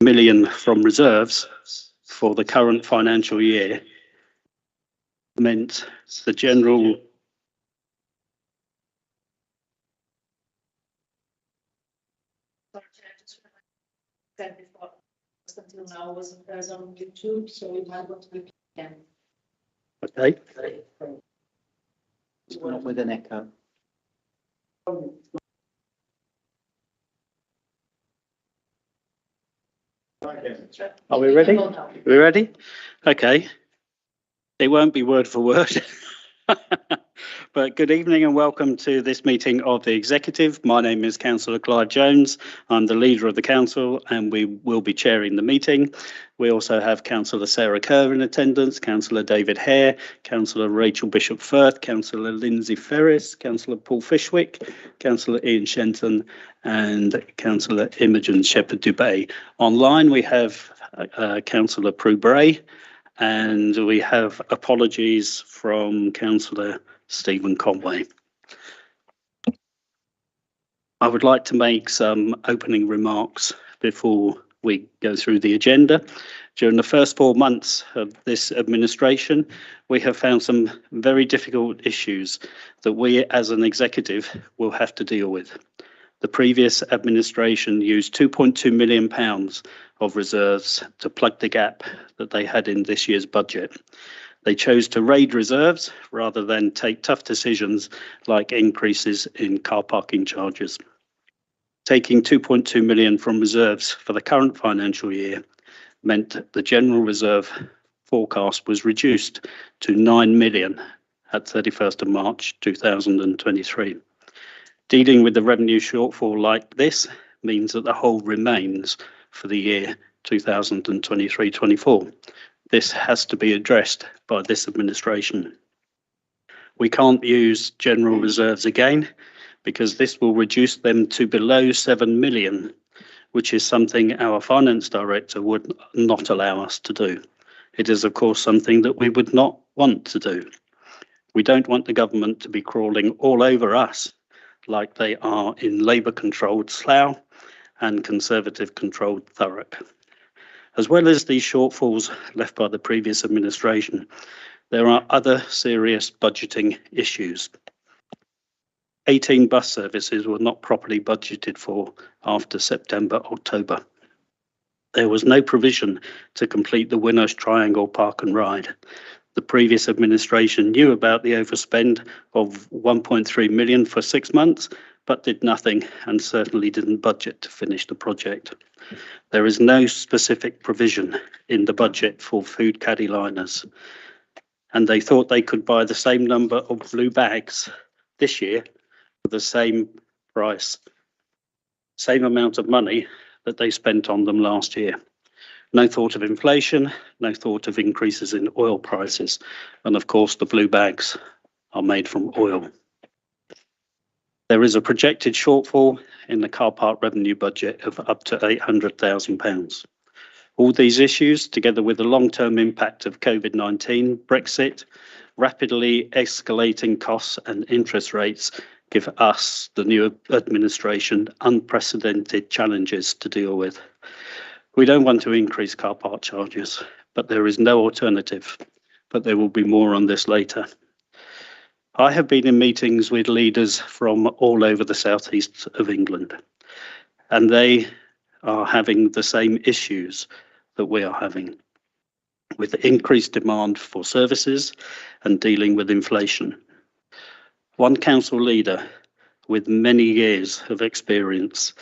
million from reserves for the current financial year meant the general until now wasn't present on YouTube, so we might want to repeat again. Okay. Not with an echo. Are we ready? We ready? Okay. It won't be word for word. But good evening and welcome to this meeting of the Executive. My name is Councillor Clive Jones. I'm the leader of the council and we will be chairing the meeting. We also have Councillor Sarah Kerr in attendance, Councillor David Hare, Councillor Rachel Bishop-Firth, Councillor Lindsay Ferris, Councillor Paul Fishwick, Councillor Ian Shenton and Councillor Imogen Shepherd-Dubey. Online we have Councillor Prue Bray and we have apologies from Councillor Stephen Conway. I would like to make some opening remarks before we go through the agenda. During the first 4 months of this administration, we have found some very difficult issues that we as an executive will have to deal with. The previous administration used £2.2 million of reserves to plug the gap that they had in this year's budget. They chose to raid reserves rather than take tough decisions like increases in car parking charges. Taking 2.2 million from reserves for the current financial year meant the general reserve forecast was reduced to 9 million at 31st of March 2023. Dealing with the revenue shortfall like this means that the hole remains for the year 2023-24. This has to be addressed by this administration. We can't use general reserves again because this will reduce them to below 7 million, which is something our finance director would not allow us to do. It is, of course, something that we would not want to do. We don't want the government to be crawling all over us like they are in Labour-controlled Slough and Conservative-controlled Thurrock. As well as these shortfalls left by the previous administration, there are other serious budgeting issues. 18 bus services were not properly budgeted for after September, October. There was no provision to complete the Winners Triangle Park and Ride. The previous administration knew about the overspend of 1.3 million for 6 months, but did nothing and certainly didn't budget to finish the project. There is no specific provision in the budget for food caddy liners, and they thought they could buy the same number of blue bags this year for the same price, same amount of money that they spent on them last year. No thought of inflation, no thought of increases in oil prices, and of course the blue bags are made from oil. There is a projected shortfall in the car park revenue budget of up to £800,000. All these issues, together with the long-term impact of COVID-19, Brexit, rapidly escalating costs and interest rates, give us, the new administration, unprecedented challenges to deal with. We don't want to increase car park charges, but there is no alternative. But there will be more on this later. I have been in meetings with leaders from all over the southeast of England, and they are having the same issues that we are having, with increased demand for services and dealing with inflation. One council leader with many years of experience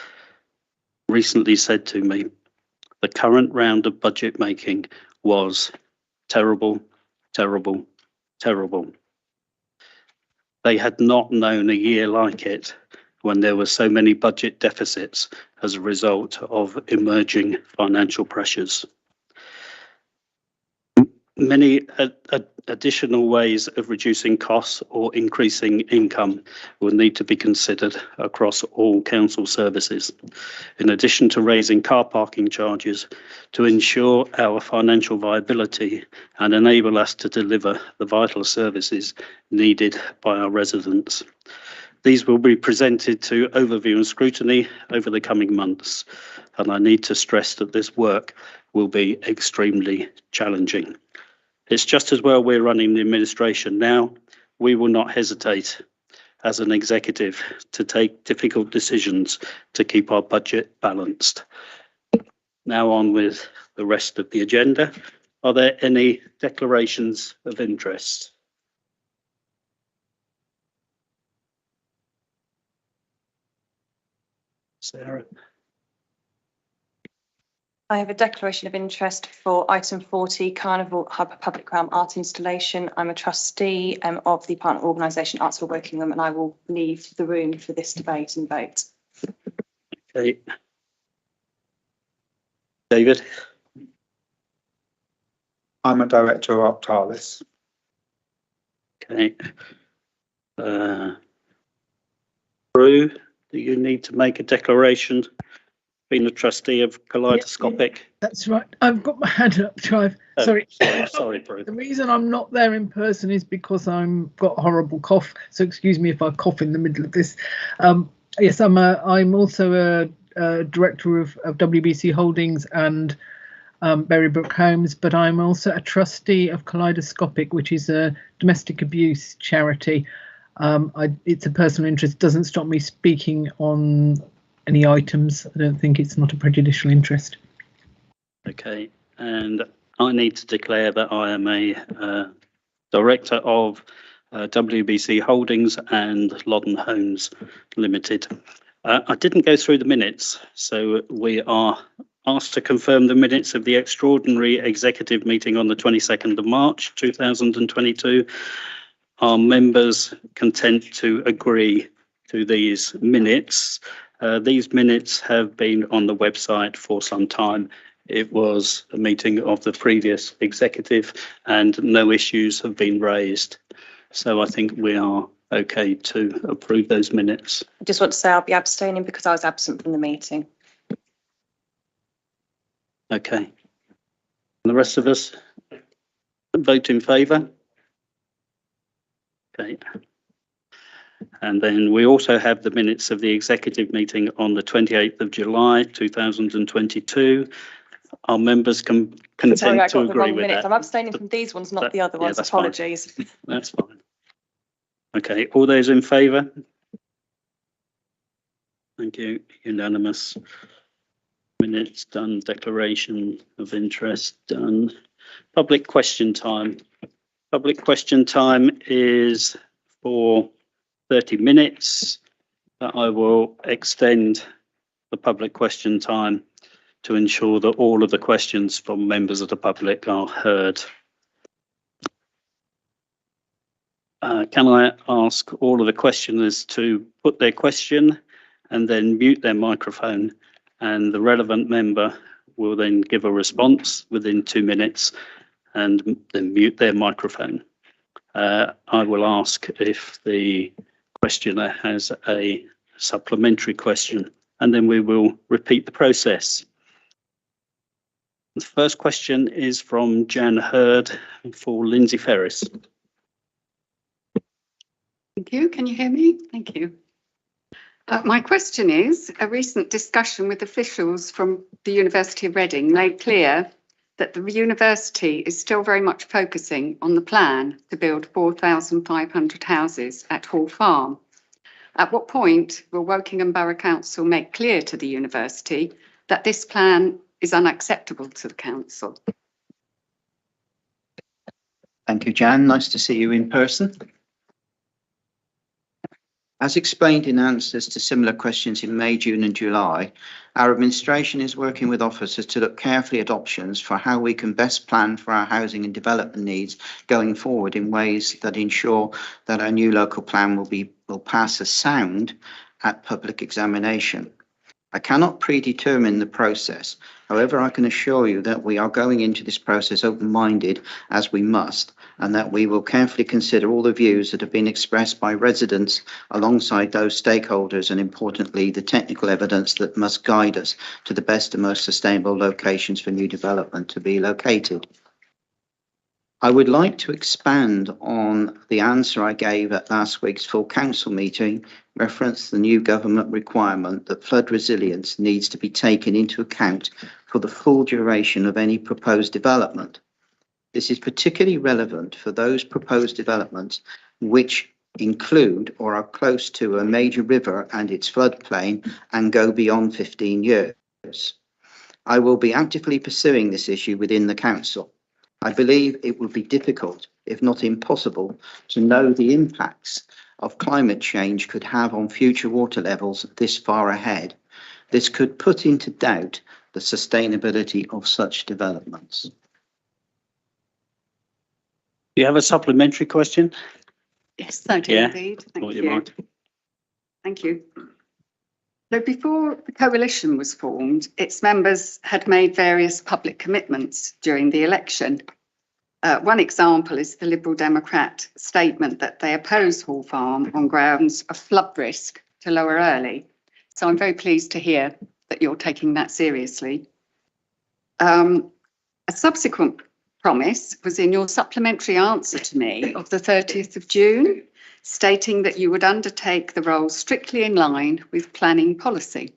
recently said to me, the current round of budget making was terrible, terrible, terrible. They had not known a year like it when there were so many budget deficits as a result of emerging financial pressures. Many additional ways of reducing costs or increasing income will need to be considered across all council services, in addition to raising car parking charges to ensure our financial viability and enable us to deliver the vital services needed by our residents. These will be presented to overview and scrutiny over the coming months, and I need to stress that this work will be extremely challenging. It's just as well we're running the administration now. We will not hesitate as an executive to take difficult decisions to keep our budget balanced. Now on with the rest of the agenda. Are there any declarations of interest? Sarah? I have a declaration of interest for item 40, Carnival Hub Public Realm Art Installation. I'm a trustee of the partner organisation Arts for Wokingham, and I will leave the room for this debate and vote. Okay. David? I'm a director of Optalis. Okay. Prue, do you need to make a declaration? Being a trustee of Kaleidoscopic. That's right. I've got my hand up, Clive. Oh, Sorry. Sorry, Prue. The reason I'm not there in person is because I'm got a horrible cough. So excuse me if I cough in the middle of this. Yes, I'm also a director of WBC Holdings and Berrybrook Homes, but I'm also a trustee of Kaleidoscopic, which is a domestic abuse charity. It's a personal interest. Doesn't stop me speaking on any items. I don't think it's not a prejudicial interest. Okay, and I need to declare that I am a director of WBC Holdings and Loddon Homes Limited. I didn't go through the minutes, so we are asked to confirm the minutes of the extraordinary executive meeting on the 22nd of March 2022. Are members content to agree to these minutes? These minutes have been on the website for some time. It was a meeting of the previous executive and no issues have been raised. So I think we are okay to approve those minutes. I just want to say I'll be abstaining because I was absent from the meeting. Okay. And the rest of us vote in favour? Okay. And then we also have the minutes of the executive meeting on the 28th of July 2022. Are members content Sorry, I to got the agree wrong with minutes. that? I'm abstaining from these ones, not the other ones. that's fine. Apologies. That's fine. Okay, all those in favour? Thank you. Unanimous. Minutes done. Declaration of interest done. Public question time. Public question time is for 30 minutes. I will extend the public question time to ensure that all of the questions from members of the public are heard. Can I ask all of the questioners to put their question and then mute their microphone, and the relevant member will then give a response within 2 minutes and then mute their microphone. I will ask if the questioner has a supplementary question, and then we will repeat the process. The first question is from Jan Hurd for Lindsay Ferris. Thank you. Can you hear me? Thank you. My question is, a recent discussion with officials from the University of Reading made clear that the university is still very much focusing on the plan to build 4,500 houses at Hall Farm. At what point will Wokingham Borough Council make clear to the university that this plan is unacceptable to the council? Thank you, Jan. Nice to see you in person. As explained in answers to similar questions in May, June and July, our administration is working with officers to look carefully at options for how we can best plan for our housing and development needs going forward in ways that ensure that our new local plan will pass as sound at public examination. I cannot predetermine the process. However, I can assure you that we are going into this process open-minded, as we must, and that we will carefully consider all the views that have been expressed by residents alongside those stakeholders, and importantly, the technical evidence that must guide us to the best and most sustainable locations for new development to be located. I would like to expand on the answer I gave at last week's full council meeting, reference the new government requirement that flood resilience needs to be taken into account for the full duration of any proposed development. This is particularly relevant for those proposed developments which include or are close to a major river and its floodplain and go beyond 15 years. I will be actively pursuing this issue within the council. I believe it would be difficult, if not impossible, to know the impacts of climate change could have on future water levels this far ahead. This could put into doubt the sustainability of such developments. Do you have a supplementary question? Yes, I do Yeah, indeed. Thank Thought you. you might. Thank you. So before the coalition was formed, its members had made various public commitments during the election. One example is the Liberal Democrat statement that they oppose Hall Farm on grounds of flood risk to Lower Early. So I'm very pleased to hear that you're taking that seriously. A subsequent promise was in your supplementary answer to me of the 30th of June, stating that you would undertake the role strictly in line with planning policy.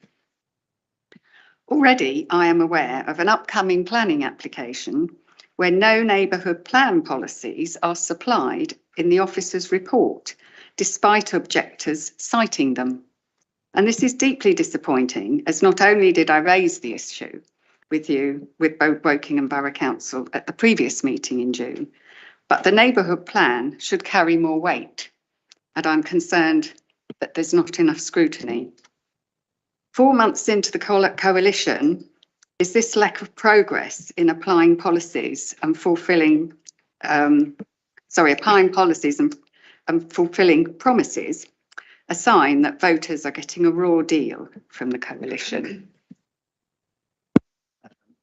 Already, I am aware of an upcoming planning application where no neighbourhood plan policies are supplied in the officer's report, despite objectors citing them. And this is deeply disappointing, as not only did I raise the issue with both Woking and Borough Council at the previous meeting in June, but the neighbourhood plan should carry more weight. And I'm concerned that there's not enough scrutiny. 4 months into the coalition, is this lack of progress in applying policies and fulfilling promises a sign that voters are getting a raw deal from the coalition?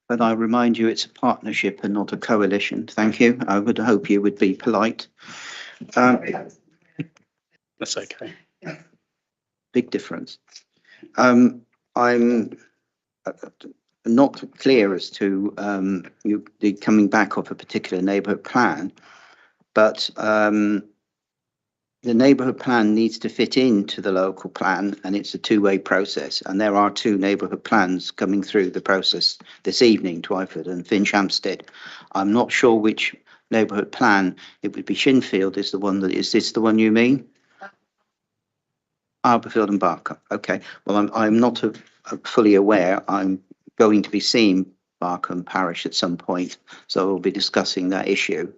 But I remind you, it's a partnership and not a coalition. Thank you. I would hope you would be polite. That's okay. Big difference. I'm not clear as to the coming back of a particular neighbourhood plan, but the neighbourhood plan needs to fit into the local plan, and it's a two-way process. And there are two neighbourhood plans coming through the process this evening, Twyford and Finchampstead. I'm not sure which neighbourhood plan. It would be Shinfield is the one that, is this the one you mean? Arborfield and Barker. Okay. Well, I'm not fully aware. I'm going to be seeing Barkham Parish at some point, so we'll be discussing that issue.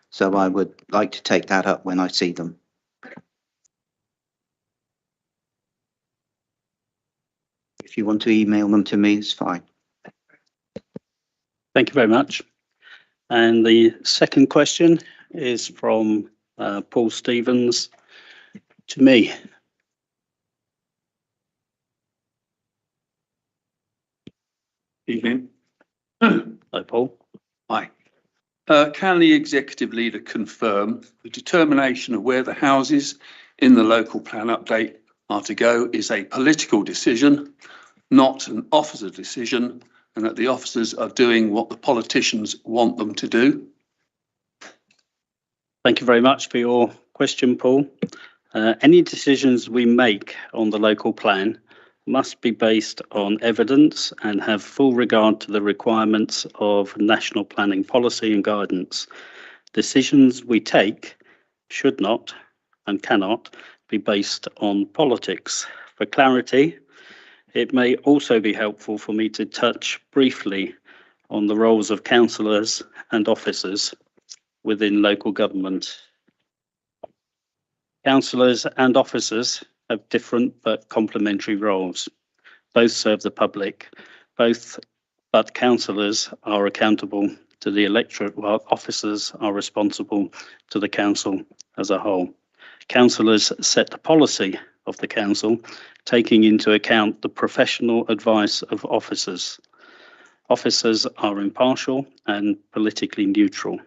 So I would like to take that up when I see them. If you want to email them to me, it's fine. Thank you very much. And the second question is from Paul Stevens to me. Evening. Hello, Paul. Hi. Can the executive leader confirm the determination of where the houses in the local plan update are to go is a political decision, not an officer decision, and that the officers are doing what the politicians want them to do? Thank you very much for your question, Paul. Any decisions we make on the local plan must be based on evidence and have full regard to the requirements of national planning policy and guidance. Decisions we take should not and cannot be based on politics. For clarity, it may also be helpful for me to touch briefly on the roles of councillors and officers within local government. Councillors and officers have different but complementary roles. Both serve the public, but councillors are accountable to the electorate, while officers are responsible to the council as a whole. Councillors set the policy of the council, taking into account the professional advice of officers. Officers are impartial and politically neutral.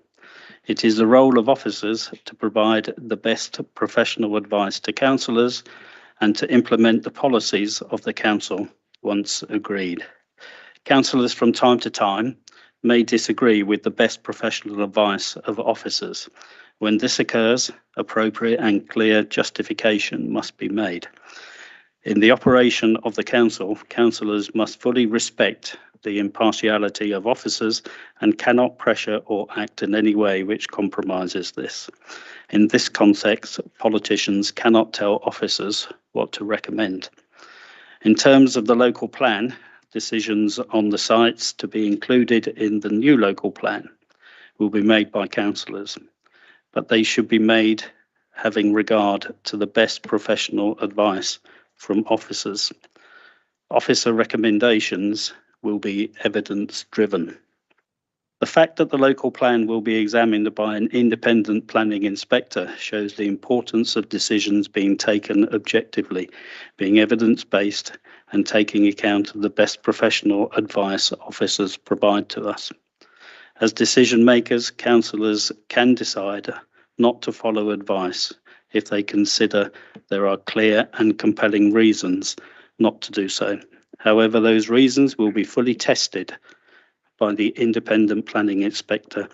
It is the role of officers to provide the best professional advice to councillors and to implement the policies of the council once agreed. Councillors from time to time may disagree with the best professional advice of officers. When this occurs, appropriate and clear justification must be made. In the operation of the council, councillors must fully respect the impartiality of officers and cannot pressure or act in any way which compromises this. In this context, politicians cannot tell officers what to recommend. In terms of the local plan, decisions on the sites to be included in the new local plan will be made by councillors, but they should be made having regard to the best professional advice from officers. Officer recommendations will be evidence-driven. The fact that the local plan will be examined by an independent planning inspector shows the importance of decisions being taken objectively, being evidence-based and taking account of the best professional advice officers provide to us. As decision makers, councillors can decide not to follow advice if they consider there are clear and compelling reasons not to do so. However, those reasons will be fully tested by the independent planning inspector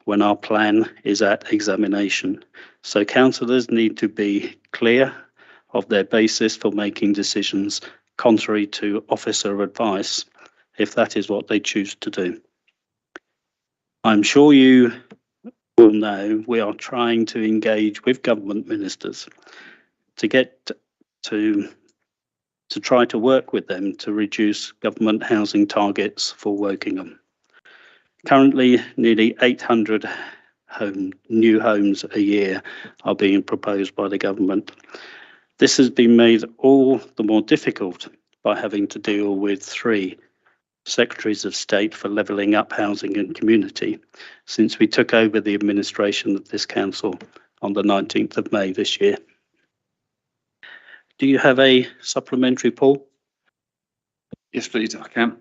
when our plan is at examination. So councillors need to be clear of their basis for making decisions contrary to officer advice, if that is what they choose to do. I'm sure you will know we are trying to engage with government ministers to get to try to work with them to reduce government housing targets for Wokingham. Currently, nearly 800 new homes a year are being proposed by the government. This has been made all the more difficult by having to deal with 3 Secretaries of State for Levelling Up Housing and Community since we took over the administration of this council on the 19th of May this year. Do you have a supplementary, Paul? Yes, please, I can.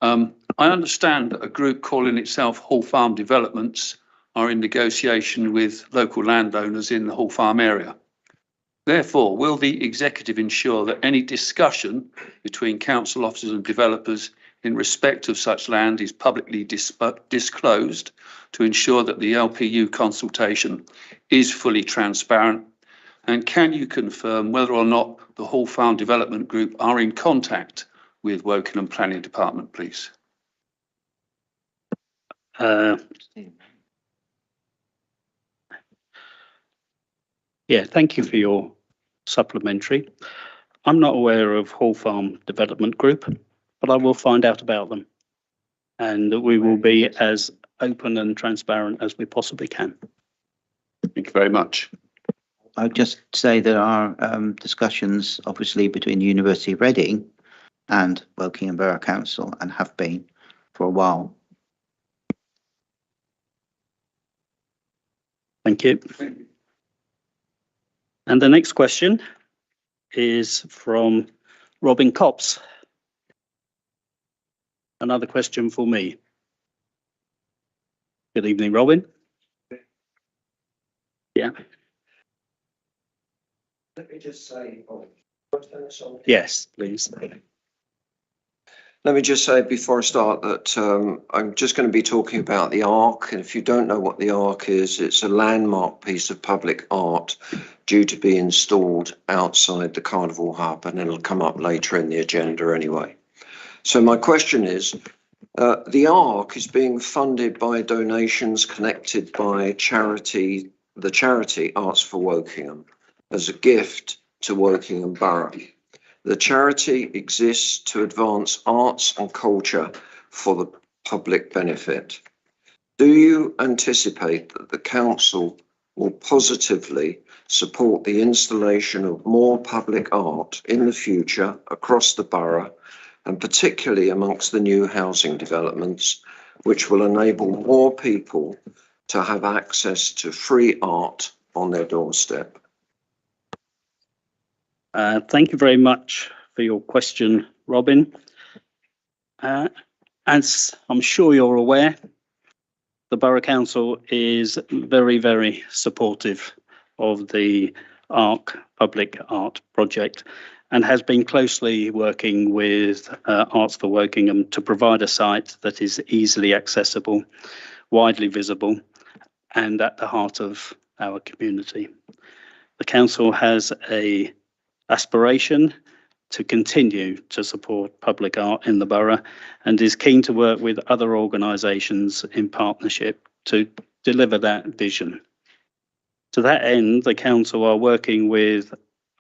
I understand that a group calling itself Hall Farm Developments are in negotiation with local landowners in the Hall Farm area. Therefore, will the executive ensure that any discussion between council officers and developers in respect of such land is publicly disclosed to ensure that the LPU consultation is fully transparent? And can you confirm whether or not the Hall Farm Development Group are in contact with Wokingham Planning Department, please? Yeah, thank you for your supplementary. I'm not aware of Hall Farm Development Group, but I will find out about them. And we will be as open and transparent as we possibly can. Thank you very much. I'll just say there are discussions, obviously, between the University of Reading and Wokingham Borough Council, and have been for a while. Thank you. And the next question is from Robin Copps. Another question for me. Good evening, Robin. Yeah. Let me just say, Yes, please. let me just say before I start that I'm just going to be talking about the Ark. And if you don't know what the Ark is, it's a landmark piece of public art due to be installed outside the Carnival Hub, and it'll come up later in the agenda anyway. So my question is, the Ark is being funded by donations connected by the charity Arts for Wokingham, as a gift to Wokingham Borough. The charity exists to advance arts and culture for the public benefit. Do you anticipate that the council will positively support the installation of more public art in the future across the borough, and particularly amongst the new housing developments, which will enable more people to have access to free art on their doorstep? Thank you very much for your question, Robin. As I'm sure you're aware, the Borough Council is very, very supportive of the Ark public art project, and has been closely working with Arts for Wokingham to provide a site that is easily accessible, widely visible, and at the heart of our community. The council has an aspiration to continue to support public art in the borough and is keen to work with other organisations in partnership to deliver that vision. To that end, the council are working with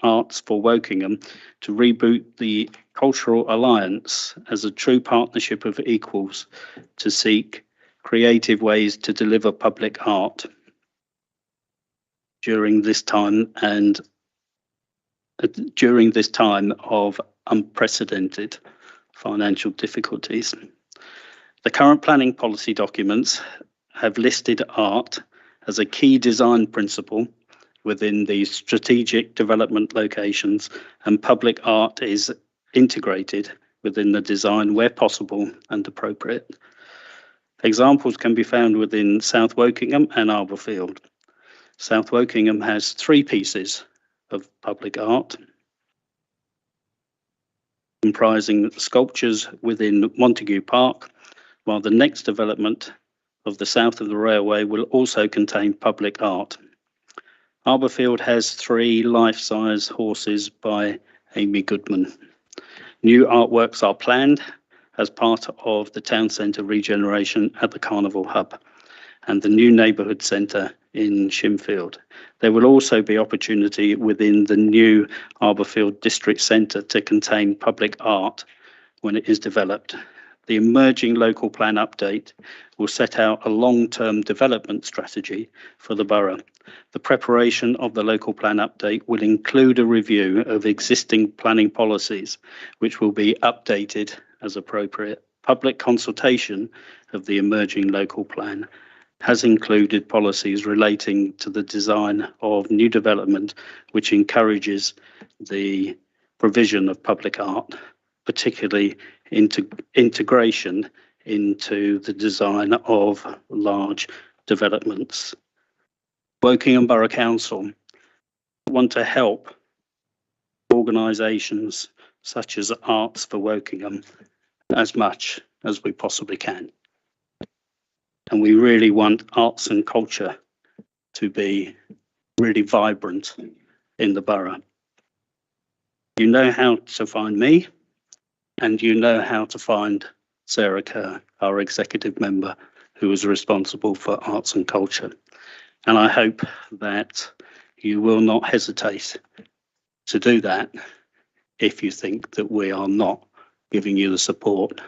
Arts for Wokingham to reboot the Cultural Alliance as a true partnership of equals to seek creative ways to deliver public art during this time of unprecedented financial difficulties. The current planning policy documents have listed art as a key design principle within the strategic development locations, and public art is integrated within the design where possible and appropriate. Examples can be found within South Wokingham and Arborfield. South Wokingham has 3 pieces of public art, comprising sculptures within Montague Park, while the next development of the south of the railway will also contain public art. Arborfield has 3 life-size horses by Amy Goodman. New artworks are planned as part of the town centre regeneration at the Carnival Hub and the new neighbourhood centre in Shinfield. There will also be opportunity within the new Arborfield district centre to contain public art when it is developed. The emerging local plan update will set out a long-term development strategy for the borough. The preparation of the local plan update will include a review of existing planning policies, which will be updated as appropriate. Public consultation of the emerging local plan has included policies relating to the design of new development, which encourages the provision of public art, particularly integration into the design of large developments. Wokingham Borough Council want to help organisations such as Arts for Wokingham as much as we possibly can. And we really want arts and culture to be really vibrant in the borough. You know how to find me, and you know how to find Sarah Kerr, our executive member, who is responsible for arts and culture. And I hope that you will not hesitate to do that if you think that we are not giving you the support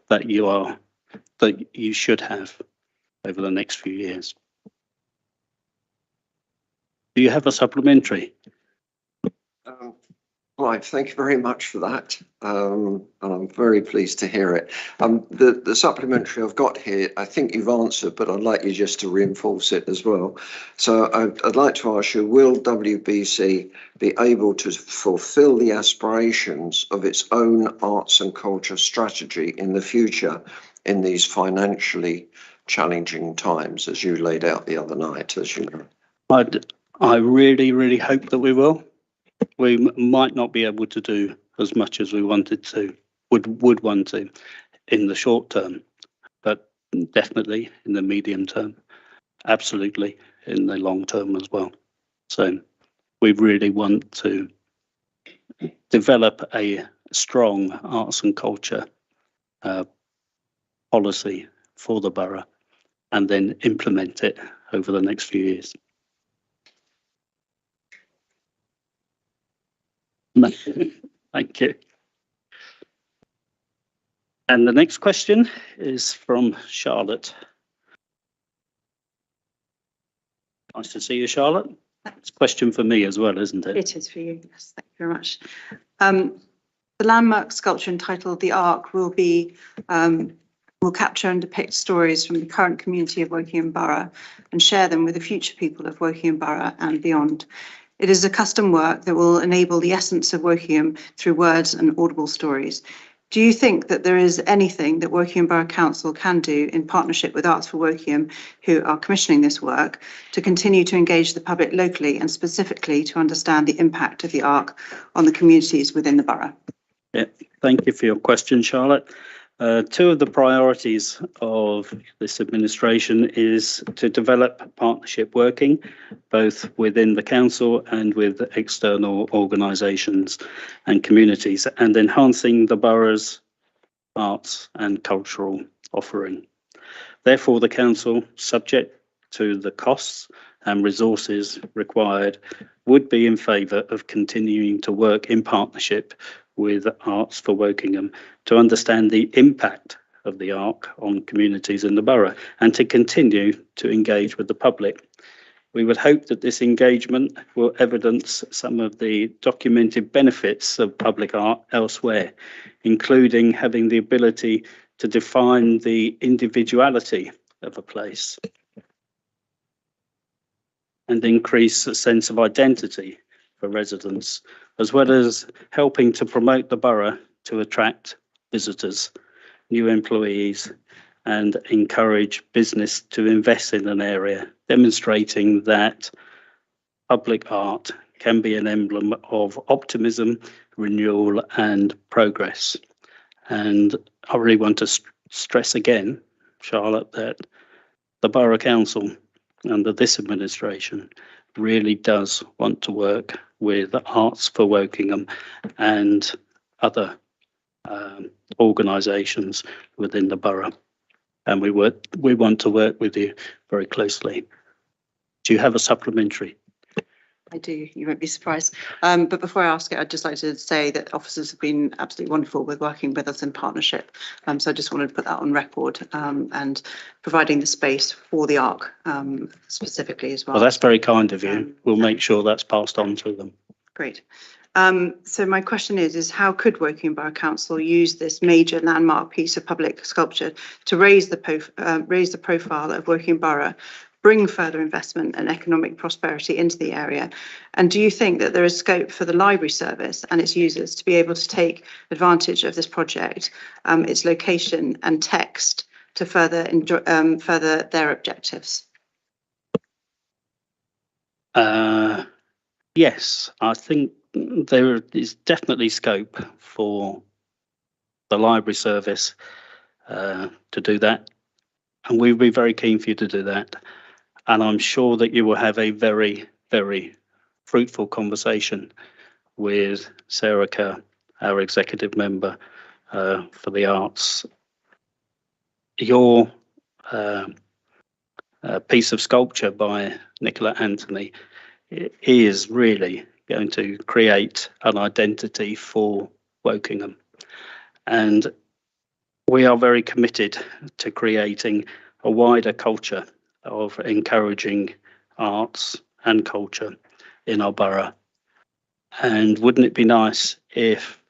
that you should have over the next few years. Do you have a supplementary? Right, thank you very much for that. And I'm very pleased to hear it. The supplementary I've got here, I think you've answered, but I'd like you just to reinforce it as well. So I'd like to ask you, will WBC be able to fulfil the aspirations of its own arts and culture strategy in the future in these financially challenging times, as you laid out the other night, as you know? I really, really hope that we will. We might not be able to do as much as we wanted to, would want to in the short term, but definitely in the medium term, absolutely in the long term as well. So we really want to develop a strong arts and culture policy for the borough and then implement it over the next few years. Thank you. And the next question is from Charlotte. Nice to see you, Charlotte. It's a question for me as well, isn't it? It is for you, yes, thank you very much. The landmark sculpture entitled The Ark will capture and depict stories from the current community of Wokingham Borough and share them with the future people of Wokingham Borough and beyond. It is a custom work that will enable the essence of Wokingham through words and audible stories. Do you think that there is anything that Wokingham Borough Council can do in partnership with Arts for Wokingham, who are commissioning this work, to continue to engage the public locally and specifically to understand the impact of the ARC on the communities within the borough? Yeah, thank you for your question, Charlotte. Two of the priorities of this administration is to develop partnership working, both within the council and with external organisations and communities, and enhancing the borough's arts and cultural offering. Therefore, the council, subject to the costs and resources required, would be in favour of continuing to work in partnership with Arts for Wokingham to understand the impact of the ARC on communities in the borough and to continue to engage with the public. We would hope that this engagement will evidence some of the documented benefits of public art elsewhere, including having the ability to define the individuality of a place and increase a sense of identity for residents, as well as helping to promote the borough to attract visitors, new employees, and encourage business to invest in an area, demonstrating that public art can be an emblem of optimism, renewal, and progress. And I really want to stress again, Charlotte, that the Borough Council under this administration really does want to work with Arts for Wokingham and other organisations within the borough. And we want to work with you very closely. Do you have a supplementary? I do, you won't be surprised. But before I ask it, I'd just like to say that officers have been absolutely wonderful with working with us in partnership. So I just wanted to put that on record and providing the space for the ARC specifically as well. Well, that's very kind of you. We'll make sure that's passed on to them. Great. So my question is how could Wokingham Borough Council use this major landmark piece of public sculpture to raise the profile of Wokingham Borough, bring further investment and economic prosperity into the area? And do you think that there is scope for the library service and its users to be able to take advantage of this project, its location and text to further their objectives? Yes, I think there is definitely scope for the library service to do that. And we'd be very keen for you to do that. And I'm sure that you will have a very, very fruitful conversation with Sarah Kerr, our executive member for the arts. Your piece of sculpture by Nicola Anthony is really going to create an identity for Wokingham. And we are very committed to creating a wider culture of encouraging arts and culture in our borough. And wouldn't it be nice if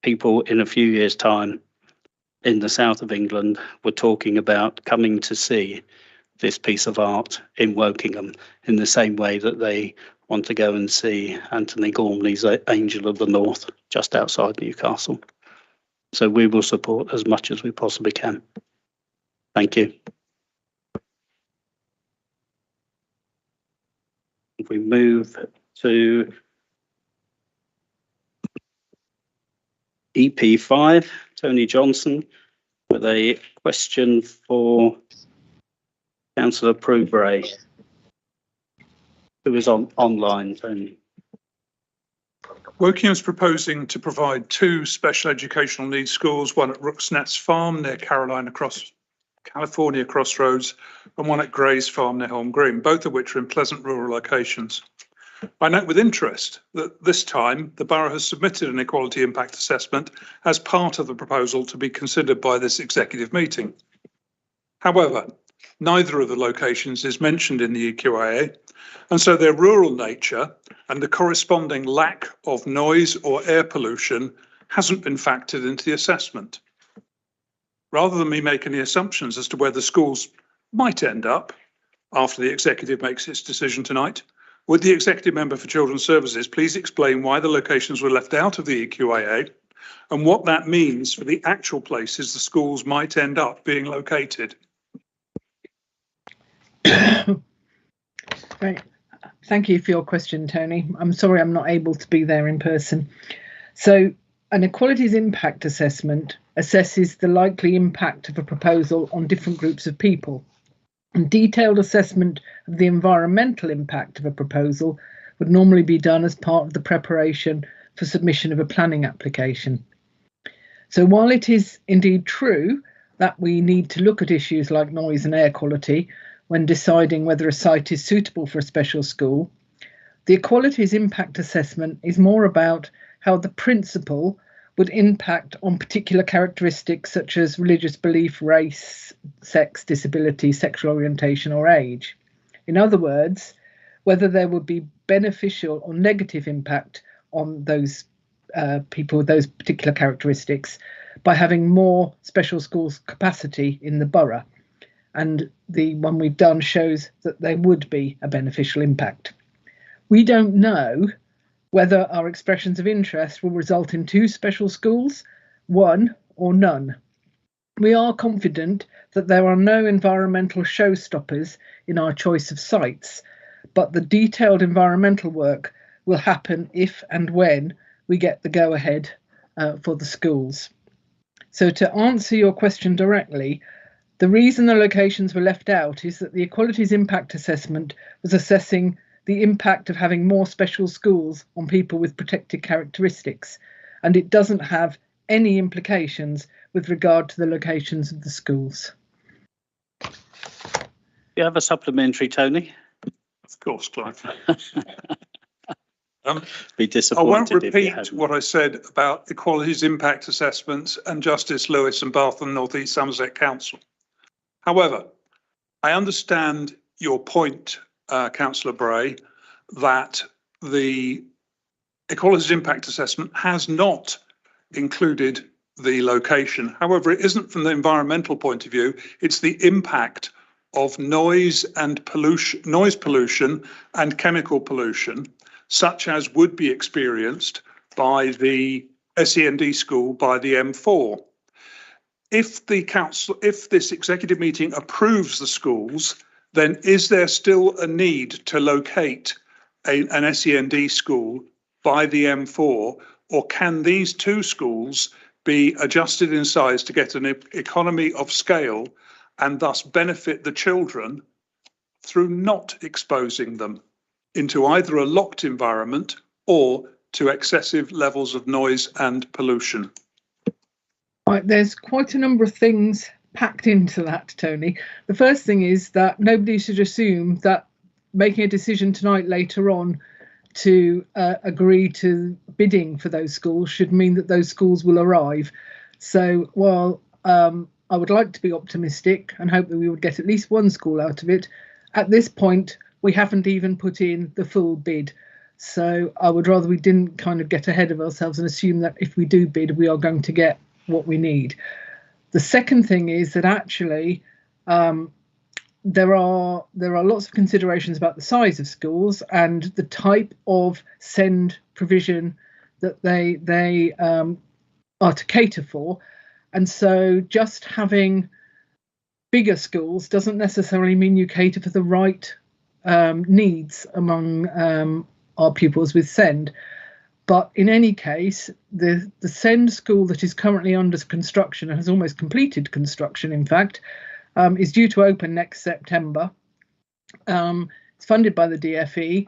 people in a few years' time in the south of England were talking about coming to see this piece of art in Wokingham in the same way that they want to go and see Anthony Gormley's Angel of the North just outside Newcastle. So we will support as much as we possibly can. Thank you. If we move to EP5, Tony Johnson with a question for Councillor Prue-Bray, who is online, Tony. Wokingham is proposing to provide 2 special educational needs schools, one at Rooksnats Farm near California Crossroads, and one at Gray's Farm near Holm Green, both of which are in pleasant rural locations. I note with interest that this time the borough has submitted an equality impact assessment as part of the proposal to be considered by this executive meeting. However, neither of the locations is mentioned in the EQIA, and so their rural nature and the corresponding lack of noise or air pollution hasn't been factored into the assessment. Rather than me make any assumptions as to where the schools might end up after the executive makes its decision tonight, would the executive member for Children's Services please explain why the locations were left out of the EQIA and what that means for the actual places the schools might end up being located. Right. Thank you for your question, Tony. I'm sorry I'm not able to be there in person. So an equalities impact assessment assesses the likely impact of a proposal on different groups of people. And detailed assessment of the environmental impact of a proposal would normally be done as part of the preparation for submission of a planning application. So while it is indeed true that we need to look at issues like noise and air quality when deciding whether a site is suitable for a special school, the equalities impact assessment is more about how the principle would impact on particular characteristics such as religious belief, race, sex, disability, sexual orientation or age. In other words, whether there would be beneficial or negative impact on those people with those particular characteristics by having more special schools capacity in the borough. And the one we've done shows that there would be a beneficial impact. We don't know whether our expressions of interest will result in 2 special schools, 1 or none. We are confident that there are no environmental showstoppers in our choice of sites, but the detailed environmental work will happen if and when we get the go-ahead for the schools. So to answer your question directly, the reason the locations were left out is that the equalities impact assessment was assessing the impact of having more special schools on people with protected characteristics, and it doesn't have any implications with regard to the locations of the schools. You have a supplementary, Tony? Of course, Clive. Be I disappointed won't if you repeat hadn't. what I said about equalities impact assessments and Justice Lewis and Bath and North East Somerset Council. However, I understand your point, Councillor Bray, that the equalities impact assessment has not included the location. However, it isn't from the environmental point of view, it's the impact of noise and pollution, noise pollution and chemical pollution, such as would be experienced by the SEND school by the M4. If the council, if this executive meeting approves the schools, then is there still a need to locate an SEND school by the M4, or can these 2 schools be adjusted in size to get an economy of scale and thus benefit the children through not exposing them into either a locked environment or to excessive levels of noise and pollution? Right, there's quite a number of things packed into that, Tony. The first thing is that nobody should assume that making a decision tonight later on to agree to bidding for those schools should mean that those schools will arrive. So while I would like to be optimistic and hope that we would get at least 1 school out of it, at this point we haven't even put in the full bid. So I would rather we didn't kind of get ahead of ourselves and assume that if we do bid, we are going to get what we need. The second thing is that actually there are lots of considerations about the size of schools and the type of SEND provision that they are to cater for. And so just having bigger schools doesn't necessarily mean you cater for the right needs among our pupils with SEND. But in any case, the SEND school that is currently under construction, and has almost completed construction, in fact, is due to open next September. It's funded by the DFE.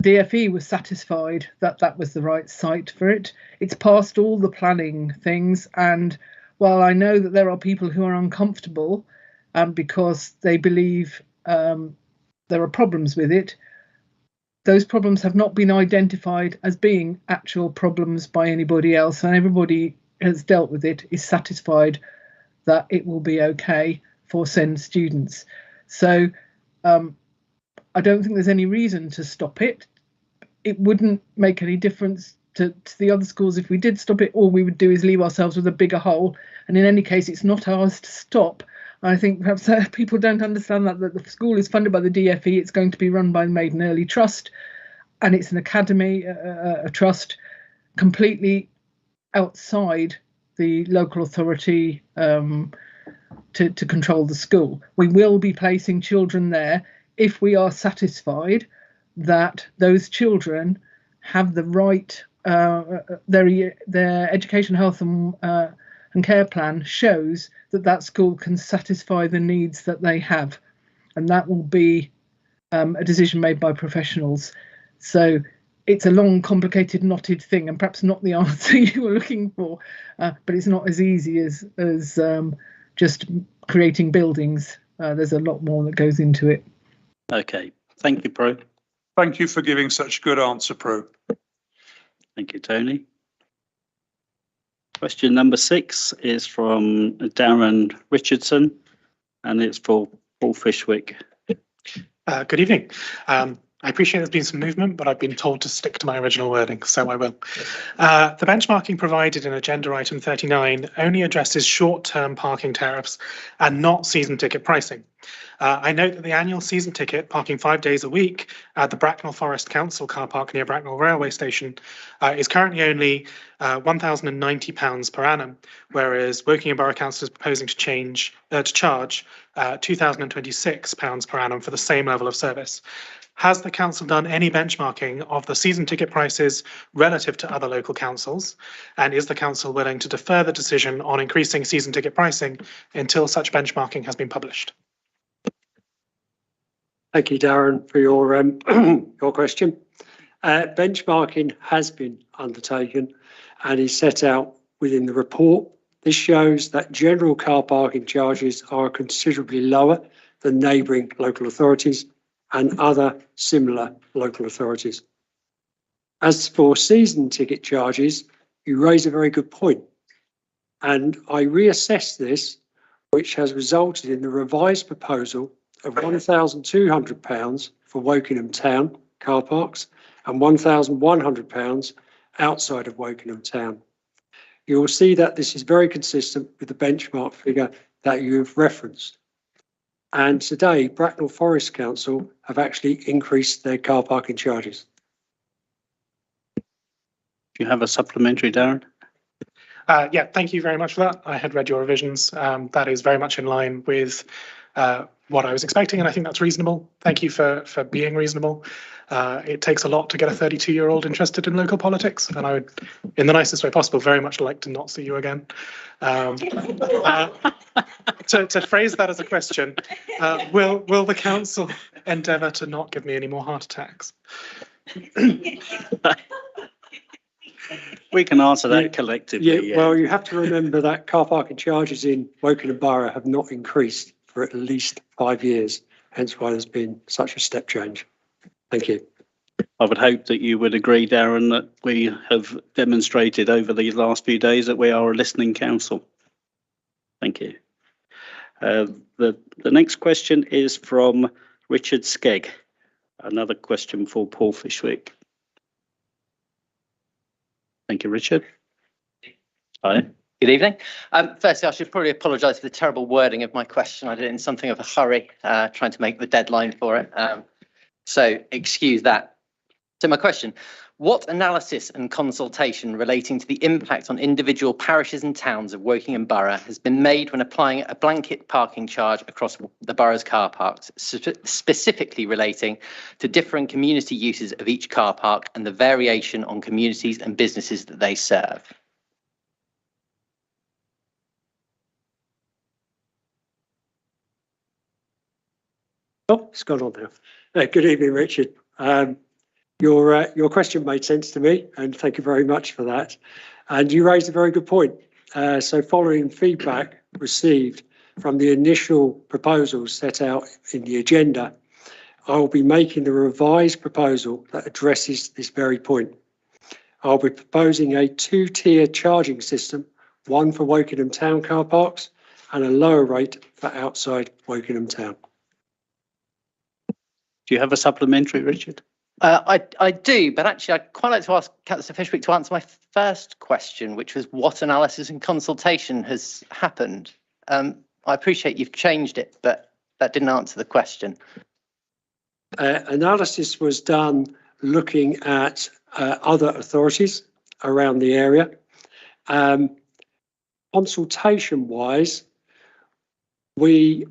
DFE was satisfied that that was the right site for it. It's passed all the planning things. And while I know that there are people who are uncomfortable because they believe there are problems with it, those problems have not been identified as being actual problems by anybody else, and everybody has dealt with it, is satisfied that it will be okay for SEND students. So I don't think there's any reason to stop it. It wouldn't make any difference to the other schools if we did stop it. All we would do is leave ourselves with a bigger hole, and in any case it's not ours to stop. I think perhaps people don't understand that the school is funded by the DFE. It's going to be run by the Maiden Early Trust, and it's an academy, a trust completely outside the local authority to control the school. We will be placing children there if we are satisfied that those children have the right, their education, health and care plan shows that that school can satisfy the needs that they have. And that will be a decision made by professionals. So it's a long, complicated, knotted thing, and perhaps not the answer you were looking for, but it's not as easy as just creating buildings. There's a lot more that goes into it. Okay, thank you, Prue. Thank you for giving such a good answer, Prue. Thank you, Tony. Question number 6 is from Darren Richardson, and it's for Paul Fishwick. Good evening. I appreciate there's been some movement, but I've been told to stick to my original wording, so I will. The benchmarking provided in agenda item 39 only addresses short-term parking tariffs and not season ticket pricing. I note that the annual season ticket, parking 5 days a week at the Bracknell Forest Council car park near Bracknell Railway Station, is currently only £1,090 per annum, whereas Woking Borough Council is proposing to charge £2,026 per annum for the same level of service. Has the council done any benchmarking of the season ticket prices relative to other local councils? And is the council willing to defer the decision on increasing season ticket pricing until such benchmarking has been published? Thank you, Darren, for your your question. Benchmarking has been undertaken and is set out within the report. This shows that general car parking charges are considerably lower than neighbouring local authorities and other similar local authorities. As for season ticket charges, you raise a very good point. And I reassessed this, which has resulted in the revised proposal of £1,200 for Wokingham Town car parks and £1,100 outside of Wokingham Town. You will see that this is very consistent with the benchmark figure that you have referenced. And today, Bracknell Forest Council have actually increased their car parking charges. Do you have a supplementary, Darren? Yeah, thank you very much for that. I had read your revisions. That is very much in line with what I was expecting, and I think that's reasonable. Thank you for being reasonable. It takes a lot to get a 32-year-old interested in local politics, and I would, in the nicest way possible, very much like to not see you again. To phrase that as a question, will the council endeavour to not give me any more heart attacks? We can answer that collectively. Yeah, well, you have to remember that car parking charges in Wokingham Borough have not increased for at least 5 years, hence why there's been such a step change. Thank you. I would hope that you would agree, Darren, that we have demonstrated over these last few days that we are a listening council. Thank you. The next question is from Richard Skegg. Another question for Paul Fishwick. Thank you, Richard. Hi. Good evening. Firstly, I should probably apologise for the terrible wording of my question. I did it in something of a hurry, trying to make the deadline for it. So excuse that. So my question, what analysis and consultation relating to the impact on individual parishes and towns of Wokingham Borough has been made when applying a blanket parking charge across the borough's car parks, specifically relating to differing community uses of each car park and the variation on communities and businesses that they serve? Oh, it's gone on now. Good evening, Richard. Your question made sense to me, and thank you very much for that. And you raised a very good point. So following feedback received from the initial proposals set out in the agenda, I will be making the revised proposal that addresses this very point. I'll be proposing a 2-tier charging system, one for Wokingham Town car parks and a lower rate for outside Wokingham Town. Do you have a supplementary, Richard? I do, but actually I'd quite like to ask Councillor Fishwick to answer my first question, which was what analysis and consultation has happened. I appreciate you've changed it, but that didn't answer the question. Analysis was done looking at other authorities around the area, Consultation wise, we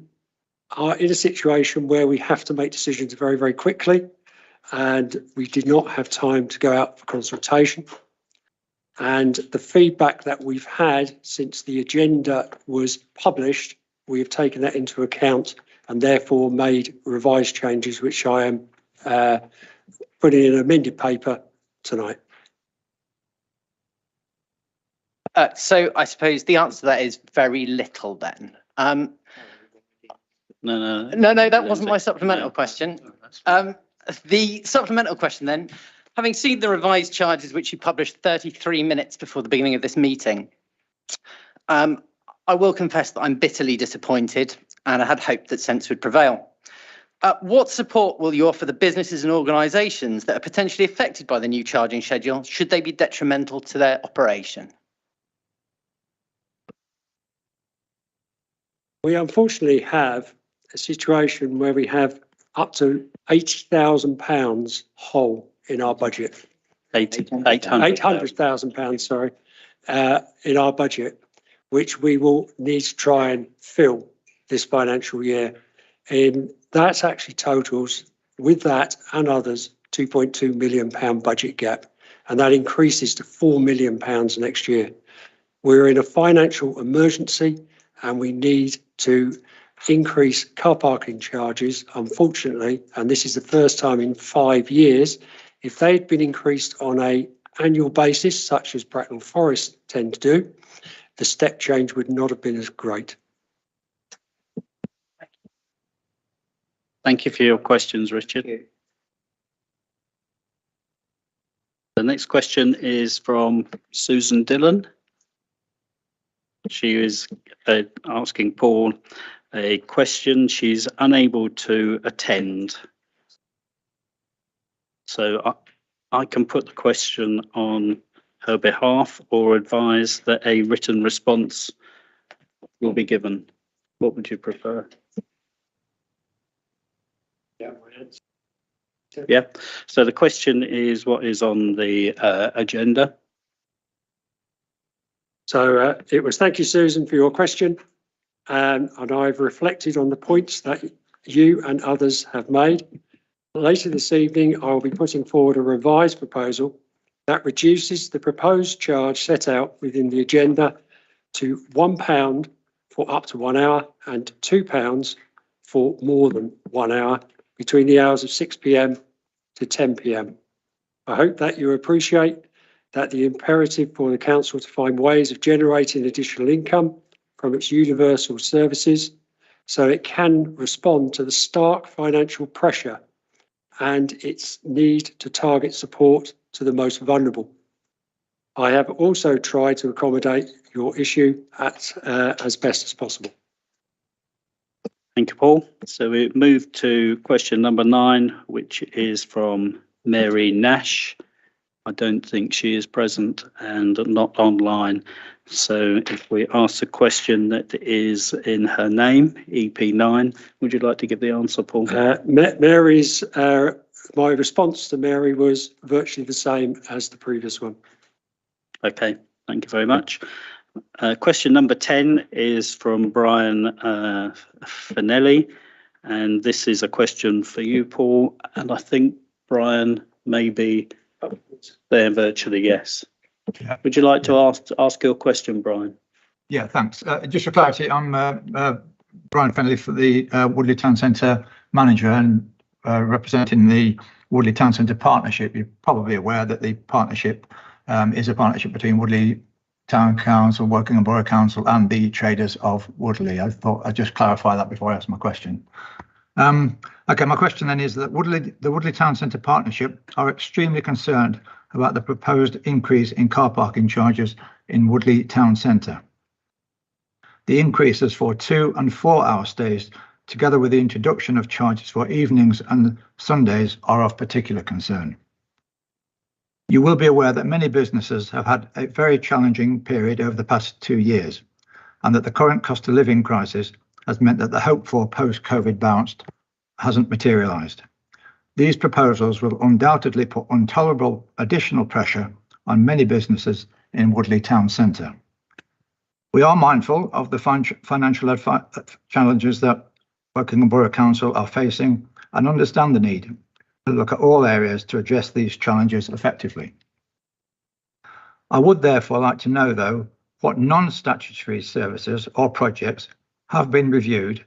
are in a situation where we have to make decisions very, very quickly, and we did not have time to go out for consultation. And the feedback that we've had since the agenda was published, we have taken that into account and therefore made revised changes, which I am putting in an amended paper tonight. So I suppose the answer to that is very little then. No, That wasn't my supplemental question. The supplemental question then, having seen the revised charges which you published 33 minutes before the beginning of this meeting, I will confess that I'm bitterly disappointed and I had hoped that sense would prevail. What support will you offer the businesses and organisations that are potentially affected by the new charging schedule should they be detrimental to their operation? We unfortunately have a situation where we have up to £80,000 whole in our budget. £800,000, sorry, in our budget, which we will need to try and fill this financial year. That actually totals, with that and others, £2.2 million budget gap, and that increases to £4 million next year. We're in a financial emergency and we need to increase car parking charges, unfortunately, and this is the first time in 5 years. If they'd been increased on an annual basis, such as Bracknell Forest tend to do, the step change would not have been as great. Thank you for your questions, Richard. The next question is from Susan Dillon. She is asking Paul a question. She's unable to attend. So I can put the question on her behalf or advise that a written response will be given. What would you prefer? Yeah, so the question is what is on the agenda. So it was, thank you, Susan, for your question. And I've reflected on the points that you and others have made. Later this evening, I'll be putting forward a revised proposal that reduces the proposed charge set out within the agenda to £1 for up to 1 hour and £2 for more than 1 hour between the hours of 6 p.m. to 10 p.m. I hope that you appreciate that the imperative for the council to find ways of generating additional income from its universal services so it can respond to the stark financial pressure and its need to target support to the most vulnerable. I have also tried to accommodate your issue as best as possible. Thank you, Paul. So we move to question number 9, which is from Mary Nash. I don't think she is present and not online. So if we ask a question that is in her name, EP9, would you like to give the answer, Paul? Mary's, my response to Mary was virtually the same as the previous one. Okay, thank you very much. Question number 10 is from Brian Finelli, and this is a question for you, Paul. And I think Brian may be there virtually, yes. Yeah. Would you like to ask your question, Brian? Yeah, thanks. Just for clarity, I'm Brian Finelli for the Woodley Town Centre manager and representing the Woodley Town Centre Partnership. You're probably aware that the partnership is a partnership between Woodley Town Council, Wokingham Borough Council and the traders of Woodley. I thought I'd just clarify that before I ask my question. Okay, my question then is that the Woodley Town Centre Partnership are extremely concerned about the proposed increase in car parking charges in Woodley Town Centre. The increases for 2 and 4 hour stays, together with the introduction of charges for evenings and Sundays, are of particular concern. You will be aware that many businesses have had a very challenging period over the past 2 years, and that the current cost of living crisis has meant that the hope for post-COVID bounce hasn't materialised. These proposals will undoubtedly put intolerable additional pressure on many businesses in Woodley Town Centre. We are mindful of the financial challenges that Wokingham Borough Council are facing and understand the need to look at all areas to address these challenges effectively. I would therefore like to know, though, what non-statutory services or projects have been reviewed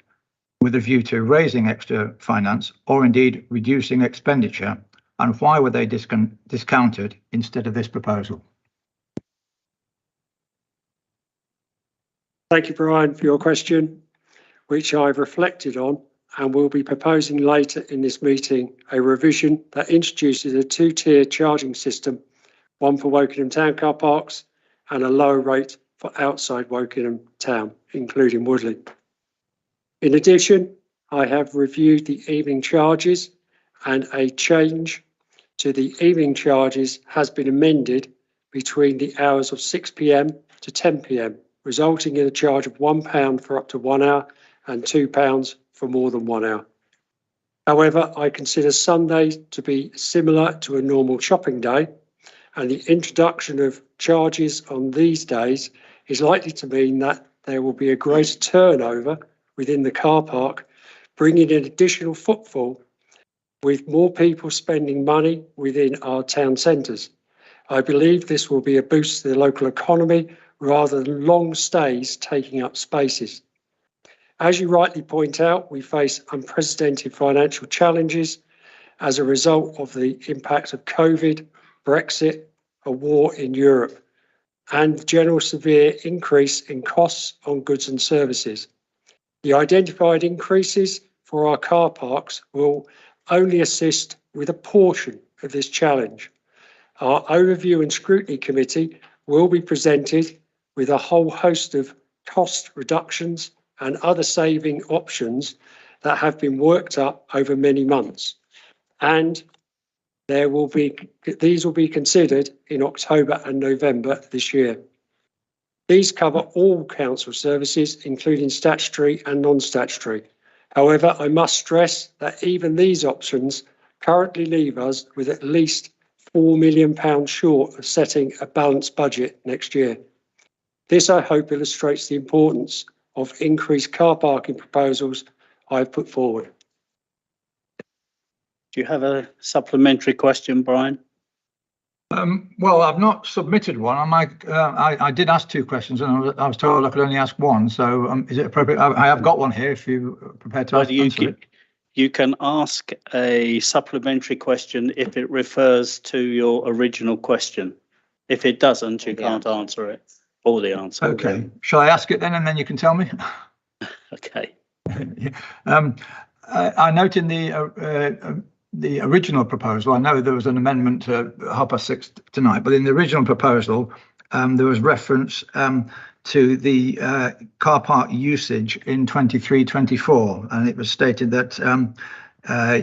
with a view to raising extra finance or indeed reducing expenditure, and why were they discounted instead of this proposal? Thank you, Brian, for your question, which I've reflected on and will be proposing later in this meeting a revision that introduces a two-tier charging system, one for Wokingham Town car parks and a lower rate for outside Wokingham Town, including Woodley. In addition, I have reviewed the evening charges, and a change to the evening charges has been amended between the hours of 6 p.m. to 10 p.m, resulting in a charge of £1 for up to 1 hour and £2 for more than 1 hour. However, I consider Sunday to be similar to a normal shopping day, and the introduction of charges on these days is likely to mean that there will be a greater turnover within the car park, bringing in additional footfall with more people spending money within our town centres. I believe this will be a boost to the local economy rather than long stays taking up spaces. As you rightly point out, we face unprecedented financial challenges as a result of the impact of COVID, Brexit, a war in Europe, and general severe increase in costs on goods and services. The identified increases for our car parks will only assist with a portion of this challenge. Our Overview and Scrutiny Committee will be presented with a whole host of cost reductions and other saving options that have been worked up over many months. And these will be considered in October and November this year. These cover all council services, including statutory and non-statutory. However, I must stress that even these options currently leave us with at least £4 million short of setting a balanced budget next year. This, I hope, illustrates the importance of increased car parking proposals I've put forward. Do you have a supplementary question, Brian? Well, I've not submitted one. I did ask 2 questions, and I was told I could only ask one. So, is it appropriate? I have got one here. If you're prepared to answer it. You can ask a supplementary question if it refers to your original question. If it doesn't, you can't answer it, or the answer. Okay. Shall I ask it then, and then you can tell me? Okay. I note in the original proposal, I know there was an amendment to 6:30 tonight, but in the original proposal, there was reference to the car park usage in 23-24, and it was stated that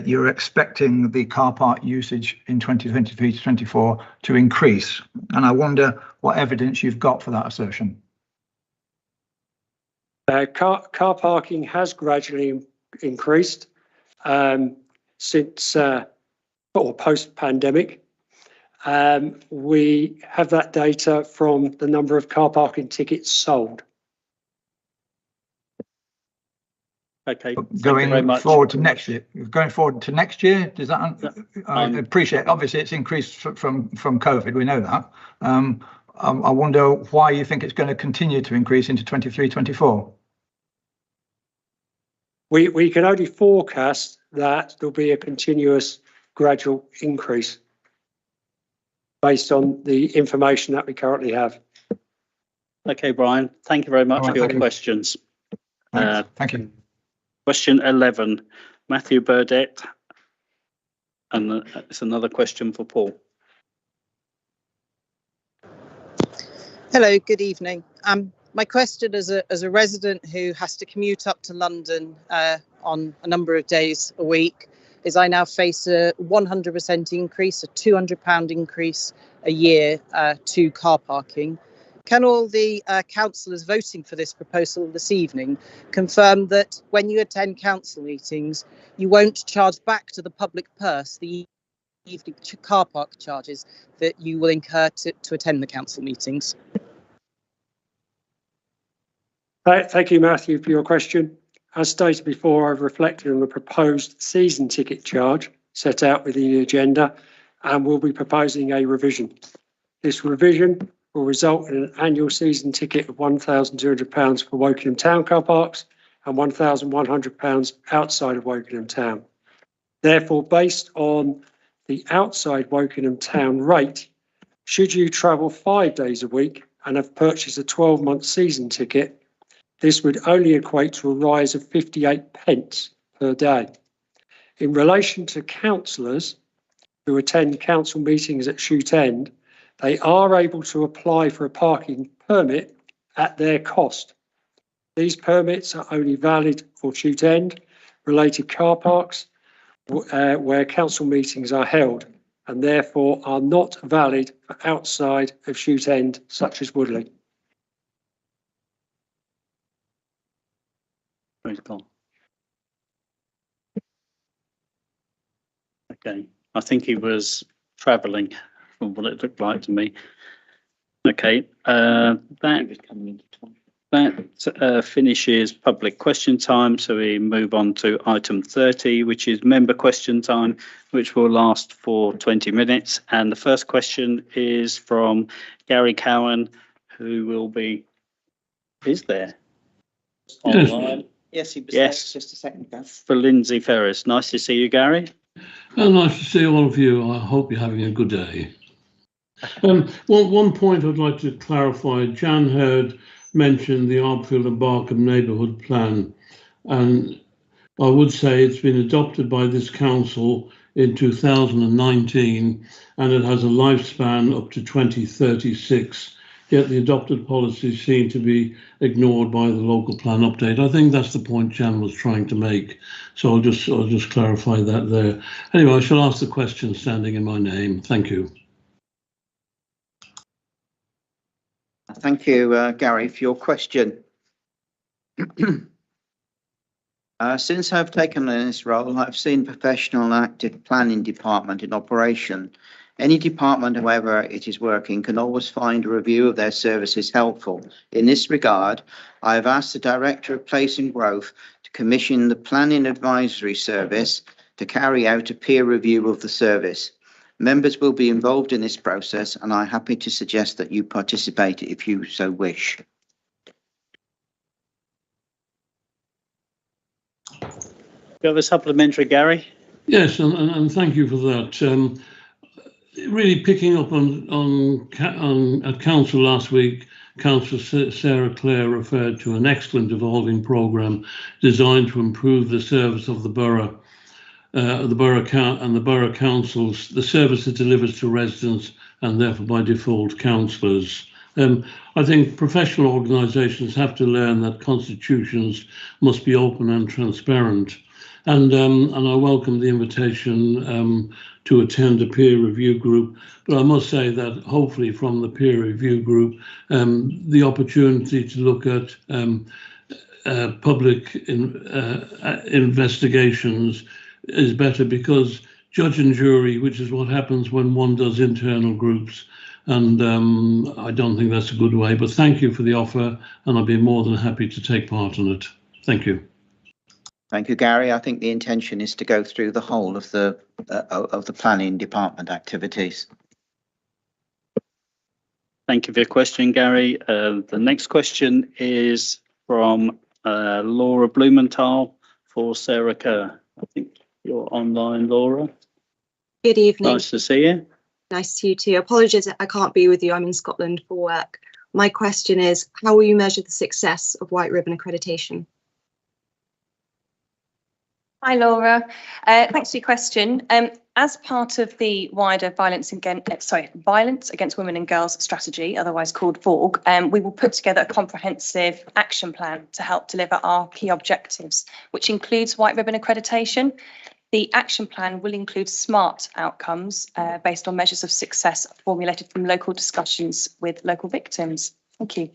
you're expecting the car park usage in 2023-24 to increase. And I wonder what evidence you've got for that assertion. Car parking has gradually increased since or post-pandemic. We have that data from the number of car parking tickets sold. Okay. Going forward to next year. Going forward to next year, does that? I appreciate. Obviously, it's increased from COVID. We know that. I wonder why you think it's going to continue to increase into 23-24. We can only forecast that there'll be a continuous gradual increase based on the information that we currently have. Okay, Brian, thank you very much for your questions. Thank you. Question 11, Matthew Burdett, and it's another question for Paul. Hello, good evening. My question as a resident who has to commute up to London on a number of days a week is I now face a 100% increase, a £200 increase a year to car parking. Can all the councillors voting for this proposal this evening confirm that when you attend council meetings, you won't charge back to the public purse the evening car park charges that you will incur to attend the council meetings? Thank you, Matthew, for your question. As stated before, I've reflected on the proposed season ticket charge set out within the agenda and will be proposing a revision. This revision will result in an annual season ticket of £1,200 for Wokingham Town car parks and £1,100 outside of Wokingham Town. Therefore, based on the outside Wokingham Town rate, should you travel 5 days a week and have purchased a 12-month season ticket, this would only equate to a rise of 58 pence per day. In relation to councillors who attend council meetings at Shoot End, they are able to apply for a parking permit at their cost. These permits are only valid for Shoot End related car parks where council meetings are held, and therefore are not valid for outside of Shoot End, such as Woodley. Okay, I think he was travelling from what it looked like to me. Okay, that finishes public question time, so we move on to item 30, which is member question time, which will last for 20 minutes. And the first question is from Gary Cowan, who will be, is there? Online. Yes, he was Yes. there just a second ago. For Lindsay Ferris. Nice to see you, Gary. Well, nice to see all of you. I hope you're having a good day. One point I'd like to clarify. Jan Hurd mentioned the Arbfield and Barkham neighbourhood plan, and I would say it's been adopted by this council in 2019 and it has a lifespan up to 2036, yet the adopted policies seem to be ignored by the local plan update. I think that's the point Jan was trying to make, so I'll just clarify that there. Anyway, I shall ask the question standing in my name. Thank you. Thank you, Gary, for your question. Since I've taken on this role, I've seen professional and active planning department in operation. Any department, however it is working, can always find a review of their services helpful. In this regard, I have asked the Director of Place and Growth to commission the Planning Advisory Service to carry out a peer review of the service. Members will be involved in this process, and I'm happy to suggest that you participate if you so wish. Do you have a supplementary, Gary? Yes, and thank you for that. Really picking up on at council last week, Councillor Sarah Clare referred to an excellent evolving programme designed to improve the service of the borough. The borough councils, the service it delivers to residents and therefore by default councillors. I think professional organisations have to learn that constitutions must be open and transparent. And I welcome the invitation to attend a peer review group. But I must say that hopefully from the peer review group, the opportunity to look at public investigations is better, because judge and jury, which is what happens when one does internal groups, and I don't think that's a good way. But thank you for the offer, and I'll be more than happy to take part in it. Thank you. Thank you, Gary. I think the intention is to go through the whole of the planning department activities. Thank you for your question, Gary. The next question is from Laura Blumenthal for Sarah Kerr. I think you're online, Laura. Good evening. Nice to see you. Nice to see you too. Apologies, I can't be with you. I'm in Scotland for work. My question is, how will you measure the success of White Ribbon accreditation? Hi, Laura. Thanks for your question. As part of the wider violence against women and girls strategy, otherwise called VORG, we will put together a comprehensive action plan to help deliver our key objectives, which includes White Ribbon accreditation. The action plan will include SMART outcomes based on measures of success formulated from local discussions with local victims. Thank you.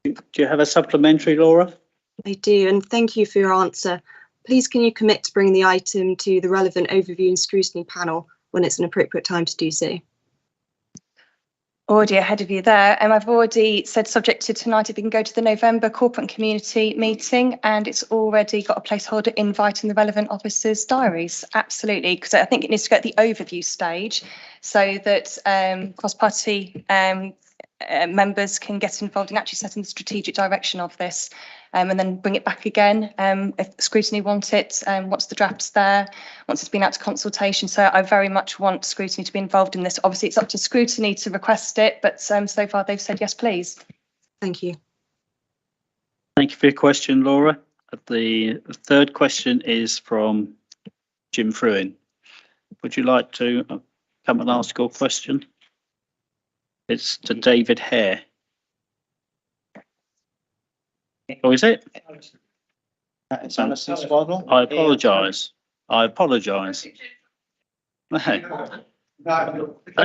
Do you have a supplementary, Laura? I do, and thank you for your answer. please can you commit to bring the item to the relevant overview and scrutiny panel when it's an appropriate time to do so? Already ahead of you there. And I've already said, subject to tonight, if we can go to the November corporate and community meeting, and it's already got a placeholder invite in the relevant officers' diaries. Absolutely, because I think it needs to go at the overview stage so that cross-party members can get involved in actually setting the strategic direction of this, and then bring it back again if scrutiny want it, once the draft's there, once it's been out to consultation. So I very much want scrutiny to be involved in this. Obviously, it's up to scrutiny to request it, but so far they've said yes, please. Thank you. Thank you for your question, Laura. The third question is from Jim Fruin. Would you like to come and ask your question? It's to David Hare. Oh, is it? It's Alison Swaddle. I apologise. I apologise. I'm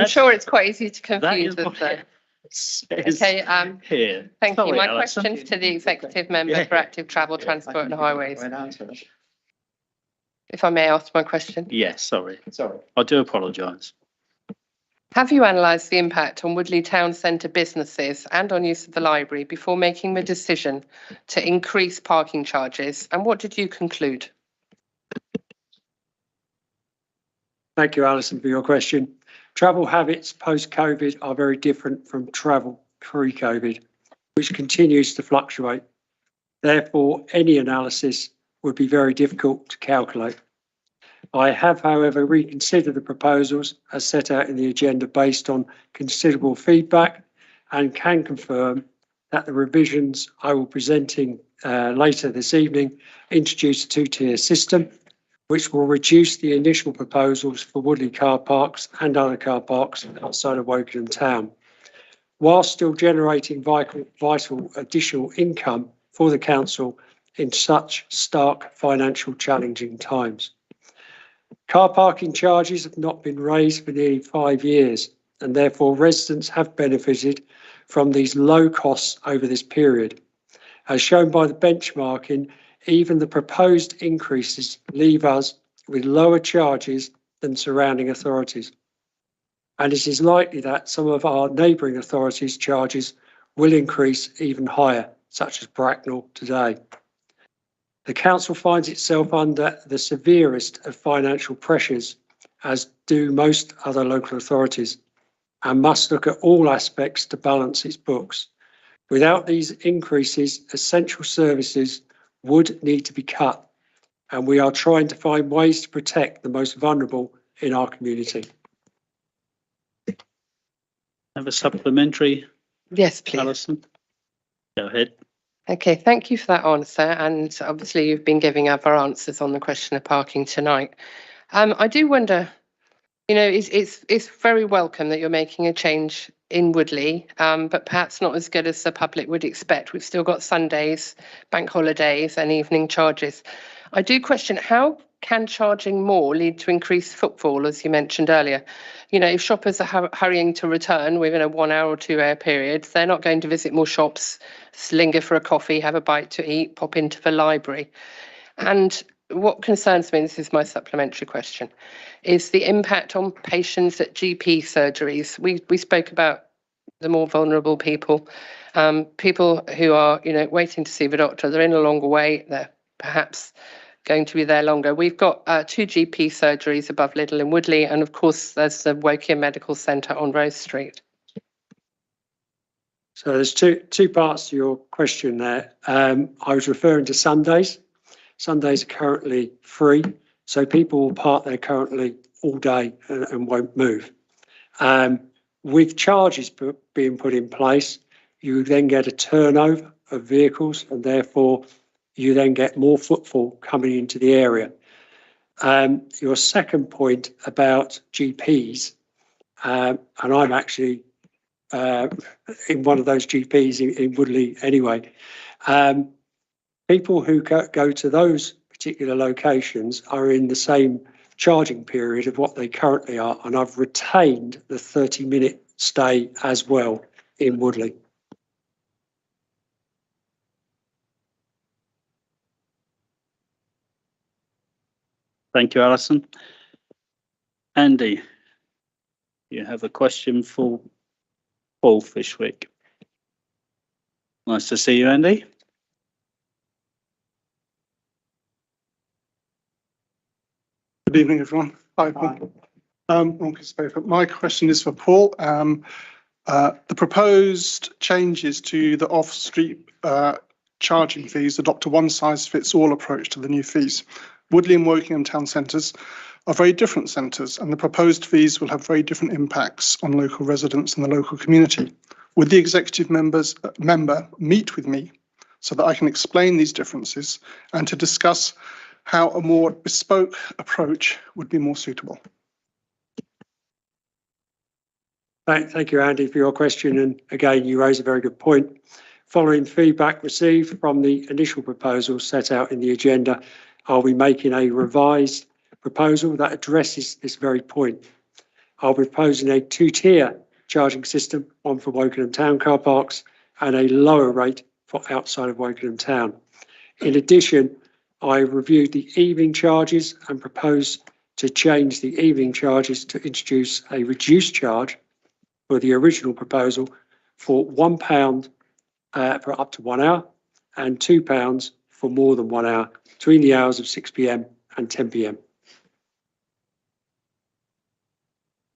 sure it's quite easy to confuse us though. Okay, Here. thank Sorry, you. My Alison. question's to the executive member for active travel, transport and highways. If I may ask my question. Yes, sorry. I do apologise. Have you analysed the impact on Woodley Town Centre businesses and on use of the library before making the decision to increase parking charges? And what did you conclude? Thank you, Alison, for your question. Travel habits post-COVID are very different from travel pre-COVID, which continues to fluctuate. Therefore, any analysis would be very difficult to calculate. I have, however, reconsidered the proposals as set out in the agenda based on considerable feedback and can confirm that the revisions I will be presenting later this evening introduce a two-tier system, which will reduce the initial proposals for Woodley car parks and other car parks outside of Wokingham Town, whilst still generating vital additional income for the council in such stark financial challenging times. Car parking charges have not been raised for nearly 5 years, and therefore residents have benefited from these low costs over this period. As shown by the benchmarking, even the proposed increases leave us with lower charges than surrounding authorities. And it is likely that some of our neighbouring authorities' charges will increase even higher, such as Bracknell today. The council finds itself under the severest of financial pressures, as do most other local authorities, and must look at all aspects to balance its books. Without these increases, essential services would need to be cut, and we are trying to find ways to protect the most vulnerable in our community. Have a supplementary? Yes, please. Alison, go ahead. Okay, thank you for that answer. And obviously you've been giving other answers on the question of parking tonight. I do wonder, you know, it's very welcome that you're making a change in Woodley, but perhaps not as good as the public would expect. We've still got Sundays, bank holidays and evening charges. I do question, how can charging more lead to increased footfall, as you mentioned earlier? You know, if shoppers are hurrying to return within a 1 hour or 2 hour period, they're not going to visit more shops, linger for a coffee, have a bite to eat, pop into the library. And what concerns me, this is my supplementary question, is the impact on patients at GP surgeries. We spoke about the more vulnerable people, people who are, you know, waiting to see the doctor. They're in a longer wait. They're perhaps going to be there longer. We've got 2 GP surgeries above Lidl and Woodley, and of course there's the Woking Medical Centre on Rose Street. So there's two parts to your question there. I was referring to Sundays. Sundays are currently free, so people will park there currently all day and won't move. With charges being put in place, you then get a turnover of vehicles, and therefore you then get more footfall coming into the area. Your second point about GPs, and I'm actually in one of those GPs in Woodley anyway. People who go to those particular locations are in the same charging period of what they currently are, and I've retained the 30-minute stay as well in Woodley. Thank you, Alison. Andy, you have a question for Paul Fishwick. Nice to see you, Andy. Good evening, everyone. Hi, Paul. My question is for Paul. The proposed changes to the off-street charging fees adopt a one-size-fits-all approach to the new fees. Woodley and Wokingham town centres are very different centres, and the proposed fees will have very different impacts on local residents and the local community. Would the executive member meet with me so that I can explain these differences and to discuss how a more bespoke approach would be more suitable? Thank you, Andy, for your question. And again, you raise a very good point. Following feedback received from the initial proposal set out in the agenda, I'll be making a revised proposal that addresses this very point. I'll be proposing a two-tier charging system, one for Wokingham Town car parks and a lower rate for outside of Wokingham Town. In addition, I reviewed the evening charges and proposed to change the evening charges to introduce a reduced charge for the original proposal for £1 for up to 1 hour and £2 for more than 1 hour between the hours of 6 p.m. and 10 p.m.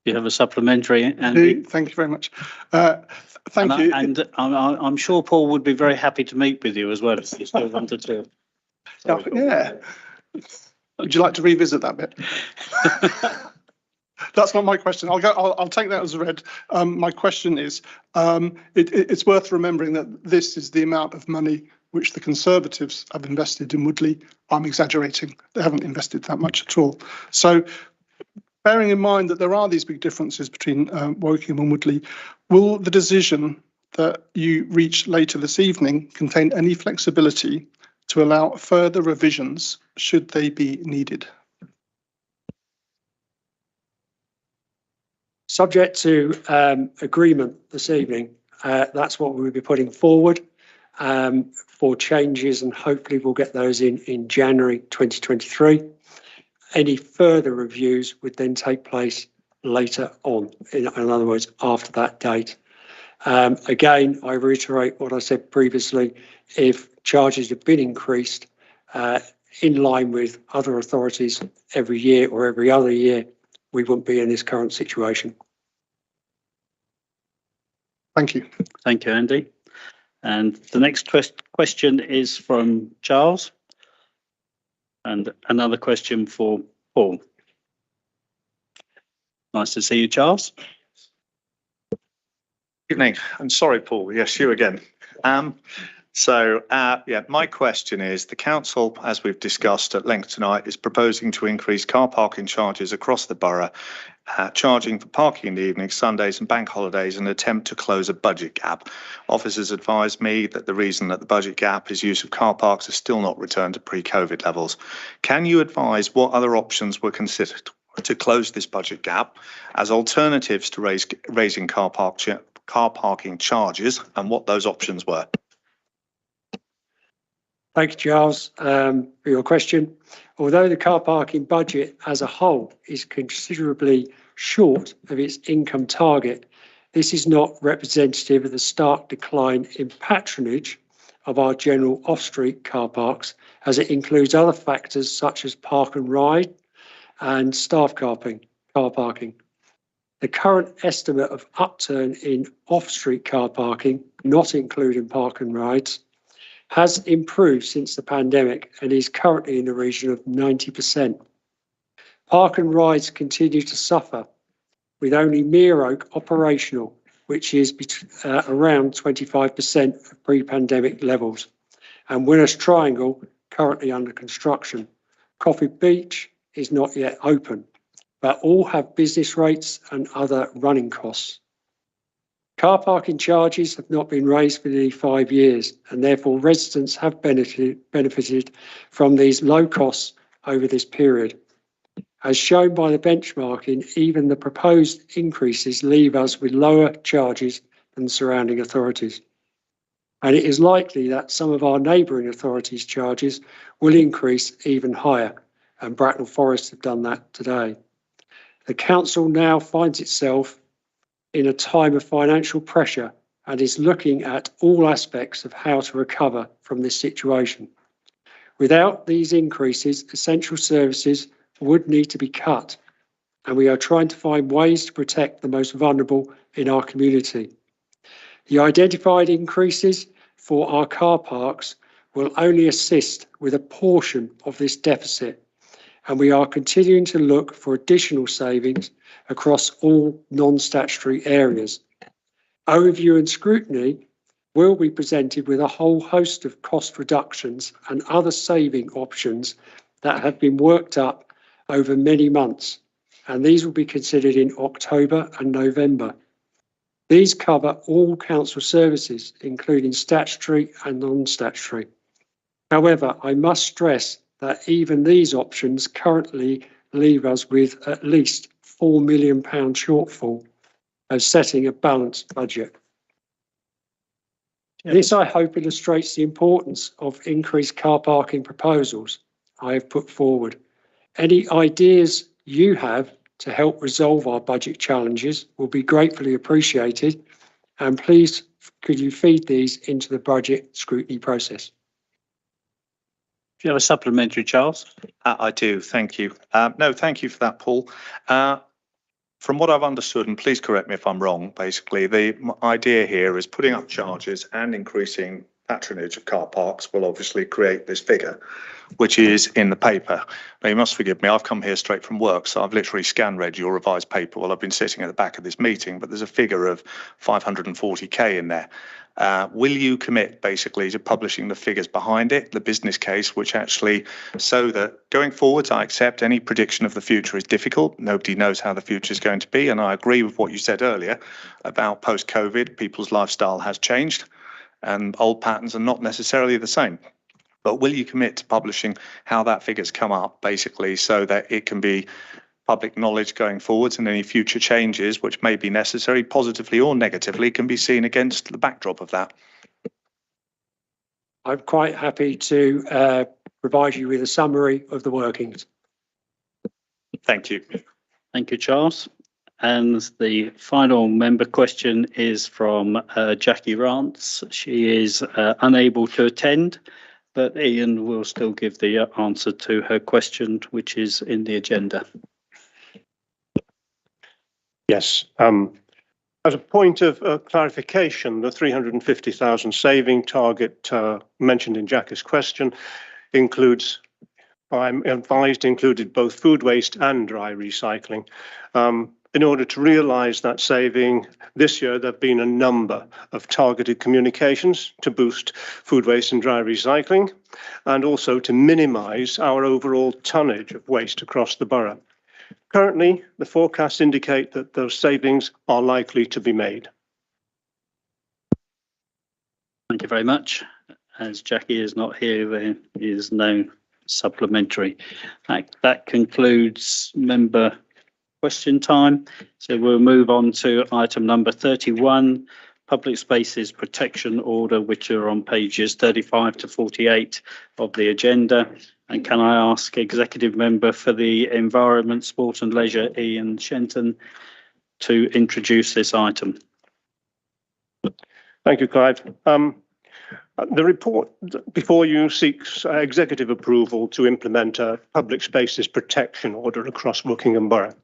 You have a supplementary, Andy? Thank you very much. Thank you. And I'm sure Paul would be very happy to meet with you as well if you still wanted to. Yeah. Would you like to revisit that bit? That's not my question. I'll take that as read. My question is, it's worth remembering that this is the amount of money which the Conservatives have invested in Woodley. I'm exaggerating. They haven't invested that much at all. So bearing in mind that there are these big differences between Wokingham and Woodley, will the decision that you reach later this evening contain any flexibility to allow further revisions should they be needed? Subject to agreement this evening, that's what we'll be putting forward for changes, and hopefully we'll get those in January 2023. Any further reviews would then take place later on, in other words, after that date. Again, I reiterate what I said previously. If charges have been increased in line with other authorities every year or every other year, we wouldn't be in this current situation. Thank you. Thank you, Andy. And the next question is from Charles. And another question for Paul. Nice to see you, Charles. Evening. I'm sorry, Paul. Yes, you again. My question is, the council, as we've discussed at length tonight, is proposing to increase car parking charges across the borough, charging for parking in the evenings, Sundays and bank holidays in an attempt to close a budget gap. Officers advised me that the reason that the budget gap is use of car parks has still not returned to pre-COVID levels. Can you advise what other options were considered to close this budget gap as alternatives to raising car parking charges, and what those options were? Thank you, Charles, for your question. Although the car parking budget as a whole is considerably short of its income target, this is not representative of the stark decline in patronage of our general off-street car parks, as it includes other factors such as park and ride and staff car parking. The current estimate of upturn in off-street car parking, not including park and rides, has improved since the pandemic and is currently in the region of 90%. Park and rides continue to suffer, with only Mere Oak operational, which is around 25% of pre-pandemic levels, and Winners Triangle currently under construction. Coffee Beach is not yet open, but all have business rates and other running costs. Car parking charges have not been raised for nearly 5 years, and therefore residents have benefited from these low costs over this period. As shown by the benchmarking, even the proposed increases leave us with lower charges than surrounding authorities. And it is likely that some of our neighbouring authorities' charges will increase even higher, and Bracknell Forest have done that today. The council now finds itself in a time of financial pressure and is looking at all aspects of how to recover from this situation. Without these increases, essential services would need to be cut, and we are trying to find ways to protect the most vulnerable in our community. The identified increases for our car parks will only assist with a portion of this deficit, and we are continuing to look for additional savings across all non-statutory areas. Overview and scrutiny will be presented with a whole host of cost reductions and other saving options that have been worked up over many months, and these will be considered in October and November. These cover all council services, including statutory and non-statutory. However, I must stress that even these options currently leave us with at least £4 million shortfall of setting a balanced budget. This, I hope, illustrates the importance of increased car parking proposals I have put forward. Any ideas you have to help resolve our budget challenges will be gratefully appreciated, and please could you feed these into the budget scrutiny process. Do you have a supplementary, Charles? I do, thank you. No, thank you for that, Paul. From what I've understood, and please correct me if I'm wrong, basically the idea here is putting up charges and increasing patronage of car parks will obviously create this figure, which is in the paper. Now, you must forgive me, I've come here straight from work, so I've literally read your revised paper while I've been sitting at the back of this meeting, but there's a figure of 540k in there. Will you commit basically to publishing the figures behind it, the business case, which actually, so that going forwards, I accept any prediction of the future is difficult. Nobody knows how the future is going to be. And I agree with what you said earlier about post-COVID, people's lifestyle has changed and old patterns are not necessarily the same. But will you commit to publishing how that figure's come up, basically, so that it can be public knowledge going forwards, and any future changes which may be necessary, positively or negatively, can be seen against the backdrop of that? I'm quite happy to provide you with a summary of the workings. Thank you. Thank you, Charles. And the final member question is from Jackie Rance. She is unable to attend, but Ian will still give the answer to her question, which is in the agenda. Yes. As a point of clarification, the 350,000 saving target mentioned in Jackie's question includes, I'm advised, included both food waste and dry recycling. In order to realise that saving this year, there have been a number of targeted communications to boost food waste and dry recycling, and also to minimise our overall tonnage of waste across the borough. Currently, the forecasts indicate that those savings are likely to be made. Thank you very much. As Jackie is not here, there is no supplementary. That concludes member question time. So we'll move on to item number 31, Public Spaces Protection Order, which are on pages 35 to 48 of the agenda. And can I ask Executive Member for the Environment, Sport and Leisure, Ian Shenton, to introduce this item? Thank you, Clive. The report before you seeks executive approval to implement a Public Spaces Protection Order across Wokingham Borough.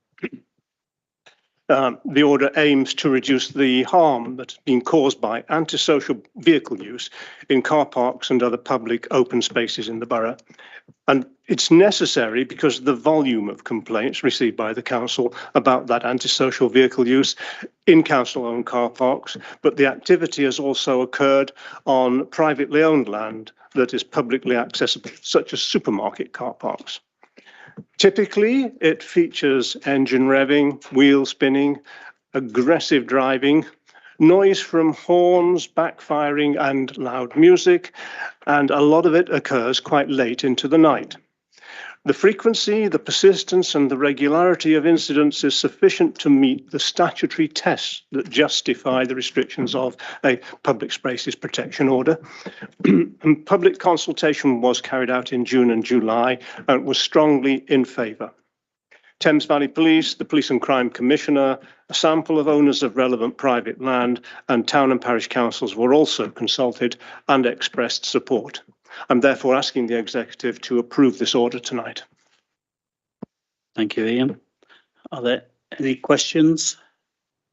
The order aims to reduce the harm that's been caused by antisocial vehicle use in car parks and other public open spaces in the borough. And it's necessary because of the volume of complaints received by the council about that antisocial vehicle use in council-owned car parks, but the activity has also occurred on privately owned land that is publicly accessible, such as supermarket car parks. Typically, it features engine revving, wheel spinning, aggressive driving, noise from horns, backfiring and loud music, and a lot of it occurs quite late into the night. The frequency, the persistence and the regularity of incidents is sufficient to meet the statutory tests that justify the restrictions of a public spaces protection order. And public consultation was carried out in June and July and was strongly in favour. Thames Valley Police, the Police and Crime Commissioner, a sample of owners of relevant private land and town and parish councils were also consulted and expressed support. I'm therefore asking the Executive to approve this order tonight. Thank you, Ian. Are there any questions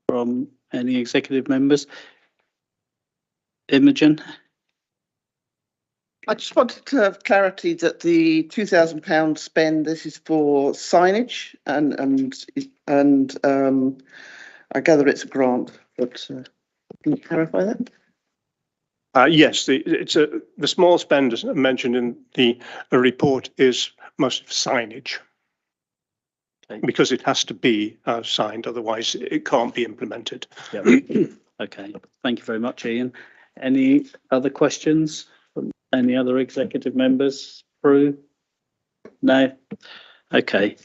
from any executive members? Imogen? I just wanted to have clarity that the £2,000 spend, this is for signage and I gather it's a grant, but can you clarify that? Yes, the small spend as mentioned in the report is most signage. Okay. Because it has to be signed, otherwise it can't be implemented. Yep. Okay, thank you very much, Ian. Any other questions from any other executive members? Prue? No? Okay,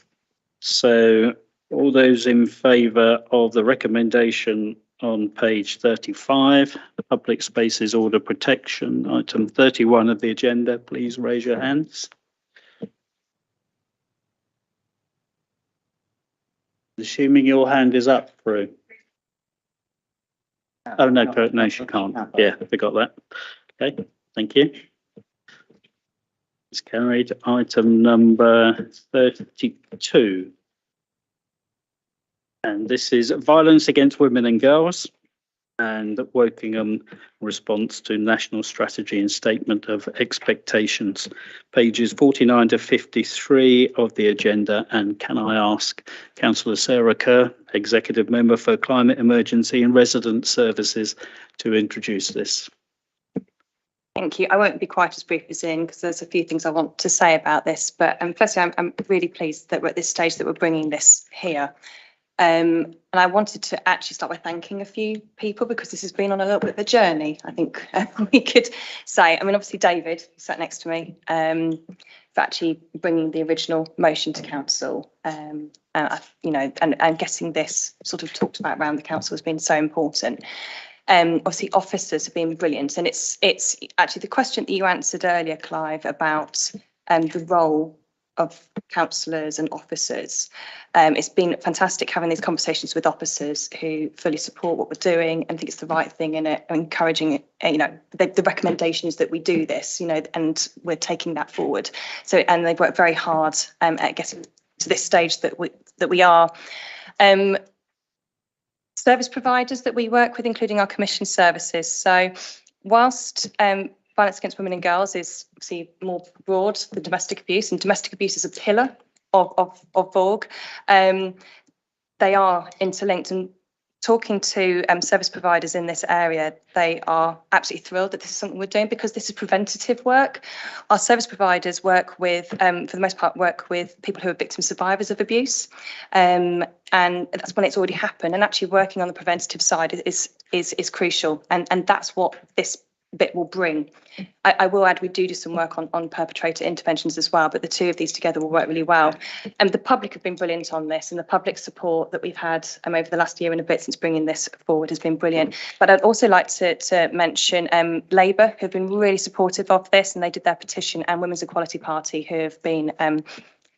so all those in favour of the recommendation on page 35, the Public Spaces Order Protection, item 31 of the agenda, please raise your hands. Assuming your hand is up, Prue. Oh, no, no, she can't. Yeah, we got that. Okay, thank you. It's carried. Item number 32. And this is violence against women and girls and Wokingham response to national strategy and statement of expectations. Pages 49 to 53 of the agenda. And can I ask Councillor Sarah Kerr, Executive Member for Climate Emergency and Resident Services, to introduce this? Thank you. I won't be quite as brief as Ian because there's a few things I want to say about this. But firstly, I'm really pleased that we're at this stage that we're bringing this here. And I wanted to actually start by thanking a few people because this has been on a little bit of a journey, I think we could say. I mean, obviously, David, who sat next to me, for actually bringing the original motion to council, you know, and getting this sort of talked about around the council has been so important. Obviously, officers have been brilliant. And it's actually the question that you answered earlier, Clive, about the role of councillors and officers. It's been fantastic having these conversations with officers who fully support what we're doing and think it's the right thing in it, encouraging it, you know, the recommendation is that we do this, you know, and we're taking that forward. So, and they've worked very hard at getting to this stage that we are. Service providers that we work with, including our commission services. So whilst violence against women and girls is obviously more broad than domestic abuse, and domestic abuse is a pillar of VOG. They are interlinked, and talking to service providers in this area, they are absolutely thrilled that this is something we're doing because this is preventative work. Our service providers work with, for the most part, work with people who are victim survivors of abuse, and that's when it's already happened. And actually working on the preventative side is crucial, and that's what this bit will bring. I will add we do some work on perpetrator interventions as well, but the two of these together will work really well. And the public have been brilliant on this, and the public support that we've had over the last year and a bit since bringing this forward has been brilliant. But I'd also like to mention Labour, who have been really supportive of this, and they did their petition, and Women's Equality Party, who have been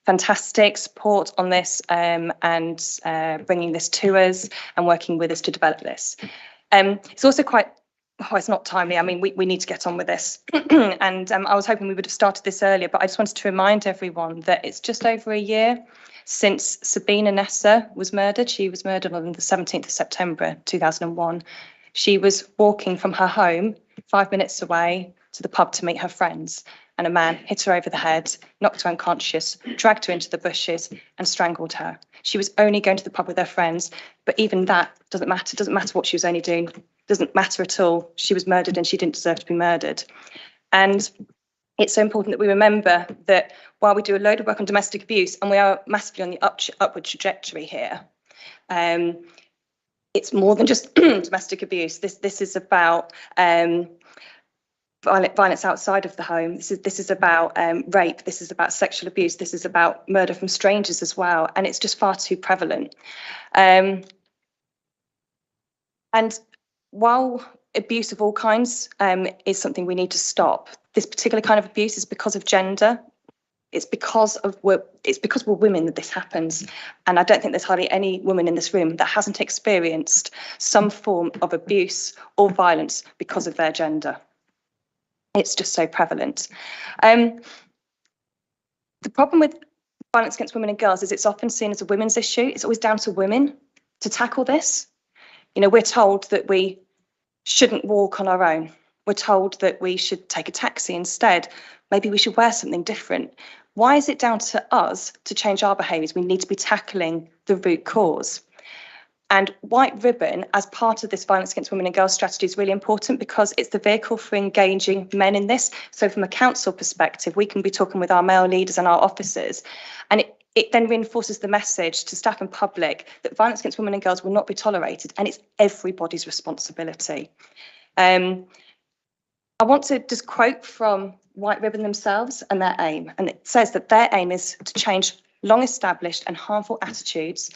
fantastic support on this, and bringing this to us and working with us to develop this. It's also quite, oh, it's not timely. I mean, we need to get on with this. And I was hoping we would have started this earlier, but I just wanted to remind everyone that it's just over a year since Sabina Nessa was murdered. She was murdered on the 17th of September 2001. She was walking from her home 5 minutes away to the pub to meet her friends, and a man hit her over the head, knocked her unconscious, dragged her into the bushes and strangled her. She was only going to the pub with her friends, but even that doesn't matter. Doesn't matter what she was only doing. Doesn't matter at all. She was murdered and she didn't deserve to be murdered. And it's so important that we remember that while we do a load of work on domestic abuse, and we are massively on the upward trajectory here, it's more than just domestic abuse. This is about violence outside of the home. This is about rape. This is about sexual abuse. This is about murder from strangers as well. And it's just far too prevalent. And while abuse of all kinds is something we need to stop, this particular kind of abuse is because of gender. It's because we're women that this happens. And I don't think there's hardly any woman in this room that hasn't experienced some form of abuse or violence because of their gender. It's just so prevalent. The problem with violence against women and girls is it's often seen as a women's issue. It's always down to women to tackle this. You know, we're told that we shouldn't walk on our own. We're told that we should take a taxi instead. Maybe we should wear something different. Why is it down to us to change our behaviours? We need to be tackling the root cause. And White Ribbon, as part of this violence against women and girls strategy, is really important because it's the vehicle for engaging men in this. So from a council perspective, we can be talking with our male leaders and our officers. And it then reinforces the message to staff and public that violence against women and girls will not be tolerated, and it's everybody's responsibility. I want to just quote from White Ribbon themselves and their aim. And it says that their aim is to change long established and harmful attitudes,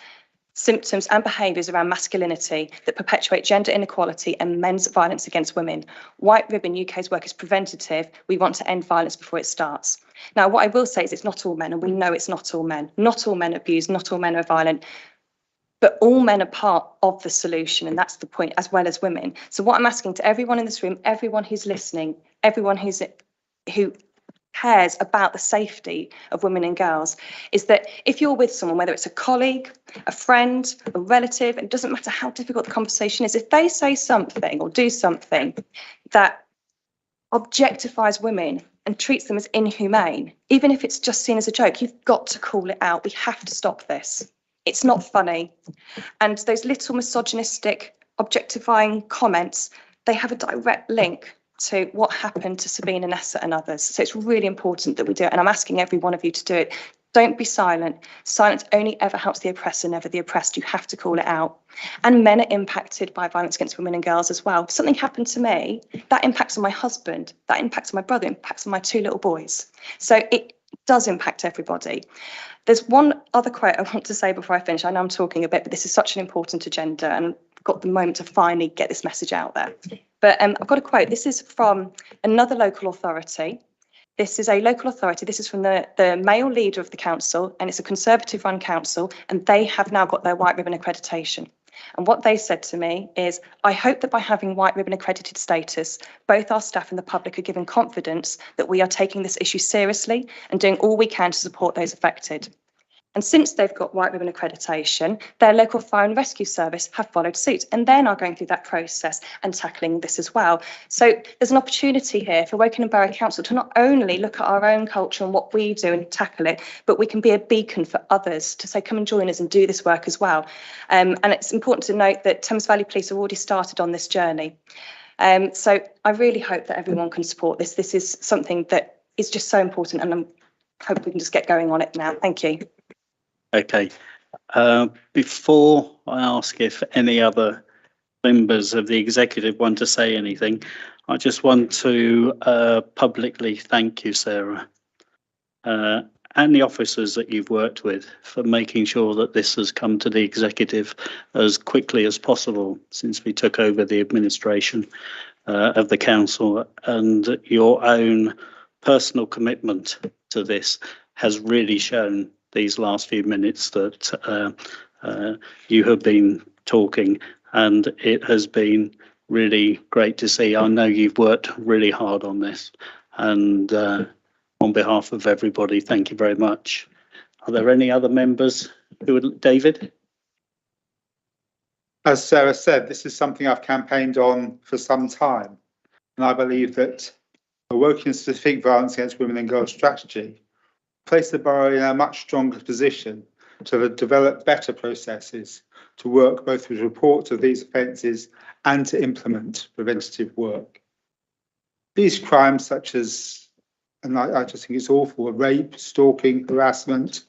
symptoms and behaviours around masculinity that perpetuate gender inequality and men's violence against women. White Ribbon UK's work is preventative. We want to end violence before it starts. Now, what I will say is it's not all men, and we know it's not all men. Not all men abuse, not all men are violent, but all men are part of the solution, and that's the point, as well as women. So what I'm asking to everyone in this room, everyone who's listening, everyone who cares about the safety of women and girls, is that if you're with someone, whether it's a colleague, a friend, a relative, it doesn't matter how difficult the conversation is, if they say something or do something that objectifies women and treats them as inhumane, even if it's just seen as a joke, you've got to call it out. We have to stop this. It's not funny. And those little misogynistic, objectifying comments, they have a direct link to what happened to Sabina, Nessa and others. So it's really important that we do it. And I'm asking every one of you to do it. Don't be silent. Silence only ever helps the oppressor, never the oppressed. You have to call it out. And men are impacted by violence against women and girls as well. If something happened to me, that impacts on my husband, that impacts on my brother, impacts on my 2 little boys. So it does impact everybody. There's one other quote I want to say before I finish. I know I'm talking a bit, but this is such an important agenda, and I've got the moment to finally get this message out there. But I've got a quote. This is from another local authority. This is a local authority. This is from the male leader of the council, and it's a Conservative run council, and they have now got their White Ribbon accreditation. And what they said to me is, I hope that by having White Ribbon accredited status, both our staff and the public are given confidence that we are taking this issue seriously and doing all we can to support those affected. And since they've got White Ribbon accreditation, their local fire and rescue service have followed suit, and they're now going through that process and tackling this as well. So there's an opportunity here for Woking Borough Council to not only look at our own culture and what we do and tackle it, but we can be a beacon for others to say, come and join us and do this work as well. And it's important to note that Thames Valley Police have already started on this journey. So I really hope that everyone can support this. This is something that is just so important, and I hope we can just get going on it now. Thank you. Okay. Before I ask if any other members of the executive want to say anything, I just want to publicly thank you, Sarah, and the officers that you've worked with for making sure that this has come to the executive as quickly as possible since we took over the administration of the council, and your own personal commitment to this has really shown these last few minutes that you have been talking, and it has been really great to see. I know you've worked really hard on this, and on behalf of everybody, thank you very much. Are there any other members who would? David? As Sarah said, this is something I've campaigned on for some time, and I believe that the Woking Specific Violence Against Women and Girls strategy place the borough in a much stronger position to develop better processes to work both with reports of these offences and to implement preventative work. These crimes such as, and I just think it's awful, rape, stalking, harassment,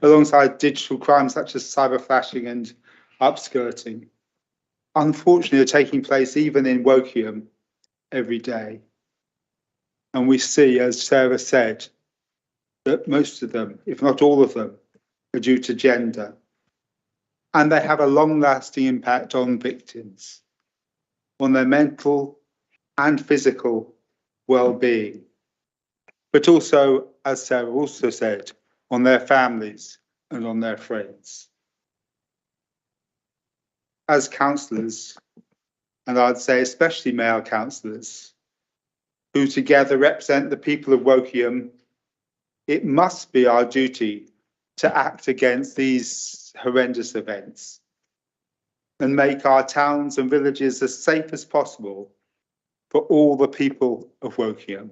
alongside digital crimes such as cyber flashing and upskirting, unfortunately are taking place even in Wokingham every day. And we see, as Sarah said, that most of them, if not all of them, are due to gender. And they have a long-lasting impact on victims, on their mental and physical well-being, but also, as Sarah also said, on their families and on their friends. As councillors, and I'd say especially male councillors, who together represent the people of Wokingham, it must be our duty to act against these horrendous events and make our towns and villages as safe as possible for all the people of Wokingham.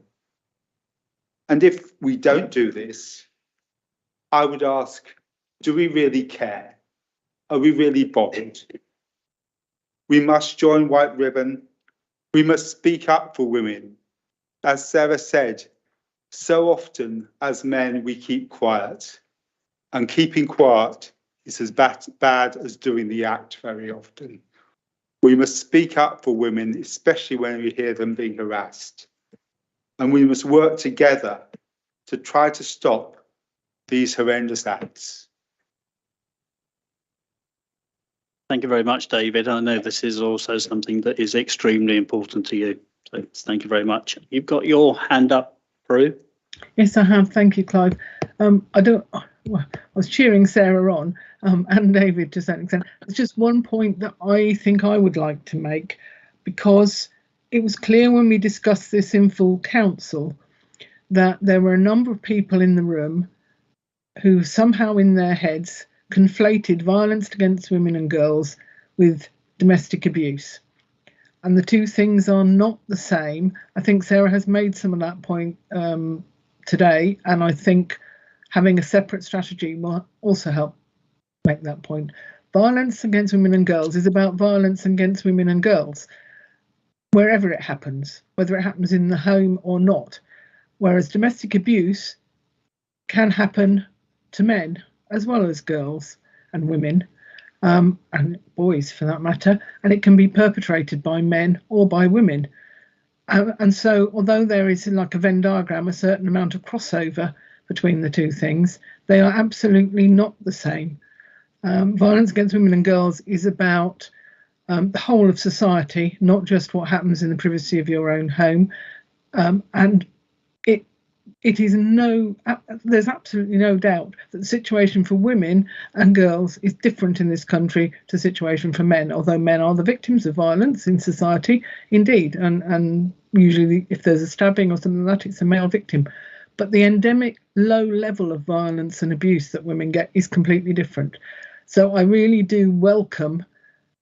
And if we don't do this, I would ask, do we really care? Are we really bothered? We must join White Ribbon. We must speak up for women. As Sarah said, so often as men we keep quiet, and keeping quiet is as bad as doing the act very often. We must speak up for women, especially when we hear them being harassed. And we must work together to try to stop these horrendous acts. Thank you very much, David. I know this is also something that is extremely important to you. So thank you very much. You've got your hand up, Prue. Yes, I have. Thank you, Clive. I was cheering Sarah on and David to a certain extent. There's just one point that I think I would like to make, because it was clear when we discussed this in full council that there were a number of people in the room who somehow in their heads conflated violence against women and girls with domestic abuse. And the two things are not the same. I think Sarah has made some of that point today, and I think having a separate strategy will also help make that point. Violence against women and girls is about violence against women and girls, wherever it happens, whether it happens in the home or not. Whereas domestic abuse can happen to men as well as girls and women, and boys for that matter, and it can be perpetrated by men or by women. And so, although there is, like a Venn diagram, a certain amount of crossover between the two things, they are absolutely not the same. Violence against women and girls is about the whole of society, not just what happens in the privacy of your own home. And it is there's absolutely no doubt that the situation for women and girls is different in this country to the situation for men, although men are the victims of violence in society, indeed, and usually if there's a stabbing or something like that, it's a male victim. But the endemic low level of violence and abuse that women get is completely different. So I really do welcome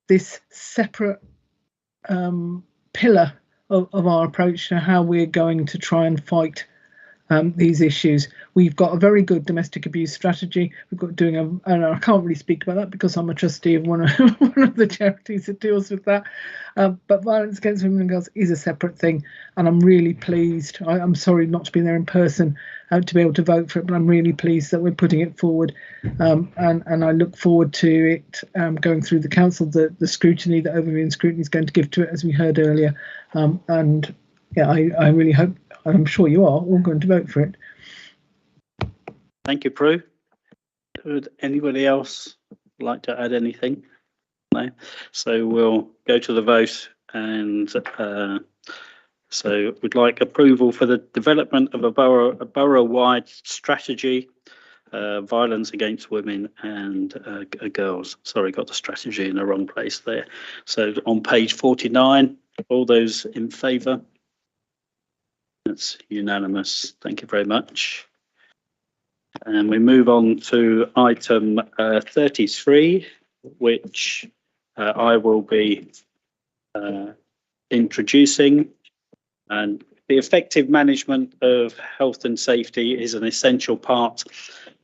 this separate pillar of our approach to how we're going to try and fight these issues. We've got a very good domestic abuse strategy. We've got and I can't really speak about that because I'm a trustee of one of the charities that deals with that. But violence against women and girls is a separate thing, and I'm really pleased. I'm sorry not to be there in person to be able to vote for it, but I'm really pleased that we're putting it forward, and I look forward to it going through the council, the scrutiny that overview scrutiny is going to give to it, as we heard earlier, and yeah, I really hope. I'm sure you are all going to vote for it. Thank you, Prue. Would anybody else like to add anything? No. So we'll go to the vote, and so we'd like approval for the development of a borough-wide strategy, violence against women and girls. Sorry, got the strategy in the wrong place there. So on page 49, all those in favour? That's unanimous. Thank you very much. And we move on to item 33, which I will be introducing. And the effective management of health and safety is an essential part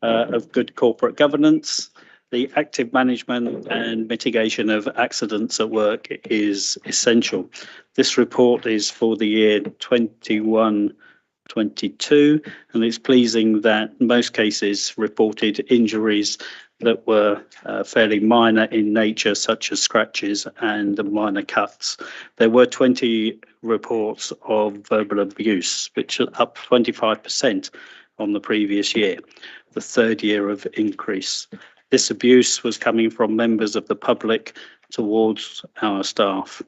of good corporate governance. The active management and mitigation of accidents at work is essential. This report is for the year 21-22 22, and it's pleasing that most cases reported injuries that were fairly minor in nature, such as scratches and minor cuts. There were 20 reports of verbal abuse, which are up 25% on the previous year, the third year of increase. This abuse was coming from members of the public towards our staff.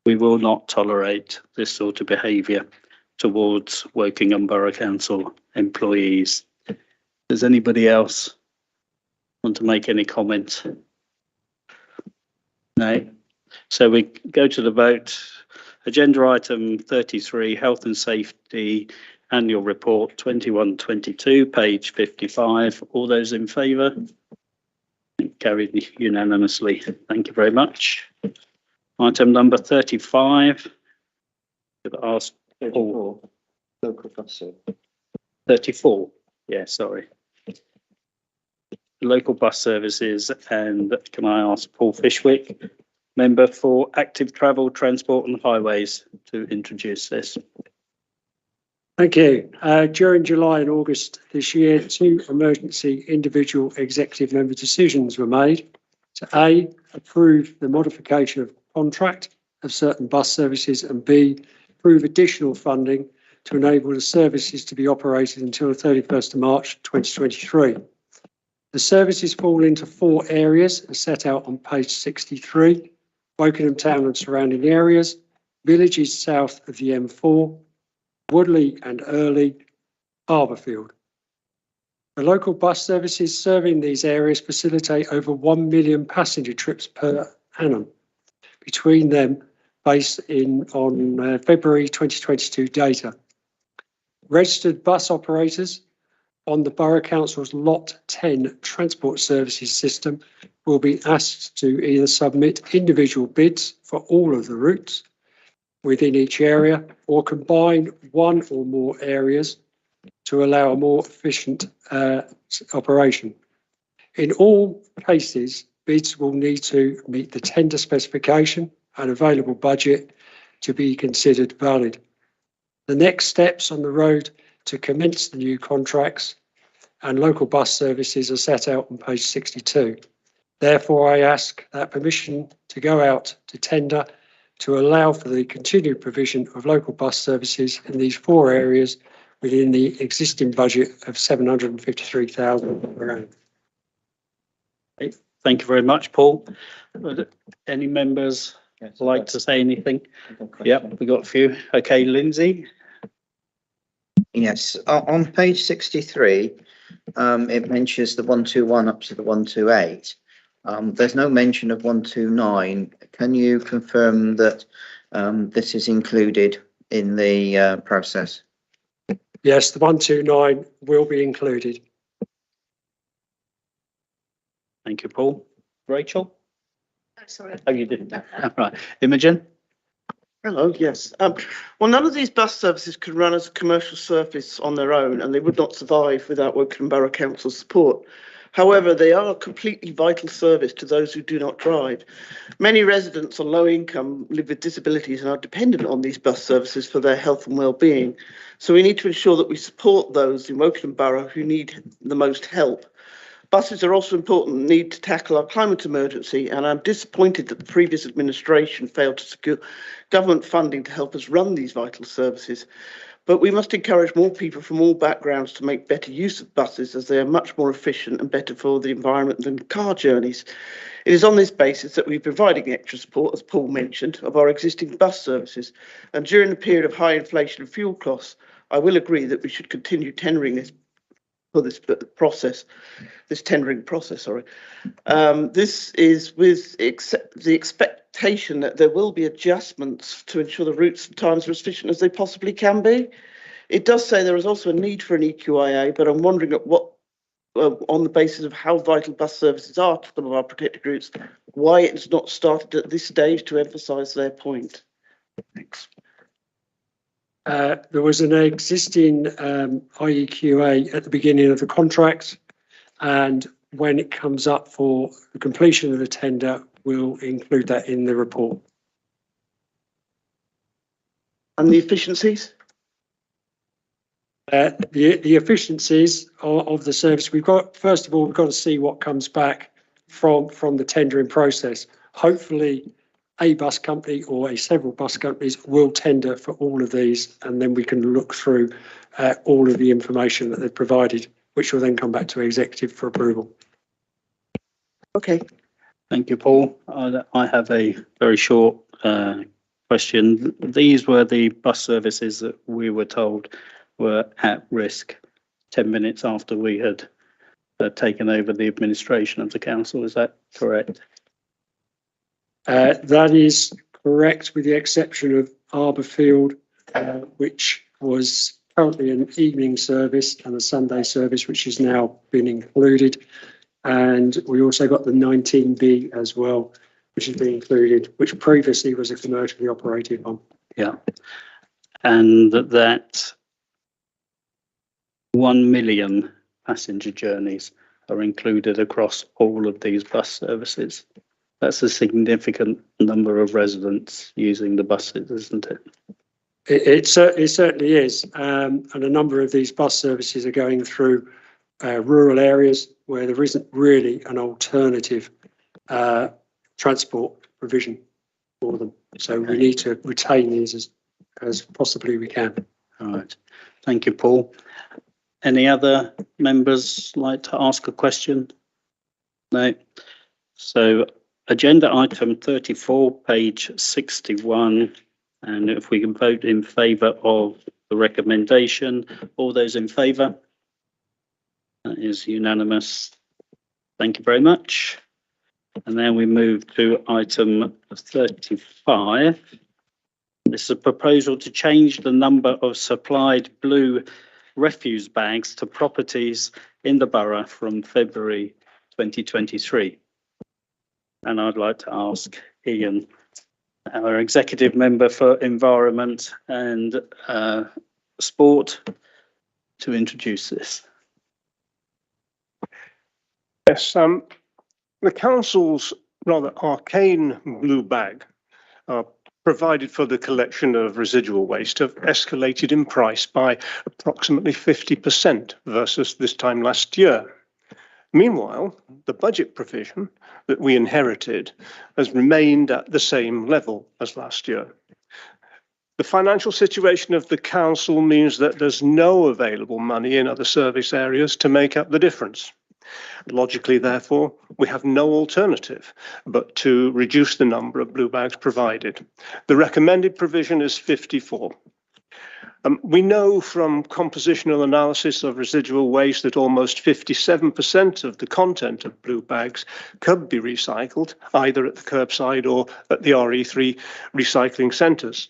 We will not tolerate this sort of behaviour towards Wokingham Borough Council employees. Does anybody else want to make any comment? No. So we go to the vote. Agenda item 33, Health and Safety Annual Report 21-22, page 55. All those in favour? Carried unanimously. Thank you very much. Item number 35. Could I ask Paul? Local bus service. 34. Yeah, sorry. Local bus services, and can I ask Paul Fishwick, member for Active Travel, Transport and Highways, to introduce this? Thank you. During July and August this year, 2 emergency individual executive member decisions were made to A, approve the modification of contract of certain bus services, and B, approve additional funding to enable the services to be operated until the 31st of March 2023. The services fall into 4 areas as set out on page 63, Wokingham Town and surrounding areas, villages south of the M4, Woodley and Earley, Harbourfield. The local bus services serving these areas facilitate over 1 million passenger trips per annum between them, based on February 2022 data. Registered bus operators on the Borough Council's Lot 10 transport services system will be asked to either submit individual bids for all of the routes within each area, or combine one or more areas to allow a more efficient operation. In all cases, bids will need to meet the tender specification and available budget to be considered valid. The next steps on the road to commence the new contracts and local bus services are set out on page 62. Therefore, I ask that permission to go out to tender to allow for the continued provision of local bus services in these 4 areas within the existing budget of £753,000 per annum. Thank you very much, Paul. Any members like to say anything? Yep, we got a few. Okay, Lindsay. Yes, on page 63, it mentions the 121 up to the 128. There's no mention of 129. Can you confirm that this is included in the process? Yes, the 129 will be included. Thank you, Paul. Rachel? Oh, sorry. Oh, you didn't. Right. Imogen? Hello, yes. Well, none of these bus services can run as a commercial service on their own, and they would not survive without Wokingham Borough Council support. However, they are a completely vital service to those who do not drive. Many residents on low income live with disabilities and are dependent on these bus services for their health and well-being. So we need to ensure that we support those in Wokingham Borough who need the most help. Buses are also important and need to tackle our climate emergency, and I'm disappointed that the previous administration failed to secure government funding to help us run these vital services. But we must encourage more people from all backgrounds to make better use of buses, as they are much more efficient and better for the environment than car journeys. It is on this basis that we're providing extra support, as Paul mentioned, of our existing bus services. And during the period of high inflation and fuel costs, I will agree that we should continue tendering this tendering process. This is with the expectation that there will be adjustments to ensure the routes and times are as efficient as they possibly can be. It does say there is also a need for an EQIA, but I'm wondering at what, on the basis of how vital bus services are to some of our protected routes, why it's not started at this stage to emphasise their point. Thanks. There was an existing IEQA at the beginning of the contract, and when it comes up for the completion of the tender, we'll include that in the report. And the efficiencies? The efficiencies of the service, first of all, we've got to see what comes back from the tendering process. Hopefully a bus company or several bus companies will tender for all of these, and then we can look through all of the information that they've provided, which will then come back to executive for approval. Okay. Thank you, Paul. I have a very short question. These were the bus services that we were told were at risk 10 minutes after we had taken over the administration of the council. Is that correct? That is correct, with the exception of Arborfield, which was currently an evening service, and a Sunday service, which has now been included. And we also got the 19B as well, which has been included, which previously was a commercially operated one. Yeah. And that 1 million passenger journeys are included across all of these bus services. That's a significant number of residents using the buses, isn't it? It certainly is. And a number of these bus services are going through rural areas where there isn't really an alternative transport provision for them. So we need to retain these as possibly we can. All right. Thank you, Paul. Any other members like to ask a question? No. So agenda item 34, page 61. And if we can vote in favour of the recommendation, all those in favour? That is unanimous. Thank you very much. And then we move to item 35. This is a proposal to change the number of supplied blue refuse bags to properties in the borough from February 2023. And I'd like to ask Ian, our executive member for Environment and Sport, to introduce this. Yes, the council's rather arcane blue bag provided for the collection of residual waste have escalated in price by approximately 50% versus this time last year. Meanwhile, the budget provision that we inherited has remained at the same level as last year. The financial situation of the council means that there's no available money in other service areas to make up the difference. Logically, therefore, we have no alternative but to reduce the number of blue bags provided. The recommended provision is 54. We know from compositional analysis of residual waste that almost 57% of the content of blue bags could be recycled, either at the curbside or at the RE3 recycling centres.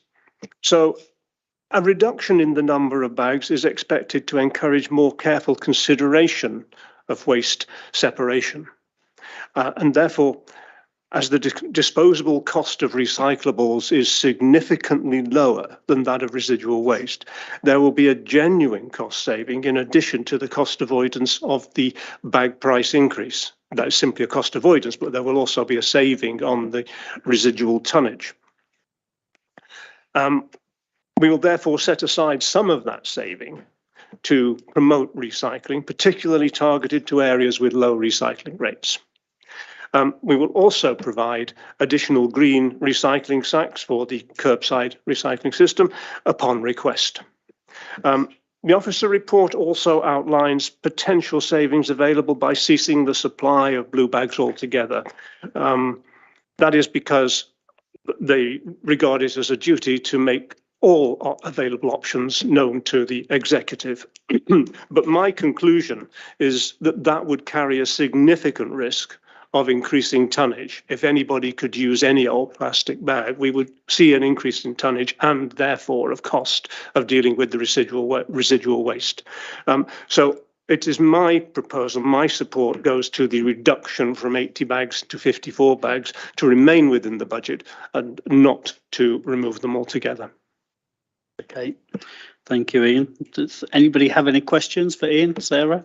So a reduction in the number of bags is expected to encourage more careful consideration of waste separation. And therefore, as the disposable cost of recyclables is significantly lower than that of residual waste, there will be a genuine cost saving in addition to the cost avoidance of the bag price increase. That is simply a cost avoidance, but there will also be a saving on the residual tonnage. We will therefore set aside some of that saving to promote recycling, particularly targeted to areas with low recycling rates. We will also provide additional green recycling sacks for the curbside recycling system upon request. The officer report also outlines potential savings available by ceasing the supply of blue bags altogether. That is because they regard it as a duty to make all available options known to the executive. But my conclusion is that that would carry a significant risk of increasing tonnage. If anybody could use any old plastic bag, we would see an increase in tonnage and therefore of cost of dealing with the residual waste. So it is my proposal, my support goes to the reduction from 80 bags to 54 bags to remain within the budget and not to remove them altogether. Okay, thank you, Ian. Does anybody have any questions for Ian? Sarah?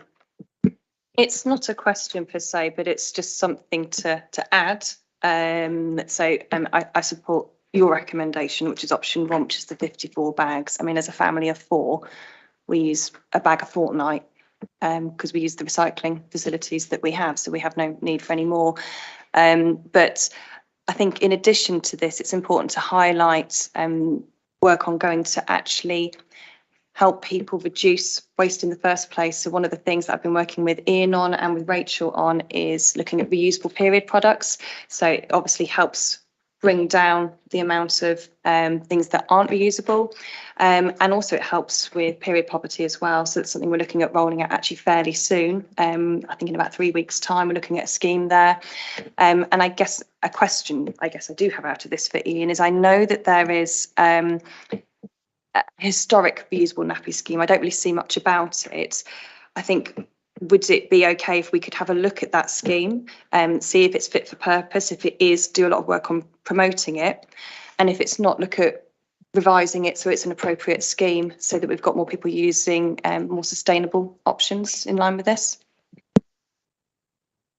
It's not a question per se, but it's just something to add. I support your recommendation, which is option 1, which is the 54 bags. I mean, as a family of 4, we use a bag a fortnight because we use the recycling facilities that we have, so we have no need for any more. But I think in addition to this, it's important to highlight work ongoing to actually help people reduce waste in the first place. So one of the things that I've been working with Ian on and with Rachel on is looking at reusable period products. So it obviously helps bring down the amount of things that aren't reusable. And also it helps with period poverty as well. So it's something we're looking at rolling out actually fairly soon. I think in about 3 weeks' time, we're looking at a scheme there. And I guess a question I do have out of this for Ian is I know that there is a historic reusable nappy scheme. I don't really see much about it. I think, would it be okay if we could have a look at that scheme and see if it's fit for purpose? If it is, do a lot of work on promoting it. And if it's not, look at revising it so it's an appropriate scheme so that we've got more people using more sustainable options in line with this.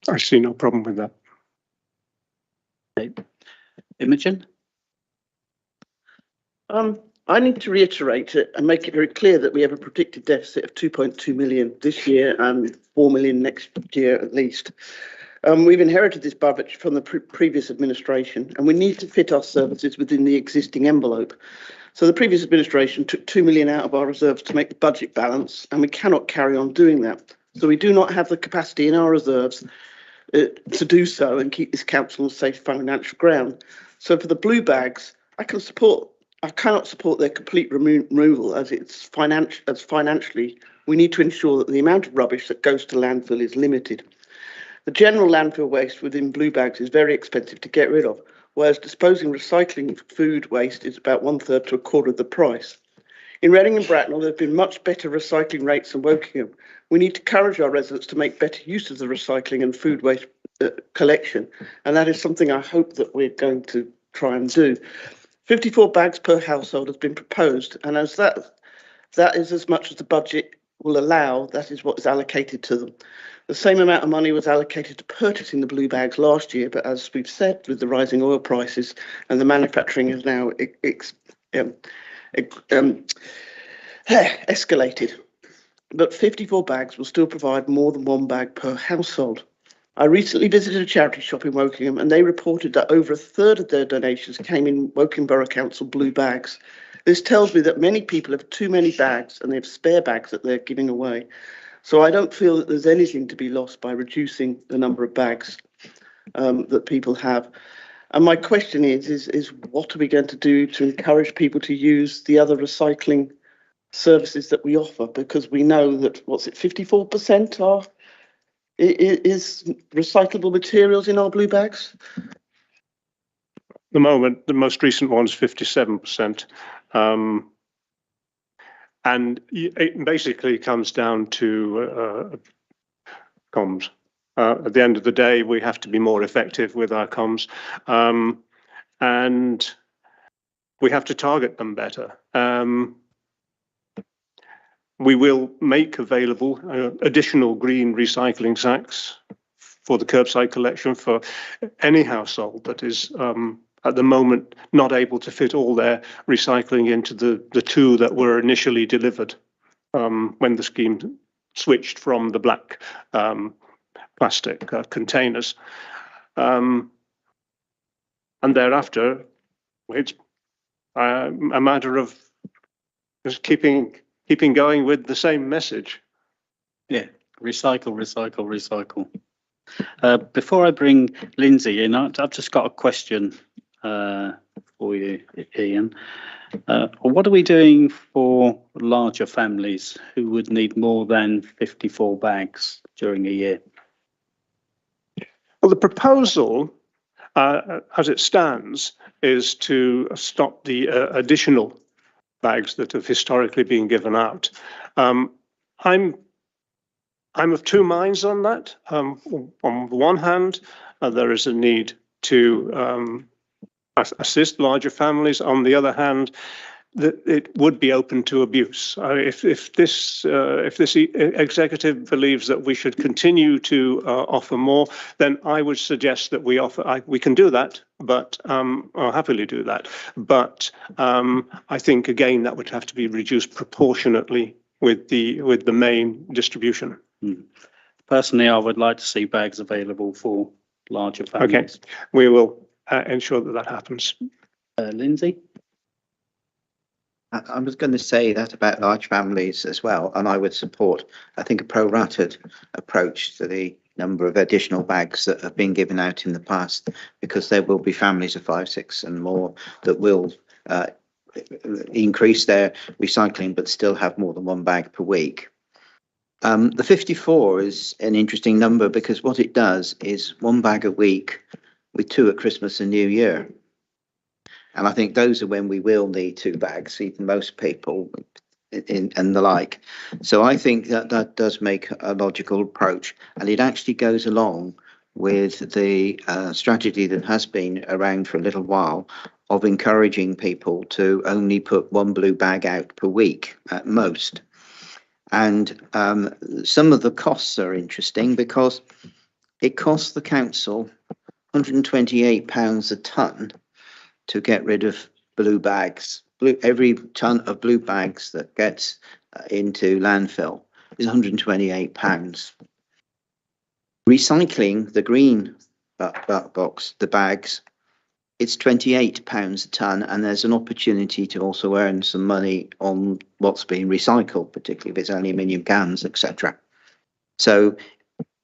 I see no problem with that. Okay. Imogen? I need to reiterate it and make it very clear that we have a predicted deficit of 2.2 million this year and 4 million next year at least. We've inherited this budget from the previous administration, and we need to fit our services within the existing envelope. So the previous administration took 2 million out of our reserves to make the budget balance, and we cannot carry on doing that. So we do not have the capacity in our reserves to do so and keep this council on safe financial ground. So for the blue bags, I cannot support their complete removal as financially, we need to ensure that the amount of rubbish that goes to landfill is limited. The general landfill waste within blue bags is very expensive to get rid of, whereas disposing recycling food waste is about 1/3 to 1/4 of the price. In Reading and Bracknell, there have been much better recycling rates than Wokingham. We need to encourage our residents to make better use of the recycling and food waste collection, and that is something I hope that we're going to try and do. 54 bags per household has been proposed, and as that is as much as the budget will allow, that is what is allocated to them. The same amount of money was allocated to purchasing the blue bags last year, but as we've said, with the rising oil prices and the manufacturing is now escalated. But 54 bags will still provide more than 1 bag per household. I recently visited a charity shop in Wokingham, and they reported that over 1/3 of their donations came in Woking Borough Council blue bags. This tells me that many people have too many bags and they have spare bags that they're giving away. So I don't feel that there's anything to be lost by reducing the number of bags that people have. And my question is what are we going to do to encourage people to use the other recycling services that we offer? Because we know that, 54% is recyclable materials in our blue bags? At the moment, the most recent one's 57%. And it basically comes down to comms. At the end of the day, we have to be more effective with our comms, and we have to target them better. We will make available additional green recycling sacks for the curbside collection for any household that is at the moment not able to fit all their recycling into the 2 that were initially delivered when the scheme switched from the black plastic containers. And thereafter, it's a matter of just keeping going with the same message. Yeah, recycle, recycle, recycle. Before I bring Lindsay in, I've just got a question for you, Ian. What are we doing for larger families who would need more than 54 bags during a year? Well, the proposal, as it stands, is to stop the additional bags that have historically been given out. I'm of 2 minds on that. On the one hand, there is a need to assist larger families. On the other hand, it would be open to abuse. If this executive believes that we should continue to offer more, then I would suggest that we can do that, but I'll happily do that. But I think again that would have to be reduced proportionately with the main distribution. Personally, I would like to see bags available for larger Okay, families. we will ensure that that happens. Lindsay? I was going to say that about large families as well, and I would support, I think, a prorated approach to the number of additional bags that have been given out in the past, because there will be families of 5, 6 and more that will increase their recycling but still have more than one bag per week. The 54 is an interesting number because what it does is 1 bag a week with 2 at Christmas and New Year. And I think those are when we will need 2 bags, even most people and the like. So I think that that does make a logical approach, and it actually goes along with the strategy that has been around for a little while of encouraging people to only put 1 blue bag out per week at most. And some of the costs are interesting because it costs the council £128 a tonne to get rid of blue bags. Every tonne of blue bags that gets into landfill is £128. Recycling the green box, the bags, it's £28 a tonne, and there's an opportunity to also earn some money on what's being recycled, particularly if it's aluminium cans, etc. So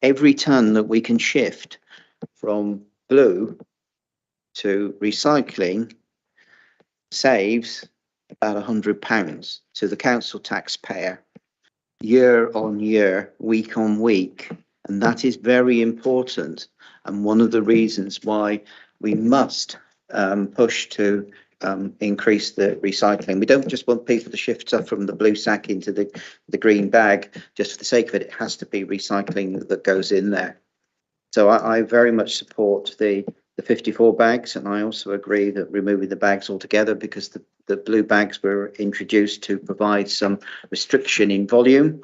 every tonne that we can shift from blue to recycling saves about £100 to the council taxpayer year on year, week on week. And that is very important. And one of the reasons why we must push to increase the recycling. We don't just want people to shift stuff from the blue sack into the green bag just for the sake of it. It has to be recycling that goes in there. So I very much support the 54 bags, and I also agree that removing the bags altogether, because the blue bags were introduced to provide some restriction in volume.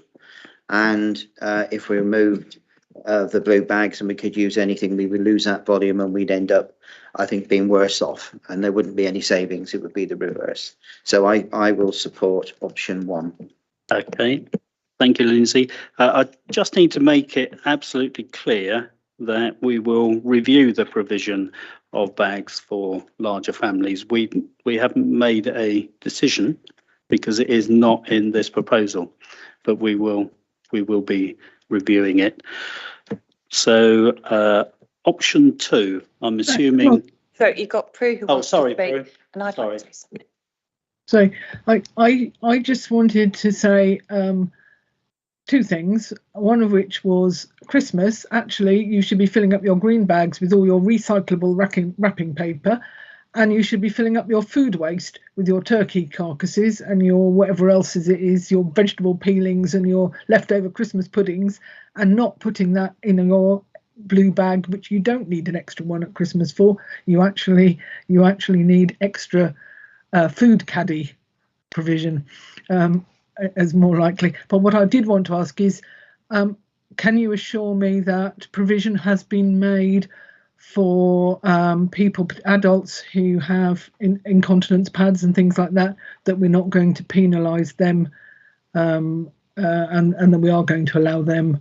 And if we removed the blue bags and we could use anything, we would lose that volume and we'd end up, I think, being worse off, and there wouldn't be any savings. It would be the reverse. So I will support option 1. Okay, thank you, Lindsay. I just need to make it absolutely clear that we will review the provision of bags for larger families. We haven't made a decision because it is not in this proposal, but we will be reviewing it. So option 2, I'm assuming. So you got Prue who wants sorry, to speak, Prue. and I'd Sorry. like to say something. So I just wanted to say 2 things, one of which was Christmas. Actually, you should be filling up your green bags with all your recyclable wrapping paper, and you should be filling up your food waste with your turkey carcasses and your whatever else it is, your vegetable peelings and your leftover Christmas puddings, and not putting that in your blue bag, which you don't need an extra one at Christmas for. You actually need extra food caddy provision. As more likely. But what I did want to ask is, can you assure me that provision has been made for people, adults who have incontinence pads and things like that, that we're not going to penalise them, and that we are going to allow them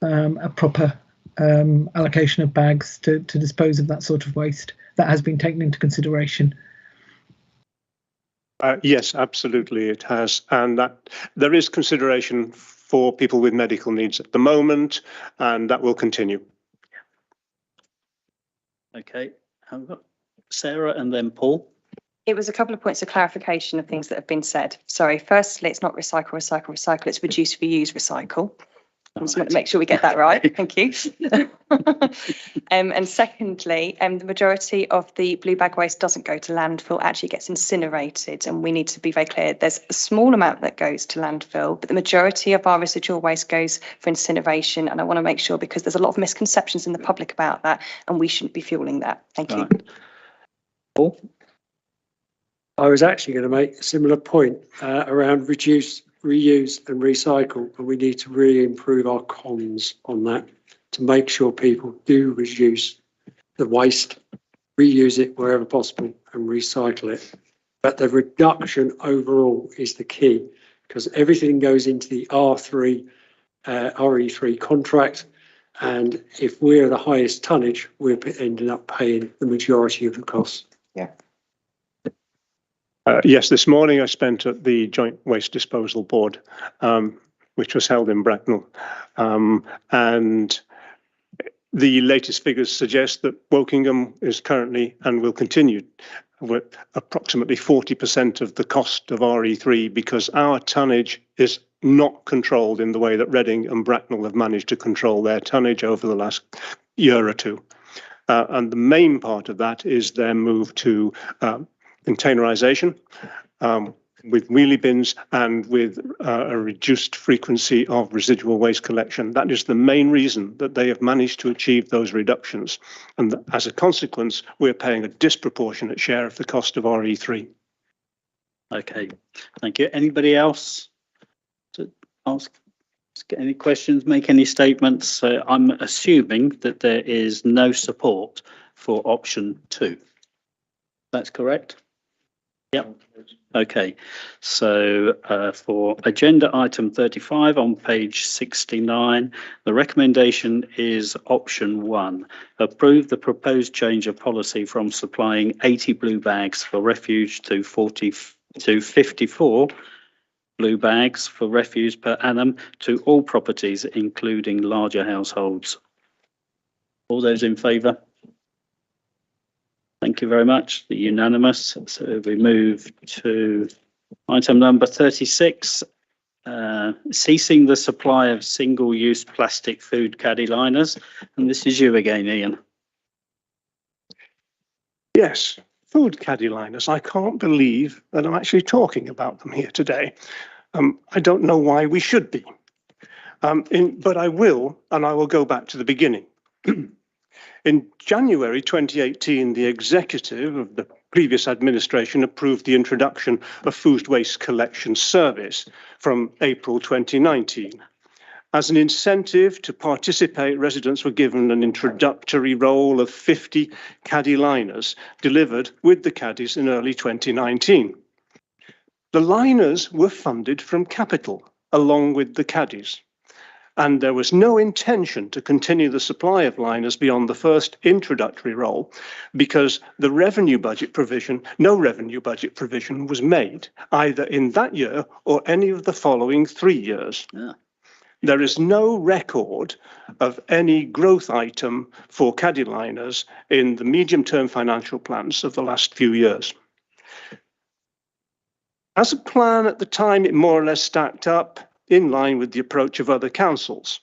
a proper allocation of bags to dispose of that sort of waste? That has been taken into consideration. Yes, absolutely it has. And that there is consideration for people with medical needs at the moment, and that will continue. Okay, I've got Sarah and then Paul. It was a couple of points of clarification of things that have been said. Sorry, firstly, it's not recycle, recycle, recycle. It's reduce, reuse, recycle. I just want to make sure we get that right. Thank you. And secondly, the majority of the blue bag waste doesn't go to landfill, actually gets incinerated. And we need to be very clear, there's a small amount that goes to landfill, but the majority of our residual waste goes for incineration. And I want to make sure, because there's a lot of misconceptions in the public about that, and we shouldn't be fueling that. Thank you. Paul? I was actually going to make a similar point around reduce, reuse and recycle, and we need to really improve our comms on that to make sure people do reduce the waste, reuse it wherever possible and recycle it. But the reduction overall is the key, because everything goes into the RE3 contract. And if we're the highest tonnage, we're ending up paying the majority of the costs. Yeah. Yes, this morning I spent at the Joint Waste Disposal Board, which was held in Bracknell. And the latest figures suggest that Wokingham is currently and will continue with approximately 40% of the cost of RE3 because our tonnage is not controlled in the way that Reading and Bracknell have managed to control their tonnage over the last year or two. And the main part of that is their move to containerization with wheelie bins and with a reduced frequency of residual waste collection. That is the main reason that they have managed to achieve those reductions. And as a consequence, we're paying a disproportionate share of the cost of RE3. Okay, thank you. Anybody else to ask any questions, make any statements? So I'm assuming that there is no support for option 2. That's correct? Yep. Okay, so for agenda item 35 on page 69, the recommendation is option 1. Approve the proposed change of policy from supplying 80 blue bags for refuge to 54 blue bags for refuse per annum to all properties, including larger households. All those in favour? Thank you very much. The unanimous. So we move to item number 36, ceasing the supply of single-use plastic food caddy liners. And this is you again, Ian. Yes, food caddy liners. I can't believe that I'm actually talking about them here today. I don't know why we should be, but I will, and I will go back to the beginning. In January 2018, the executive of the previous administration approved the introduction of food waste collection service from April 2019. As an incentive to participate, residents were given an introductory roll of 50 caddy liners delivered with the caddies in early 2019. The liners were funded from capital along with the caddies. And there was no intention to continue the supply of liners beyond the first introductory roll because no revenue budget provision was made either in that year or any of the following 3 years. Yeah. There is no record of any growth item for caddy liners in the medium-term financial plans of the last few years. As a plan at the time, it more or less stacked up in line with the approach of other councils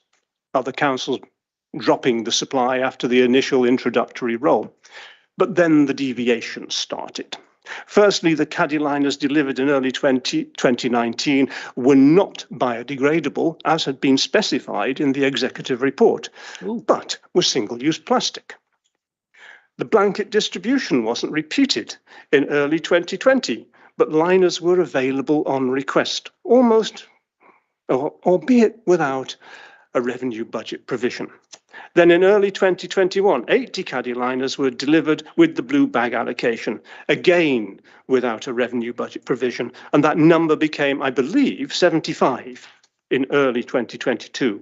dropping the supply after the initial introductory roll. But then the deviations started. Firstly, the caddy liners delivered in early 2019 were not biodegradable, as had been specified in the executive report, but were single-use plastic. The blanket distribution wasn't repeated in early 2020, but liners were available on request, albeit without a revenue budget provision. Then in early 2021, 80 caddy liners were delivered with the blue bag allocation, again without a revenue budget provision, and that number became, I believe, 75 in early 2022,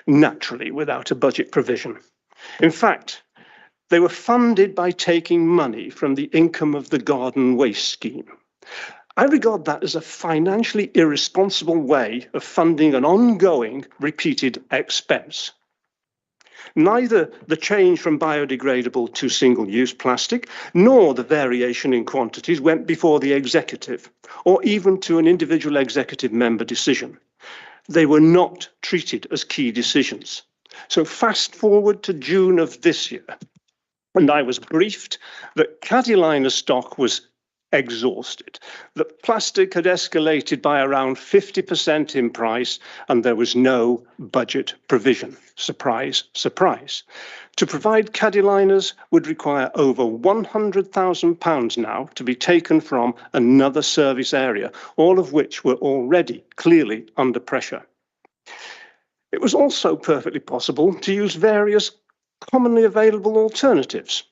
naturally without a budget provision. In fact, they were funded by taking money from the income of the garden waste scheme. I regard that as a financially irresponsible way of funding an ongoing, repeated expense. Neither the change from biodegradable to single-use plastic, nor the variation in quantities went before the executive, or even to an individual executive member decision. They were not treated as key decisions. So fast forward to June of this year, and I was briefed that caddy liner stock was exhausted, that plastic had escalated by around 50% in price, and there was no budget provision. Surprise, surprise. To provide caddy liners would require over £100,000 now to be taken from another service area, all of which were already clearly under pressure. It was also perfectly possible to use various commonly available alternatives.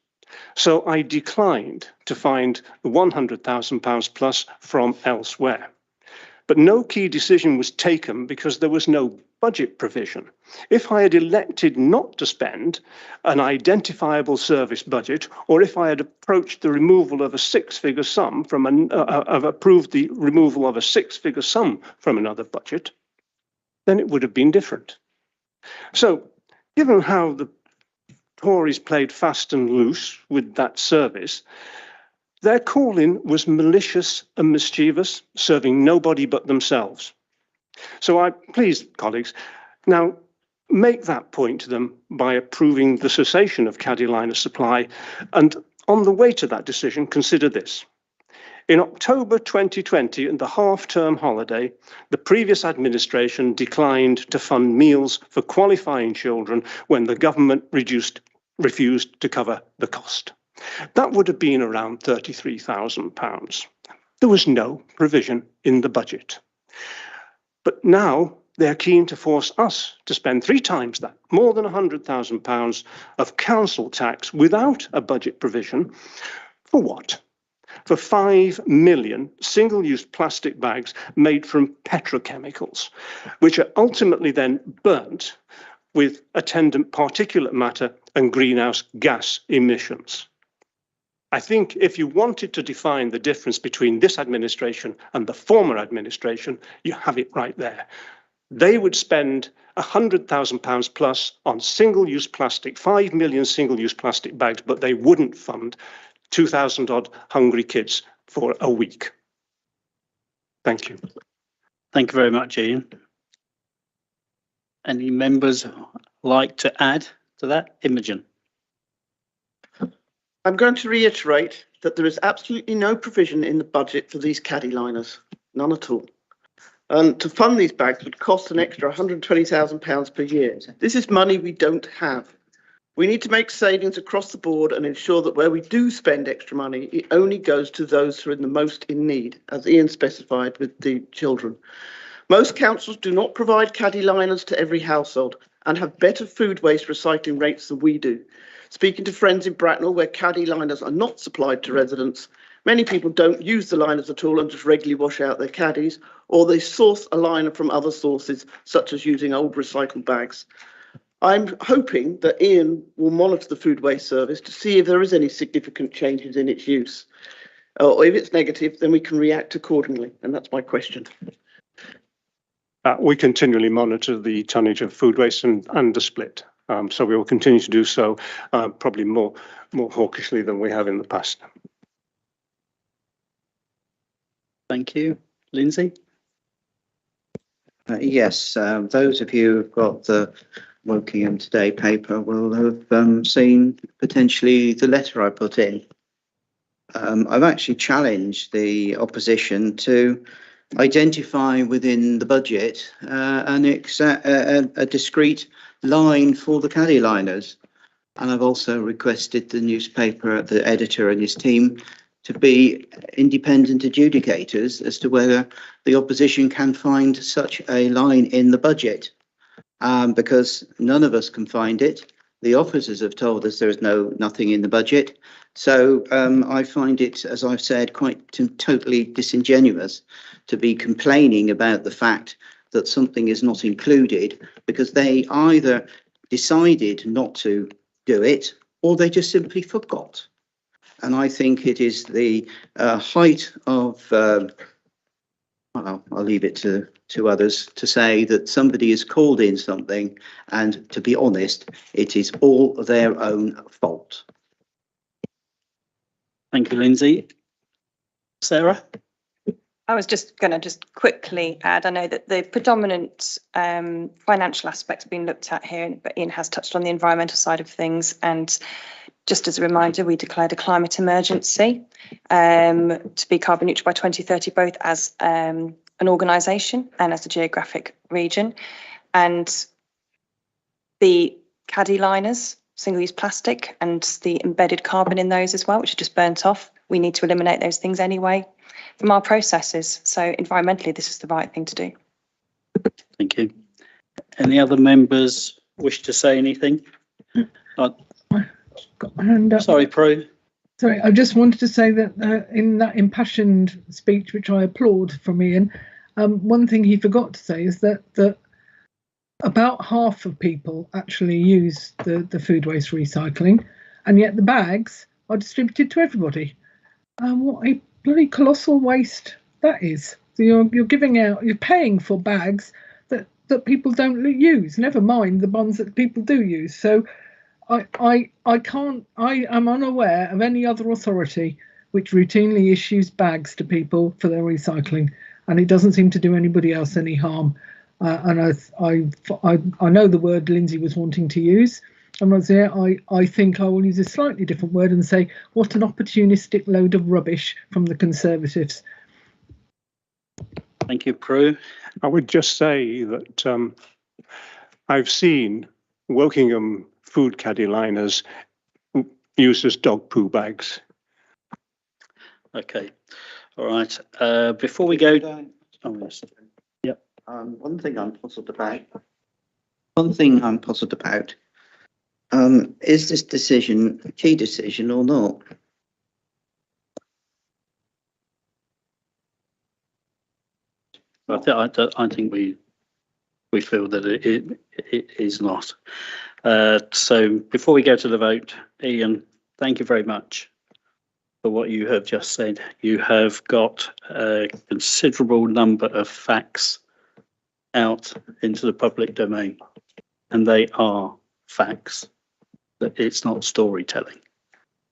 So I declined to find the £100,000 plus from elsewhere. But no key decision was taken because there was no budget provision. If I had elected not to spend an identifiable service budget, or if I had approached the removal of a six-figure sum from approved the removal of a six-figure sum from another budget, then it would have been different. So, given how the Tories played fast and loose with that service, their calling was malicious and mischievous, serving nobody but themselves. So I please, colleagues, now make that point to them by approving the cessation of Caddy liner supply. And on the way to that decision, consider this. In October 2020, in the half-term holiday, the previous administration declined to fund meals for qualifying children when the government refused to cover the cost. That would have been around £33,000. There was no provision in the budget. But now they're keen to force us to spend 3 times that, more than £100,000 of council tax without a budget provision. For what? For 5 million single-use plastic bags made from petrochemicals, which are ultimately then burnt with attendant particulate matter and greenhouse gas emissions. I think if you wanted to define the difference between this administration and the former administration, you have it right there. They would spend £100,000 plus on single-use plastic, 5 million single-use plastic bags, but they wouldn't fund 2,000 odd hungry kids for a week. Thank you. Thank you very much, Ian. Any members like to add to that? Imogen. I'm going to reiterate that there is absolutely no provision in the budget for these caddy liners, none at all. And to fund these bags would cost an extra £120,000 per year. This is money we don't have. We need to make savings across the board and ensure that where we do spend extra money, it only goes to those who are in the most in need, as Ian specified with the children. Most councils do not provide caddy liners to every household and have better food waste recycling rates than we do. Speaking to friends in Bracknell, where caddy liners are not supplied to residents, many people don't use the liners at all and just regularly wash out their caddies, or they source a liner from other sources, such as using old recycled bags. I'm hoping that Ian will monitor the food waste service to see if there is any significant changes in its use. Or if it's negative, then we can react accordingly. And that's my question. We continually monitor the tonnage of food waste and the split. So we will continue to do so, probably more hawkishly than we have in the past. Thank you. Lindsay? Yes, those of you who've got the Wokingham Today paper will have seen potentially the letter I put in. I've actually challenged the opposition to identify within the budget a discrete line for the caddy liners. And I've also requested the newspaper, the editor and his team to be independent adjudicators as to whether the opposition can find such a line in the budget, because none of us can find it. The officers have told us there is nothing in the budget. So I find it, as I've said, quite totally disingenuous to be complaining about the fact that something is not included because they either decided not to do it or they just simply forgot. And I think it is the height of, well, I'll leave it to others to say that somebody has called in something, and to be honest, it is all their own fault. Thank you, Lindsay. Sarah? I was just going to quickly add, I know that the predominant financial aspects have been looked at here, but Ian has touched on the environmental side of things. And just as a reminder, we declared a climate emergency to be carbon neutral by 2030, both as an organisation and as a geographic region. And the caddy liners, single-use plastic, and the embedded carbon in those as well, which are just burnt off, we need to eliminate those things anyway from our processes. So environmentally, this is the right thing to do. Thank you. Any other members wish to say anything? Got my hand up. Sorry, Prue. Sorry, I just wanted to say that in that impassioned speech, which I applaud from Ian, one thing he forgot to say is that about half of people actually use the food waste recycling, and yet the bags are distributed to everybody. What a bloody colossal waste that is. So you're giving out, you're paying for bags that people don't use, never mind the ones that people do use. So I am unaware of any other authority which routinely issues bags to people for their recycling, and it doesn't seem to do anybody else any harm. And I know the word Lindsay was wanting to use. I'm not saying I think I will use a slightly different word and say, what an opportunistic load of rubbish from the Conservatives. Thank you, Prue. I would just say that I've seen Wokingham food caddy liners used as dog poo bags. Okay, all right. Before we go, oh, yes. Yep. One thing I'm puzzled about. Is this decision a key decision or not? I think we feel that it is not. So before we go to the vote, Ian, thank you very much for what you have just said. You have got a considerable number of facts out into the public domain, and they are facts. That it's not storytelling.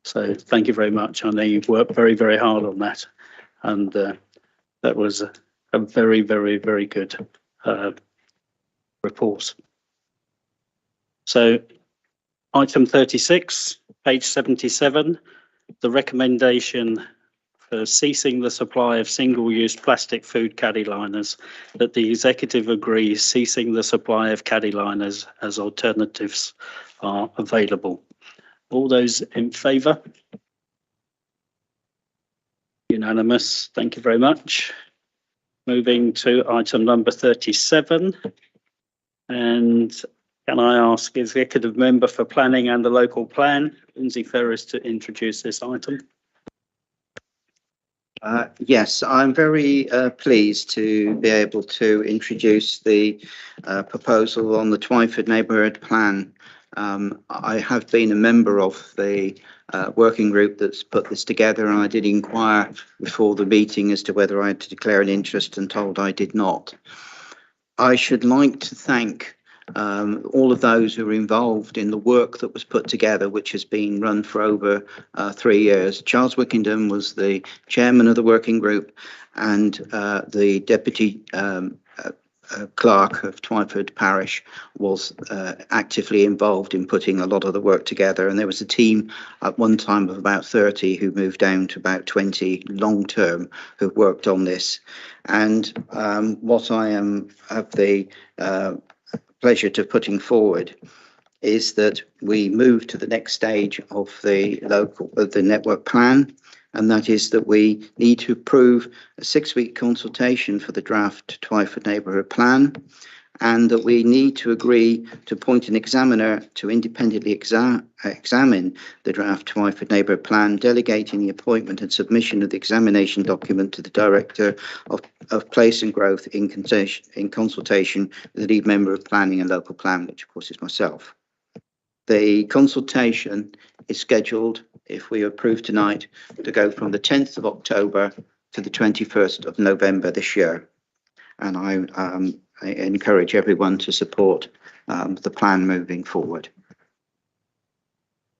So thank you very much. I know you've worked very, very hard on that, and that was a very, very, very good report. So item 36, page 77, the recommendation for ceasing the supply of single-use plastic food caddy liners, that the executive agrees ceasing the supply of caddy liners as alternatives are available. All those in favour? Unanimous. Thank you very much. Moving to item number 37. And can I ask Executive Member for Planning and the Local Plan, Lindsay Ferris, to introduce this item? Yes, I'm very pleased to be able to introduce the proposal on the Twyford Neighbourhood Plan. I have been a member of the working group that's put this together, and I did inquire before the meeting as to whether I had to declare an interest, and told I did not. I should like to thank all of those who were involved in the work that was put together, which has been run for over 3 years. Charles Wickenden was the chairman of the working group, and the deputy clerk of Twyford Parish was actively involved in putting a lot of the work together. And there was a team at one time of about 30 who moved down to about 20 long term who worked on this. And what I have the pleasure to putting forward is that we move to the next stage of the network plan, and that is that we need to approve a 6-week consultation for the draft Twyford Neighbourhood Plan, and that we need to agree to appoint an examiner to independently examine the draft Twyford Neighbourhood Plan, delegating the appointment and submission of the examination document to the Director of Place and Growth in consultation with the lead member of Planning and Local Plan, which of course is myself. The consultation is scheduled, if we approve tonight, to go from the 10th of October to the 21st of November this year. And I encourage everyone to support the plan moving forward.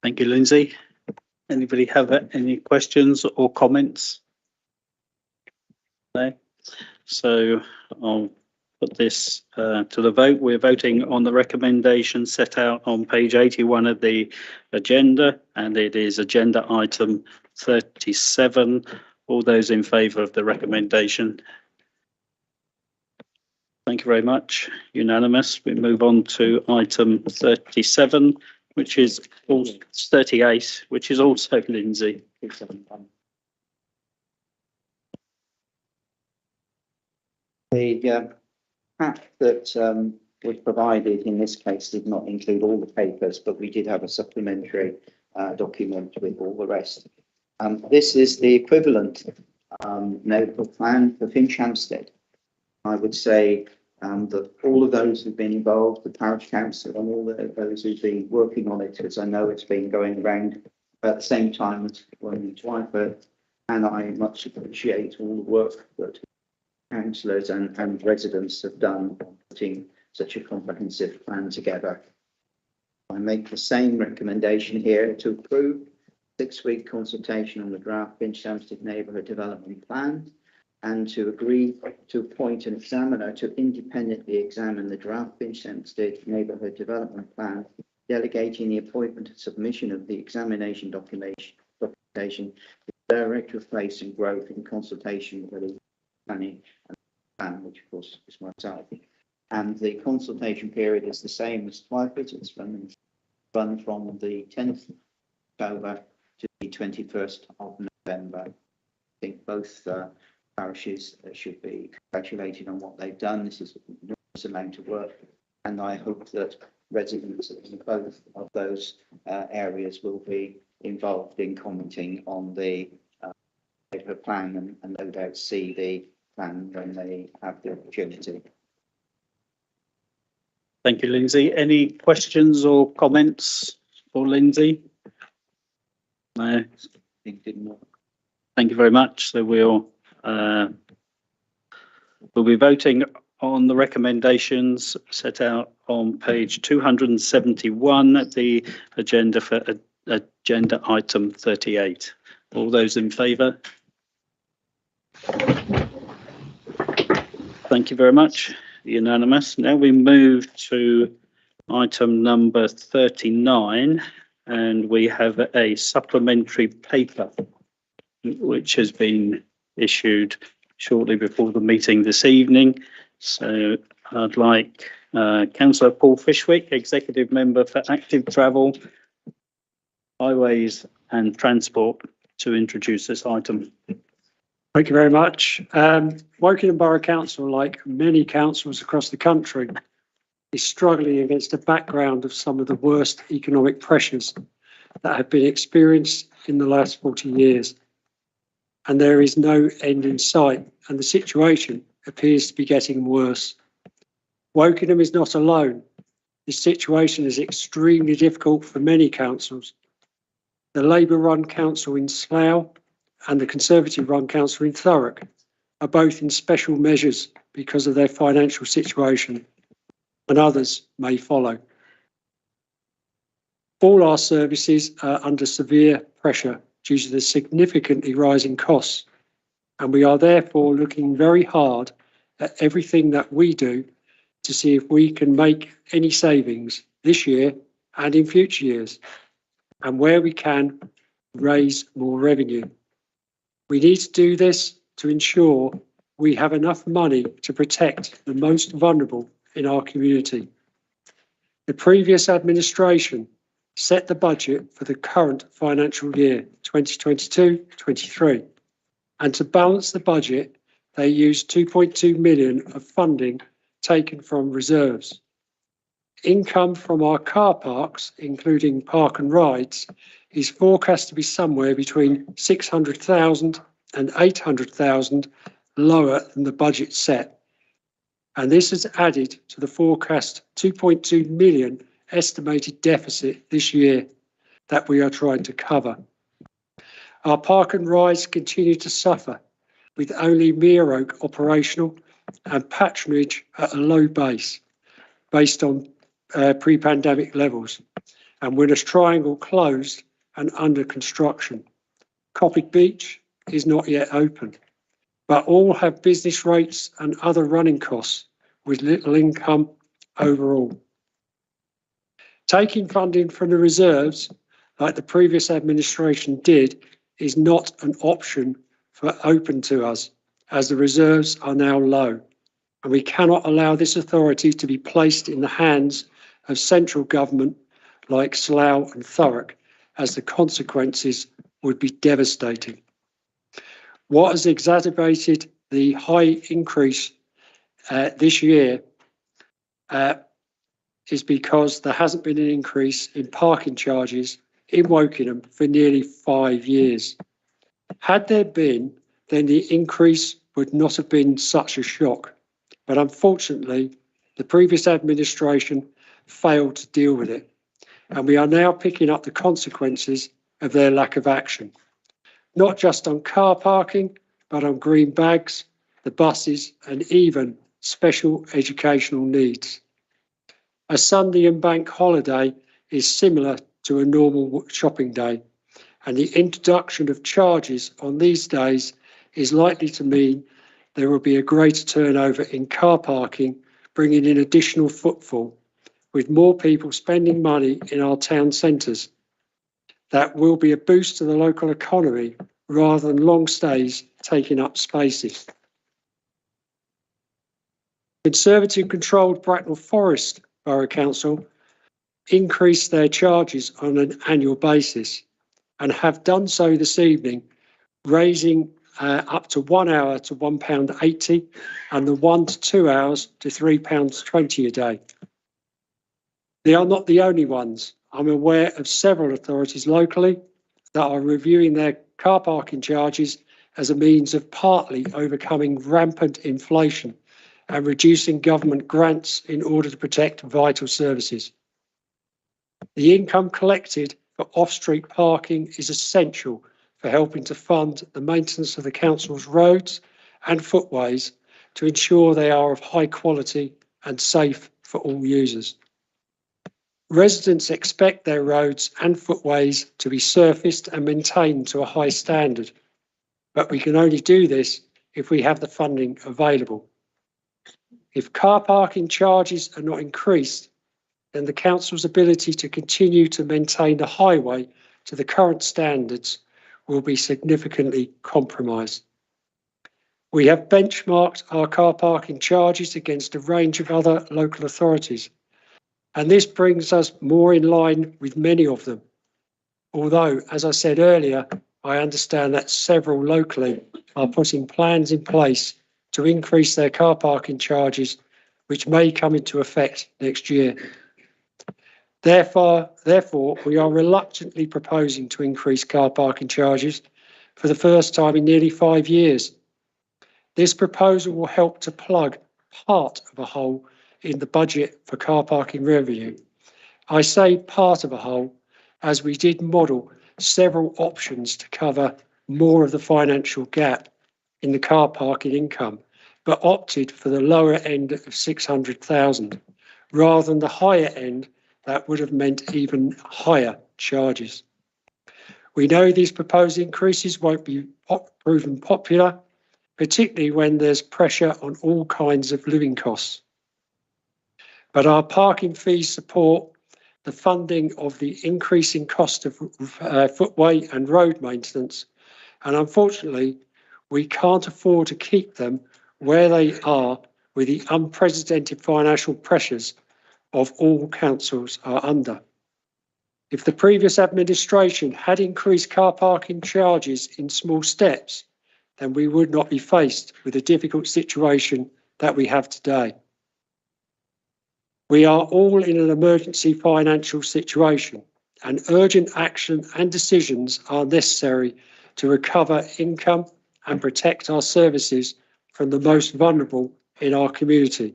Thank you, Lindsay. Anybody have any questions or comments? No? So I'll put this to the vote. We're voting on the recommendation set out on page 81 of the agenda, and it is agenda item 37. All those in favour of the recommendation? Thank you very much. Unanimous. We move on to item 37, which is 38, which is also Lindsay. The pack that was provided in this case did not include all the papers, but we did have a supplementary document with all the rest. This is the equivalent neighbourhood plan for Finch Hampstead. I would say that all of those who've been involved, the parish council and all those who've been working on it, because I know it's been going around at the same time as when Twyford, and I much appreciate all the work that councillors and residents have done on putting such a comprehensive plan together. I make the same recommendation here to approve 6-week consultation on the draft Finch Hampstead Neighbourhood Development Plan, and to agree to appoint an examiner to independently examine the draft Finch Hampstead Neighbourhood Development Plan, delegating the appointment and submission of the examination documentation to the Director of Place and Growth in consultation with the planning and plan, which of course is myself. And the consultation period is the same as Twyford. It's run from the 10th of October to the 21st of November. I think both parishes should be congratulated on what they've done. This is an enormous amount of work, and I hope that residents in both of those areas will be involved in commenting on the plan and no doubt see the plan when they have the opportunity. Thank you, Lindsay. Any questions or comments for Lindsay? No. Thank you very much. So we'll be voting on the recommendations set out on page 271 at the agenda for agenda item 38. All those in favour? Thank you very much. Unanimous. Now we move to item number 39, and we have a supplementary paper which has been issued shortly before the meeting this evening. So I'd like Councillor Paul Fishwick, Executive Member for Active Travel, Highways and Transport, to introduce this item. Thank you very much. Wokingham Borough Council, like many councils across the country, is struggling against a background of some of the worst economic pressures that have been experienced in the last 40 years. And there is no end in sight, and the situation appears to be getting worse. Wokingham is not alone. This situation is extremely difficult for many councils. The Labour-run council in Slough and the Conservative-run council in Thurrock are both in special measures because of their financial situation, and others may follow. All our services are under severe pressure due to the significantly rising costs, and we are therefore looking very hard at everything that we do to see if we can make any savings this year and in future years, and where we can, raise more revenue. We need to do this to ensure we have enough money to protect the most vulnerable in our community. The previous administration set the budget for the current financial year 2022-23, and to balance the budget they used 2.2 million of funding taken from reserves. Income from our car parks, including park and rides, is forecast to be somewhere between 600,000 and 800,000 lower than the budget set. And this has added to the forecast 2.2 million estimated deficit this year that we are trying to cover. Our park and rides continue to suffer, with only Mere Oak operational and patronage at a low base based on pre-pandemic levels, and Winners Triangle closed and under construction. Coppic Beach is not yet open, but all have business rates and other running costs with little income overall. Taking funding from the reserves, like the previous administration did, is not an option open to us, as the reserves are now low, and we cannot allow this authority to be placed in the hands of central government like Slough and Thurrock, as the consequences would be devastating. What has exacerbated the high increase this year is because there hasn't been an increase in parking charges in Wokingham for nearly 5 years. Had there been, then the increase would not have been such a shock. but unfortunately, the previous administration failed to deal with it, and we are now picking up the consequences of their lack of action, not just on car parking, but on green bags, the buses, and even special educational needs. A Sunday and bank holiday is similar to a normal shopping day, and the introduction of charges on these days is likely to mean there will be a greater turnover in car parking, bringing in additional footfall, with more people spending money in our town centres. That will be a boost to the local economy rather than long stays taking up spaces. Conservative controlled Bracknell Forest Borough Council increased their charges on an annual basis and have done so this evening, raising up to 1 hour to £1.80 and the 1 to 2 hours to £3.20 a day. They are not the only ones. I'm aware of several authorities locally that are reviewing their car parking charges as a means of partly overcoming rampant inflation and reducing government grants in order to protect vital services. The income collected for off-street parking is essential for helping to fund the maintenance of the council's roads and footways to ensure they are of high quality and safe for all users. Residents expect their roads and footways to be surfaced and maintained to a high standard, but we can only do this if we have the funding available. If car parking charges are not increased, then the council's ability to continue to maintain the highway to the current standards will be significantly compromised. We have benchmarked our car parking charges against a range of other local authorities, and this brings us more in line with many of them. Although, as I said earlier, I understand that several locally are putting plans in place to increase their car parking charges, which may come into effect next year. Therefore, we are reluctantly proposing to increase car parking charges for the first time in nearly 5 years. This proposal will help to plug part of a hole in the budget for car parking revenue. I say part of a hole as we did model several options to cover more of the financial gap in the car parking income, but opted for the lower end of 600,000 rather than the higher end that would have meant even higher charges. We know these proposed increases won't be proven popular, particularly when there's pressure on all kinds of living costs. But our parking fees support the funding of the increasing cost of footway and road maintenance, and unfortunately, we can't afford to keep them where they are with the unprecedented financial pressures of all councils are under. If the previous administration had increased car parking charges in small steps, then we would not be faced with the difficult situation that we have today. We are all in an emergency financial situation, and urgent action and decisions are necessary to recover income and protect our services from the most vulnerable in our community.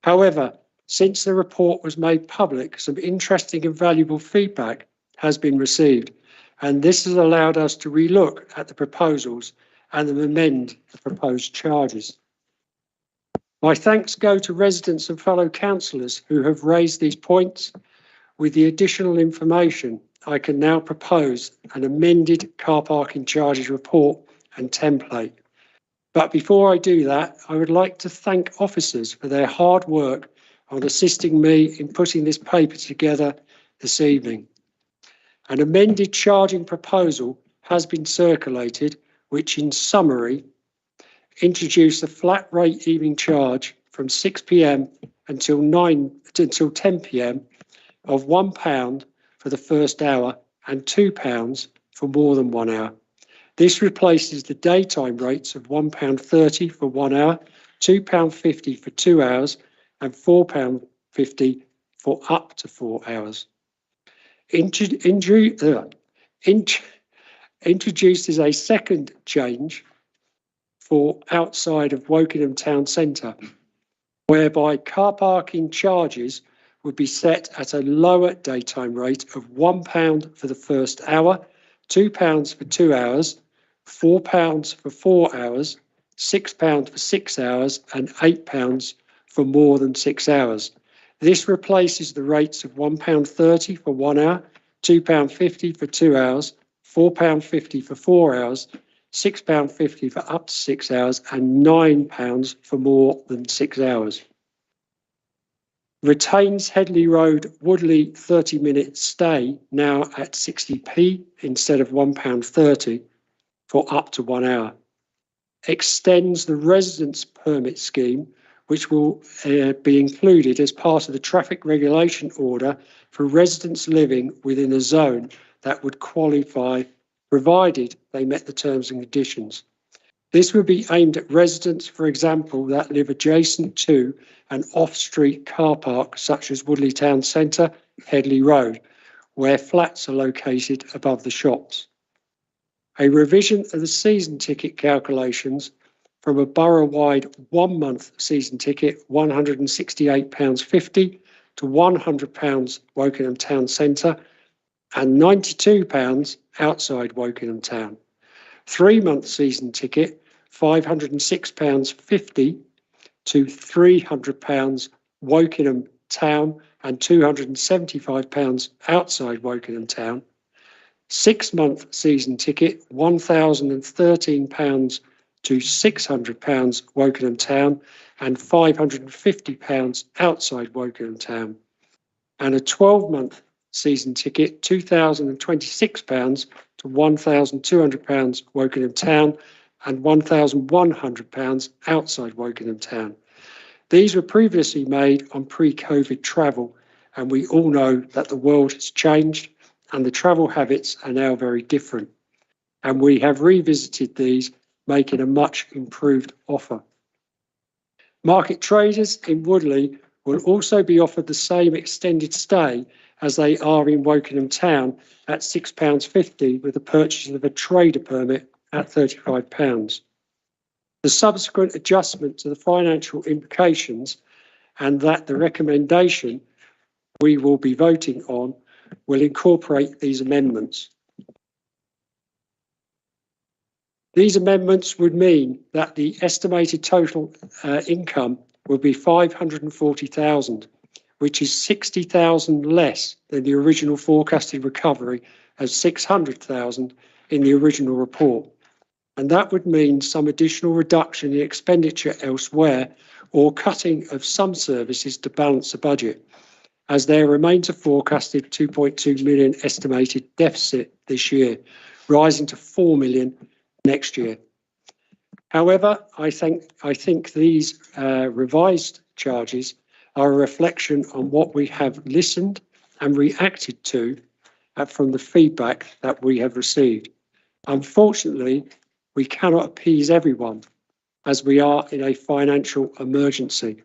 However, since the report was made public, some interesting and valuable feedback has been received, and this has allowed us to relook at the proposals and amend the proposed charges. My thanks go to residents and fellow councillors who have raised these points. With the additional information, I can now propose an amended car parking charges report and template. But before I do that, I would like to thank officers for their hard work on assisting me in putting this paper together this evening. An amended charging proposal has been circulated, which in summary introduced a flat rate evening charge from 6 p.m. until 10 p.m. of £1 for the first hour and £2 for more than 1 hour. This replaces the daytime rates of £1.30 for 1 hour, £2.50 for 2 hours, and £4.50 for up to 4 hours. Introduces a second change for outside of Wokingham Town Centre, whereby car parking charges would be set at a lower daytime rate of £1 for the first hour, £2 for 2 hours, £4 for 4 hours, £6 for 6 hours, and £8 for more than 6 hours. This replaces the rates of £1.30 for 1 hour, £2.50 for 2 hours, £4.50 for 4 hours, £6.50 for up to 6 hours, and £9 for more than 6 hours. Retains Headley Road Woodley 30-minute stay now at 60p instead of £1.30 for up to 1 hour. Extends the residence permit scheme, which will be included as part of the traffic regulation order for residents living within a zone that would qualify, provided they met the terms and conditions. This would be aimed at residents, for example, that live adjacent to an off-street car park such as Woodley Town Centre, Headley Road, where flats are located above the shops. A revision of the season ticket calculations from a borough-wide 1 month season ticket, £168.50 to £100 Wokingham Town Centre and £92 outside Wokingham Town. 3 month season ticket, £506.50 to £300 Wokingham Town and £275 outside Wokingham Town. 6 month season ticket, £1,013 to £600 Wokingham Town and £550 outside Wokingham Town. And a 12 month season ticket, £2,026 to £1,200 Wokingham Town and £1,100 outside Wokingham Town. These were previously made on pre-COVID travel, and we all know that the world has changed and the travel habits are now very different. And we have revisited these, making a much improved offer. Market traders in Woodley will also be offered the same extended stay as they are in Wokingham Town at £6.50 with the purchase of a trader permit at £35. The subsequent adjustment to the financial implications and that the recommendation we will be voting on will incorporate these amendments. These amendments would mean that the estimated total income will be £540,000, which is £60,000 less than the original forecasted recovery of £600,000 in the original report. And that would mean some additional reduction in expenditure elsewhere or cutting of some services to balance the budget, as there remains a forecasted 2.2 million estimated deficit this year, rising to 4 million next year. However, I think these revised charges are a reflection on what we have listened and reacted to from the feedback that we have received. Unfortunately, we cannot appease everyone as we are in a financial emergency.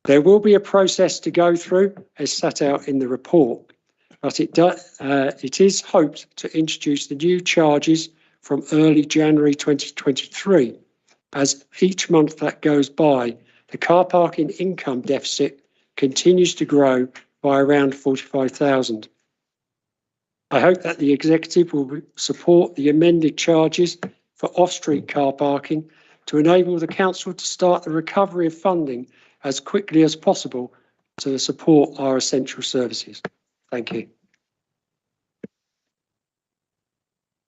There will be a process to go through as set out in the report, but it is hoped to introduce the new charges from early January 2023. As each month that goes by, the car parking income deficit continues to grow by around 45,000. I hope that the executive will support the amended charges for off-street car parking to enable the council to start the recovery of funding as quickly as possible to support our essential services. Thank you.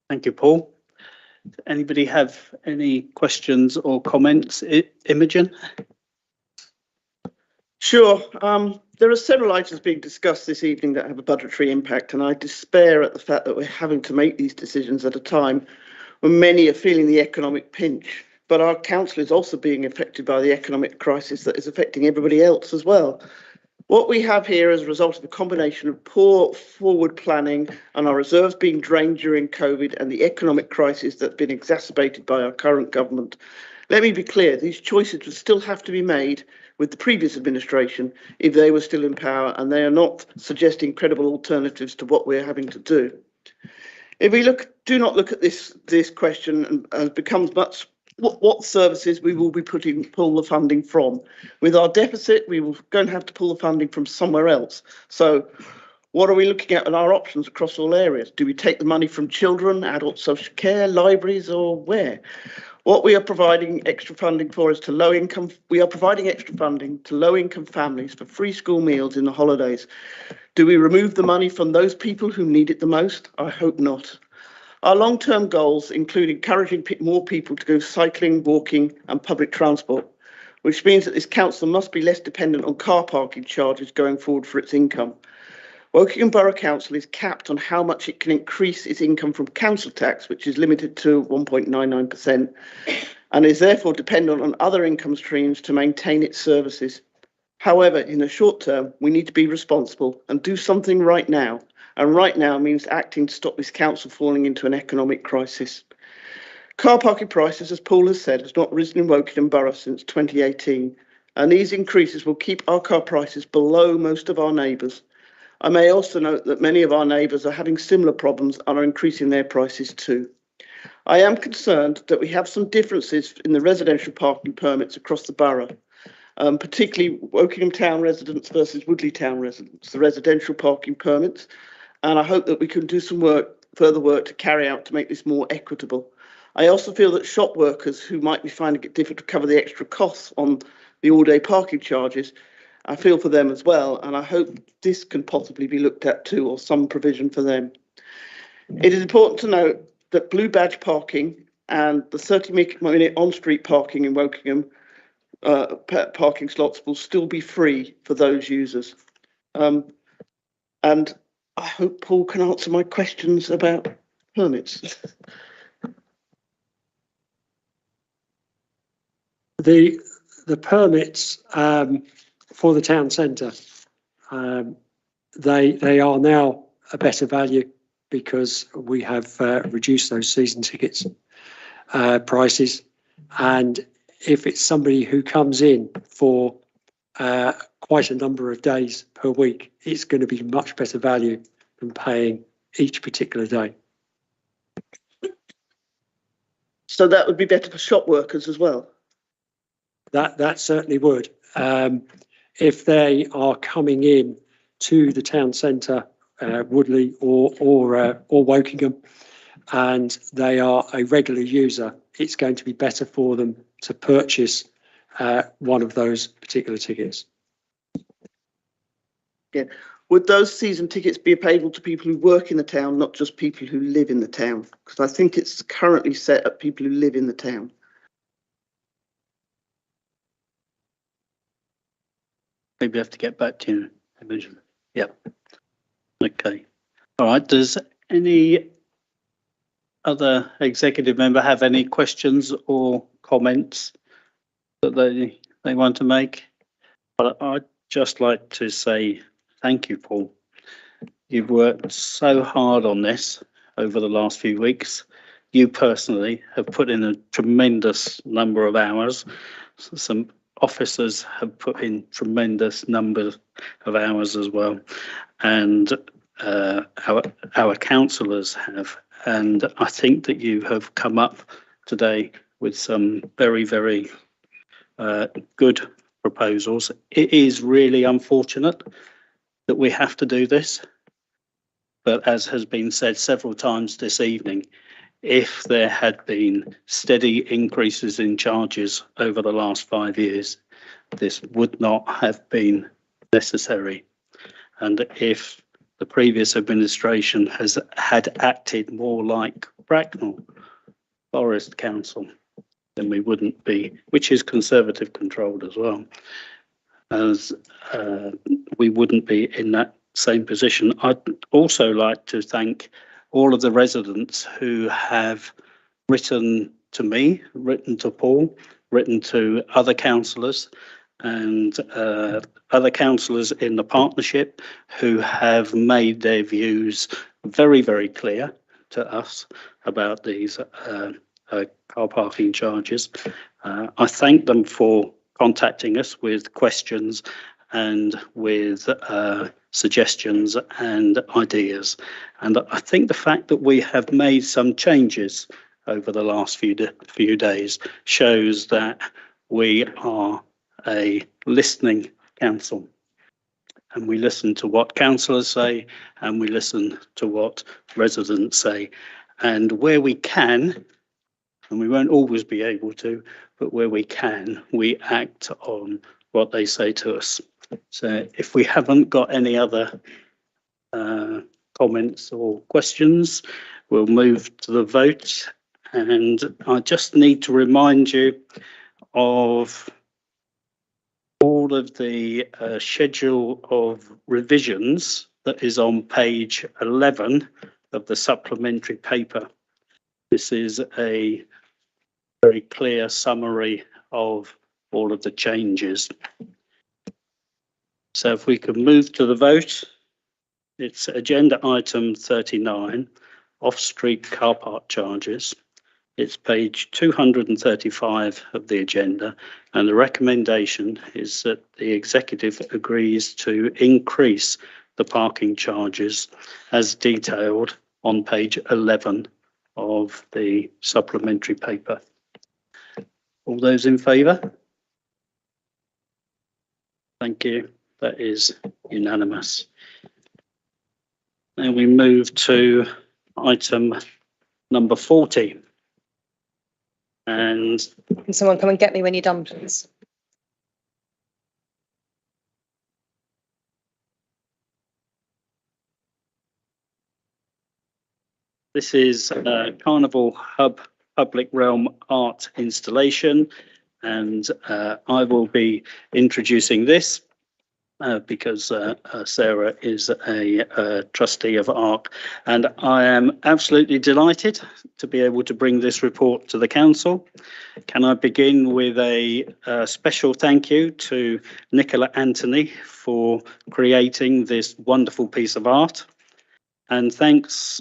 Thank you, Paul. Does anybody have any questions or comments? Imogen? Sure. There are several items being discussed this evening that have a budgetary impact, and I despair at the fact that we're having to make these decisions at a time when many are feeling the economic pinch. But our council is also being affected by the economic crisis that is affecting everybody else as well. What we have here as a result of a combination of poor forward planning and our reserves being drained during COVID and the economic crisis that's been exacerbated by our current government. Let me be clear, these choices would still have to be made with the previous administration if they were still in power, and they are not suggesting credible alternatives to what we're having to do. If we do not look at this question, and becomes much what services we will be pull the funding from. With our deficit, we will going to have to pull the funding from somewhere else. So what are we looking at in our options across all areas? Do we take the money from children, adult social care, libraries, or where? What we are providing extra funding for is to low income. We are providing extra funding to low income families for free school meals in the holidays. Do we remove the money from those people who need it the most? I hope not. Our long-term goals include encouraging more people to go cycling, walking and public transport, which means that this council must be less dependent on car parking charges going forward for its income. Wokingham Borough Council is capped on how much it can increase its income from council tax, which is limited to 1.99%, and is therefore dependent on other income streams to maintain its services. However, in the short term, we need to be responsible and do something right now. And right now means acting to stop this council falling into an economic crisis. Car parking prices, as Paul has said, has not risen in Wokingham Borough since 2018, and these increases will keep our car prices below most of our neighbours. I may also note that many of our neighbours are having similar problems and are increasing their prices too. I am concerned that we have some differences in the residential parking permits across the borough, particularly Wokingham Town residents versus Woodley Town residents, the residential parking permits, and I hope that we can do some further work to carry out to make this more equitable. I also feel that shop workers who might be finding it difficult to cover the extra costs on the all-day parking charges, I feel for them as well, and I hope this can possibly be looked at too, or some provision for them. It is important to note that blue badge parking and the 30-minute on-street parking in Wokingham parking slots will still be free for those users. And I hope Paul can answer my questions about permits. The permits for the town centre, they are now a better value because we have reduced those season tickets prices, and if it's somebody who comes in for quite a number of days per week, it's going to be much better value than paying each particular day. So that would be better for shop workers as well? That certainly would. If they are coming in to the town centre, Woodley or Wokingham, and they are a regular user, it's going to be better for them to purchase one of those particular tickets. Yeah. Would those season tickets be payable to people who work in the town, not just people who live in the town? Because I think it's currently set at people who live in the town. Maybe have to get back to you, Division. Yep. Okay. All right. Does any other executive member have any questions or comments that they want to make? But I'd just like to say thank you, Paul. You've worked so hard on this over the last few weeks. You personally have put in a tremendous number of hours. Some officers have put in tremendous numbers of hours as well, and our councillors have. And I think that you have come up today with some very, very good proposals. It is really unfortunate that we have to do this, but as has been said several times this evening, if there had been steady increases in charges over the last 5 years, this would not have been necessary. And if the previous administration had acted more like Bracknell Forest Council, then we wouldn't be, which is Conservative controlled as well, as we wouldn't be in that same position. I'd also like to thank all of the residents who have written to me, written to Paul, written to other councillors and other councillors in the partnership who have made their views very, very clear to us about these car parking charges. I thank them for contacting us with questions and with suggestions and ideas. And I think the fact that we have made some changes over the last few days shows that we are a listening council. And we listen to what councillors say, and we listen to what residents say. And where we can, and we won't always be able to, but where we can, we act on what they say to us. So if we haven't got any other comments or questions, we'll move to the vote. And I just need to remind you of all of the schedule of revisions that is on page 11 of the supplementary paper. This is a very clear summary of all of the changes. So if we can move to the vote, it's agenda item 39, off-street car park charges. It's page 235 of the agenda, and the recommendation is that the executive agrees to increase the parking charges as detailed on page 11 of the supplementary paper. All those in favour? Thank you. That is unanimous. Now we move to item number 40. And Can someone come and get me when you're done, please? this is Carnival Hub Public Realm Art installation, and I will be introducing this. Because Sarah is a trustee of ARC, and I am absolutely delighted to be able to bring this report to the council. Can I begin with a special thank you to Nicola Anthony for creating this wonderful piece of art, and thanks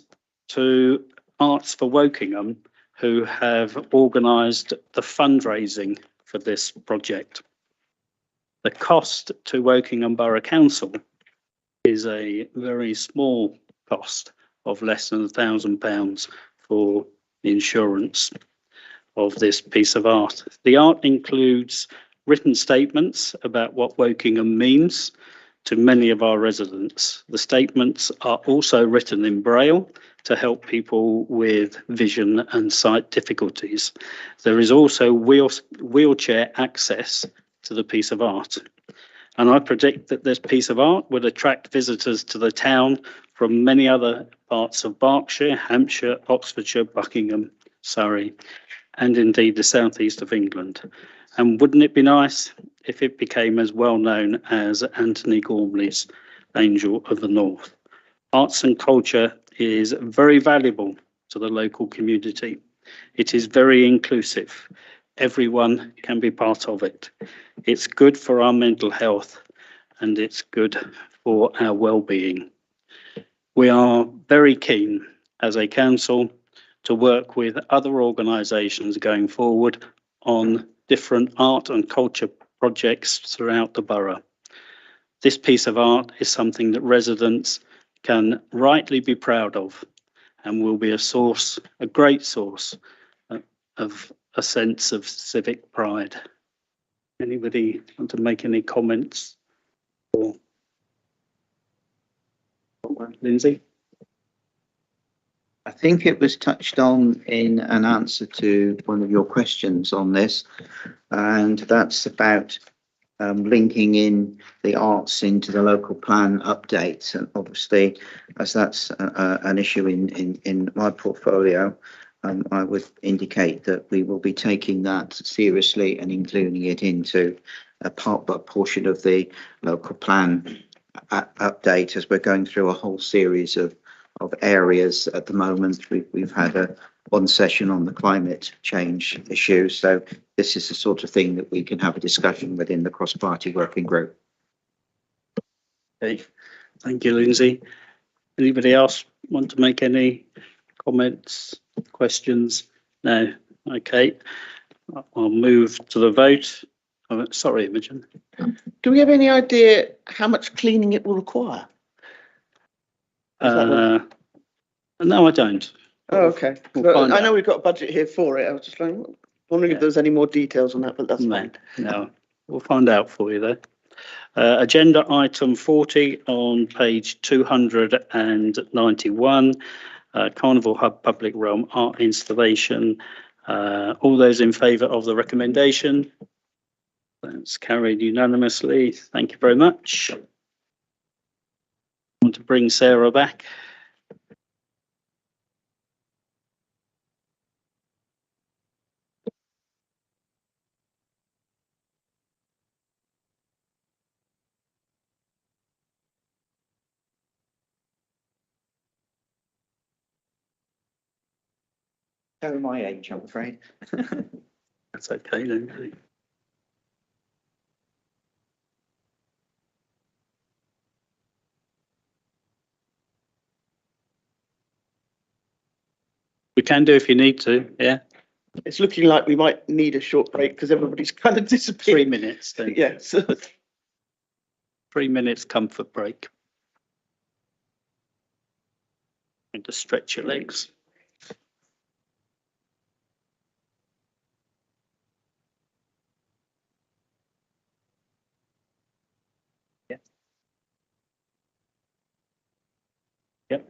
to Arts for Wokingham, who have organised the fundraising for this project. The cost to Wokingham Borough Council is a very small cost of less than £1,000 for the insurance of this piece of art. The art includes written statements about what Wokingham means to many of our residents. The statements are also written in Braille to help people with vision and sight difficulties. There is also wheelchair access to the piece of art. And I predict that this piece of art would attract visitors to the town from many other parts of Berkshire, Hampshire, Oxfordshire, Buckingham, Surrey, and indeed the southeast of England. And wouldn't it be nice if it became as well known as Anthony Gormley's Angel of the North? Arts and culture is very valuable to the local community. It is very inclusive. Everyone can be part of it. It's good for our mental health, and it's good for our well-being. We are very keen as a council to work with other organisations going forward on different art and culture projects throughout the borough. This piece of art is something that residents can rightly be proud of, and will be a great source of a sense of civic pride. Anybody want to make any comments? Or Lindsay? I think it was touched on in an answer to one of your questions on this, and that's about linking in the arts into the local plan updates. And obviously, as that's an issue in my portfolio, I would indicate that we will be taking that seriously and including it into a portion of the local plan update, as we're going through a whole series of areas at the moment. We've had one session on the climate change issue, so this is the sort of thing that we can have a discussion within the cross-party working group. Okay, thank you, Lindsay. Anybody else want to make any comments, questions? No. Okay, I'll move to the vote. Oh, sorry, Imogen. Do we have any idea how much cleaning it will require? No, I don't. Oh, okay. We'll find I know out. we've got a budget here for it. I was just like, wondering if there's any more details on that, but that's fine. No, we'll find out for you though. Agenda item 40 on page 291, Carnival Hub Public Realm Art Installation. All those in favour of the recommendation? That's carried unanimously. Thank you very much. I want to bring Sarah back. Show my age, I'm afraid. That's okay then. We can do if you need to, yeah. It's looking like we might need a short break because everybody's kind of disappeared. 3 minutes then. Yes. 3 minutes comfort break. And to stretch your legs. Yep.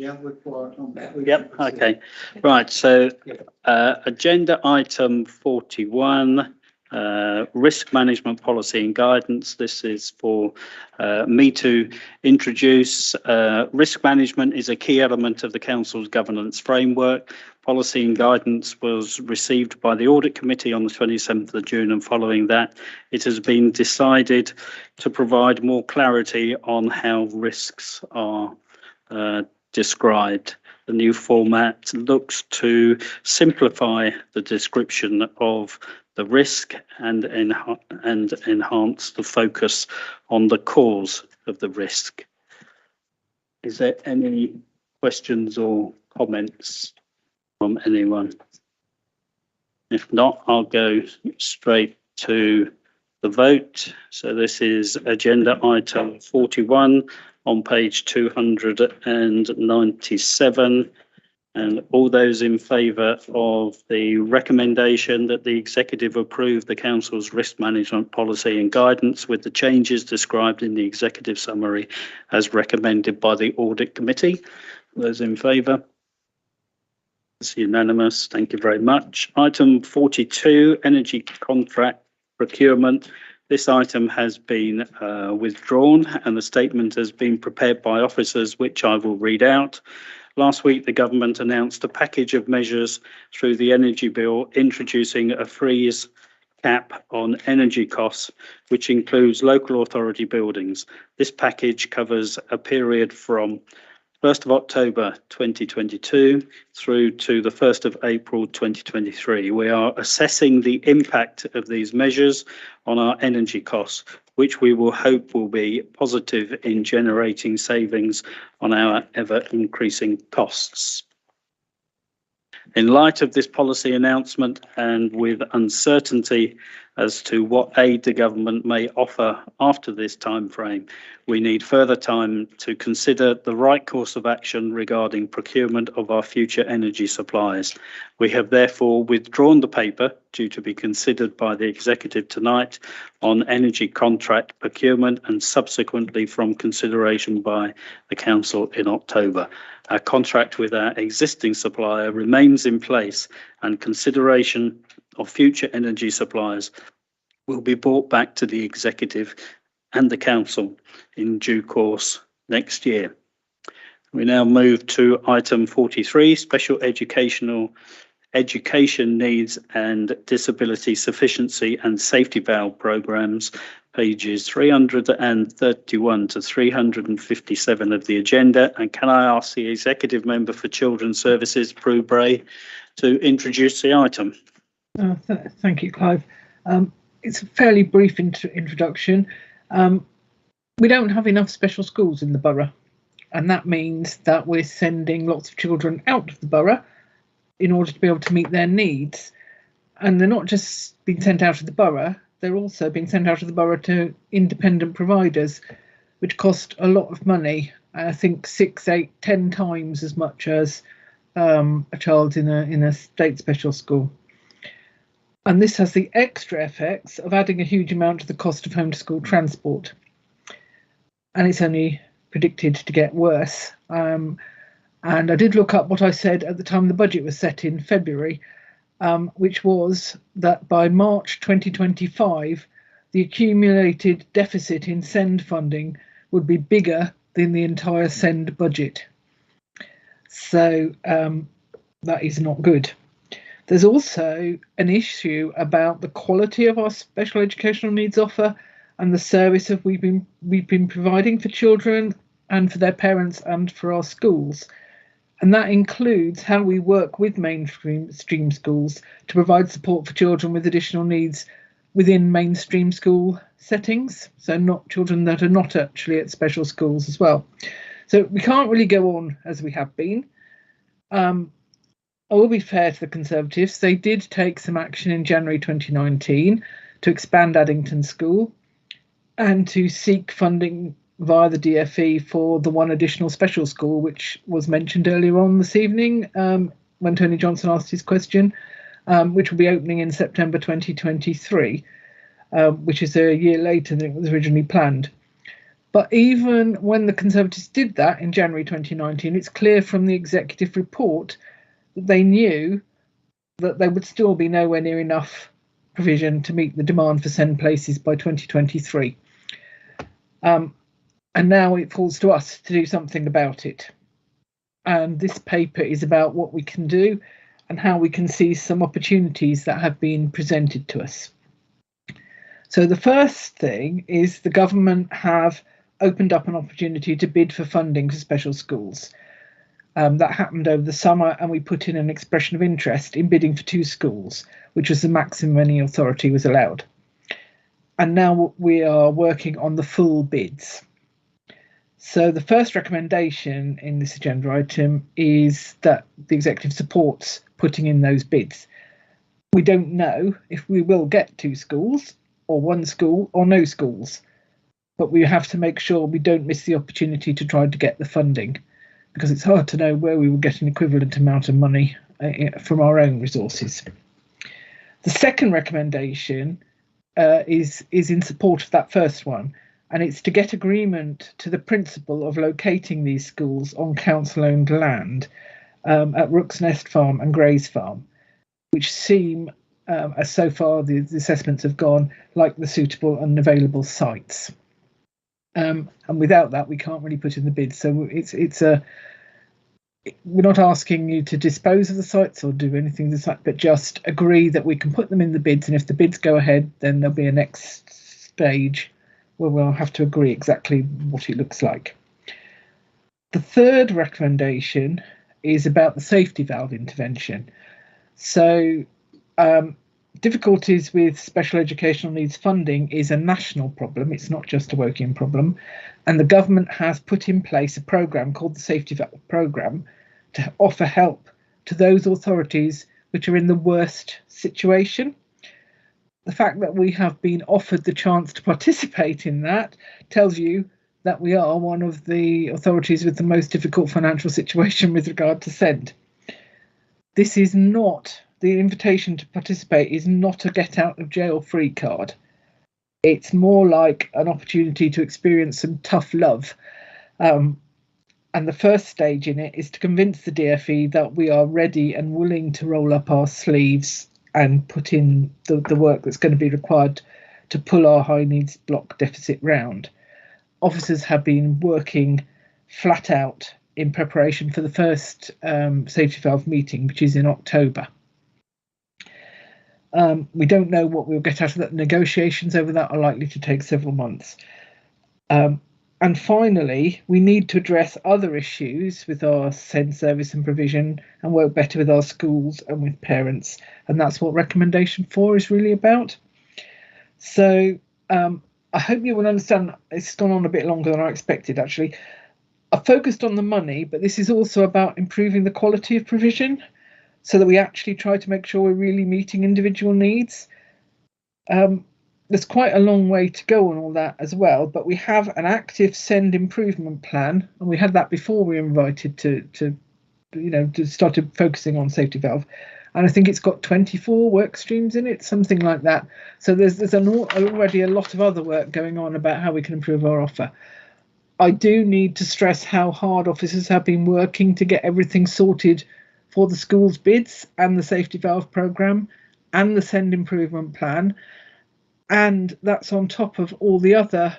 Yeah, we're quiet on that. Yep, okay. Right, so agenda item 41, risk management policy and guidance. This is for me to introduce. Risk management is a key element of the Council's governance framework. Policy and guidance was received by the Audit Committee on the 27th of June, and following that, it has been decided to provide more clarity on how risks are described. The new format looks to simplify the description of the risk and enhance the focus on the cause of the risk. Is there any questions or comments from anyone? If not, I'll go straight to the vote. So this is agenda item 41 on page 297. And all those in favour of the recommendation that the executive approve the council's risk management policy and guidance with the changes described in the executive summary as recommended by the audit committee. Those in favour? It's unanimous. Thank you very much. Item 42, energy contract procurement. This item has been withdrawn and the statement has been prepared by officers, which I will read out. Last week, the government announced a package of measures through the energy bill, introducing a freeze cap on energy costs, which includes local authority buildings. This package covers a period from 1st of October 2022 through to the 1st of April 2023. We are assessing the impact of these measures on our energy costs, which we will hope will be positive in generating savings on our ever increasing costs. In light of this policy announcement and with uncertainty as to what aid the government may offer after this time frame, we need further time to consider the right course of action regarding procurement of our future energy supplies. We have therefore withdrawn the paper due to be considered by the executive tonight on energy contract procurement and subsequently from consideration by the council in October. Our contract with our existing supplier remains in place and consideration of future energy suppliers will be brought back to the executive and the council in due course next year. We now move to item 43, special education needs and disability sufficiency and safety valve programs, pages 331 to 357 of the agenda. And can I ask the Executive Member for Children's Services, Prue Bray, to introduce the item? Thank you, Clive. It's a fairly brief introduction. We don't have enough special schools in the borough, and that means that we're sending lots of children out of the borough in order to be able to meet their needs. And they're not just being sent out of the borough, they're also being sent out of the borough to independent providers, which cost a lot of money. I think 6, 8, 10 times as much as a child in a state special school. And this has the extra effects of adding a huge amount to the cost of home to school transport. And it's only predicted to get worse. And I did look up what I said at the time the budget was set in February, which was that by March 2025, the accumulated deficit in SEND funding would be bigger than the entire SEND budget. So that is not good. There's also an issue about the quality of our special educational needs offer and the service that we've been providing for children and for their parents and for our schools. And that includes how we work with mainstream schools to provide support for children with additional needs within mainstream school settings. So not children that are not actually at special schools as well. So we can't really go on as we have been. I will be fair to the Conservatives. They did take some action in January 2019 to expand Addington School and to seek funding via the DFE for the one additional special school, which was mentioned earlier on this evening when Tony Johnson asked his question, which will be opening in September 2023, which is a year later than it was originally planned. But even when the Conservatives did that in January 2019, it's clear from the executive report that they knew that there would still be nowhere near enough provision to meet the demand for SEND places by 2023. And now it falls to us to do something about it. And this paper is about what we can do and how we can seize some opportunities that have been presented to us. So the first thing is the government have opened up an opportunity to bid for funding for special schools. That happened over the summer, and we put in an expression of interest in bidding for 2 schools, which was the maximum any authority was allowed. And now we are working on the full bids. So the first recommendation in this agenda item is that the executive supports putting in those bids. We don't know if we will get 2 schools or 1 school or no schools, but we have to make sure we don't miss the opportunity to try to get the funding, because it's hard to know where we will get an equivalent amount of money from our own resources. The second recommendation is in support of that first one, and it's to get agreement to the principle of locating these schools on council-owned land at Rooks Nest Farm and Grays Farm, which seem, as so far the assessments have gone, like the suitable and available sites. And without that, we can't really put in the bid. So we're not asking you to dispose of the sites or do anything to the site, but just agree that we can put them in the bids. And if the bids go ahead, then there'll be a next stage where we'll have to agree exactly what it looks like. The third recommendation is about the safety valve intervention. So difficulties with special educational needs funding is a national problem. It's not just a Woking problem. And the government has put in place a programme called the Safety Valve Programme to offer help to those authorities which are in the worst situation. The fact that we have been offered the chance to participate in that tells you that we are one of the authorities with the most difficult financial situation with regard to SEND. This is not, the invitation to participate is not a get out of jail free card. It's more like an opportunity to experience some tough love. And the first stage in it is to convince the DFE that we are ready and willing to roll up our sleeves and put in the work that's going to be required to pull our high needs block deficit round. Officers have been working flat out in preparation for the first safety valve meeting, which is in October. We don't know what we'll get out of that. Negotiations over that are likely to take several months. And finally, we need to address other issues with our SEND service and provision and work better with our schools and with parents. And that's what recommendation 4 is really about. So I hope you will understand, it's gone on a bit longer than I expected, actually. I focused on the money, but this is also about improving the quality of provision so that we actually try to make sure we're really meeting individual needs. There's quite a long way to go on all that as well, but we have an active SEND improvement plan, and we had that before we were invited to started focusing on safety valve. And I think it's got 24 work streams in it, something like that. So there's already a lot of other work going on about how we can improve our offer. I do need to stress how hard officers have been working to get everything sorted for the school's bids and the safety valve programme and the SEND improvement plan. And that's on top of all the other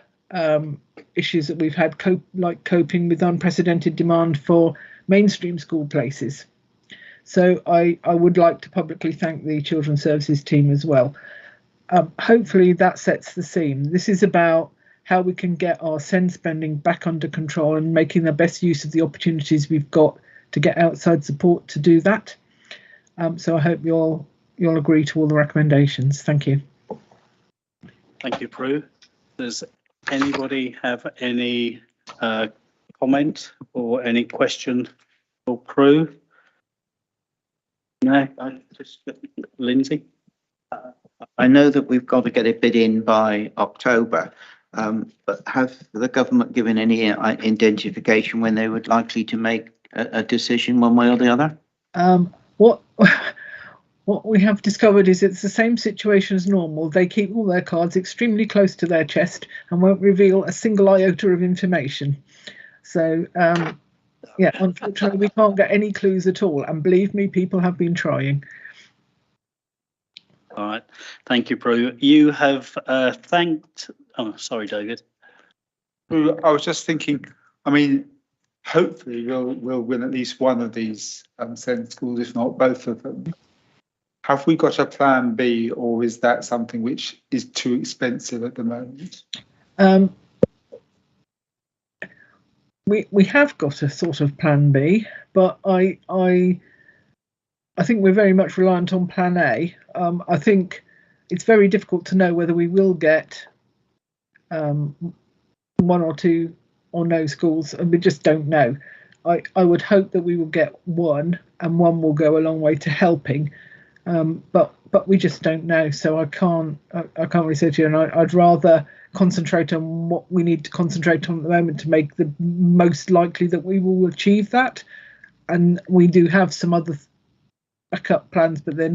issues that we've had, like coping with unprecedented demand for mainstream school places. So I would like to publicly thank the Children's Services team as well. Hopefully that sets the scene. This is about how we can get our SEND spending back under control and making the best use of the opportunities we've got to get outside support to do that. So I hope you'll agree to all the recommendations. Thank you. Thank you, Prue. Does anybody have any comment or any question for Prue? No, Lindsay? I know that we've got to get a bid in by October, but have the government given any identification when they would likely to make a decision one way or the other? What we have discovered is it's the same situation as normal. They keep all their cards extremely close to their chest and won't reveal a single iota of information. So, yeah, unfortunately, we can't get any clues at all. And believe me, people have been trying. All right. Thank you, Prue. You have thanked. Oh, sorry, David. I was just thinking, I mean, hopefully we'll win at least one of these SEND schools, if not both of them. Have we got a plan B, or is that something which is too expensive at the moment? We have got a sort of plan B, but I think we're very much reliant on plan A. I think it's very difficult to know whether we will get one or two or no schools, and we just don't know. I would hope that we will get one, and one will go a long way to helping. But we just don't know, so I can't really say to you, and I'd rather concentrate on what we need to concentrate on at the moment to make the most likely that we will achieve that. And we do have some other backup plans, but they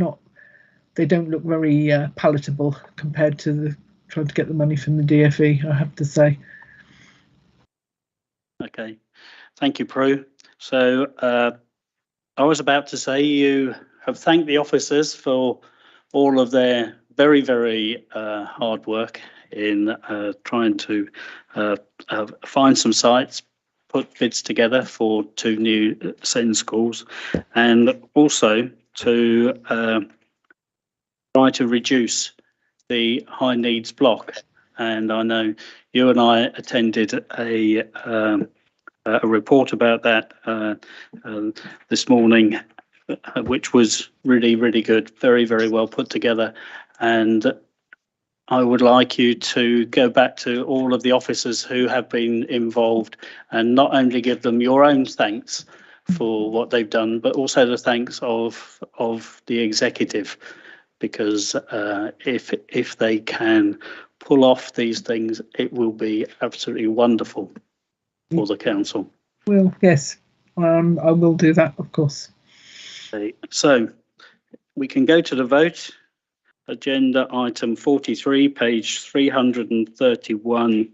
don't look very palatable compared to trying to get the money from the DFE, I have to say. Okay, thank you, Prue. So I was about to say you have thanked the officers for all of their very, very hard work in trying to find some sites, put bids together for 2 new SEND schools, and also to try to reduce the high needs block. And I know you and I attended a report about that this morning, which was really, really good, very, very well put together. And I would like you to go back to all of the officers who have been involved and not only give them your own thanks for what they've done, but also the thanks of the executive, because if they can pull off these things, it will be absolutely wonderful for the council. Well, yes, I will do that, of course. Okay, so we can go to the vote. Agenda item 43, page 331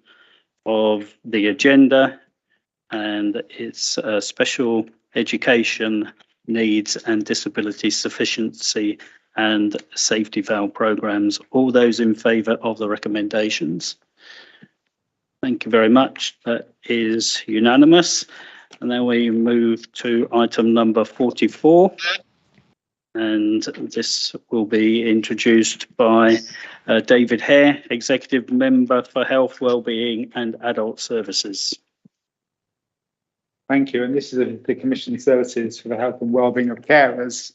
of the agenda, and it's special education needs and disability sufficiency and safety valve programs. All those in favour of the recommendations? Thank you very much. That is unanimous. And then we move to item number 44. And this will be introduced by David Hare, Executive Member for Health, Wellbeing and Adult Services. Thank you. And this is the Commission Services for the Health and Wellbeing of Carers.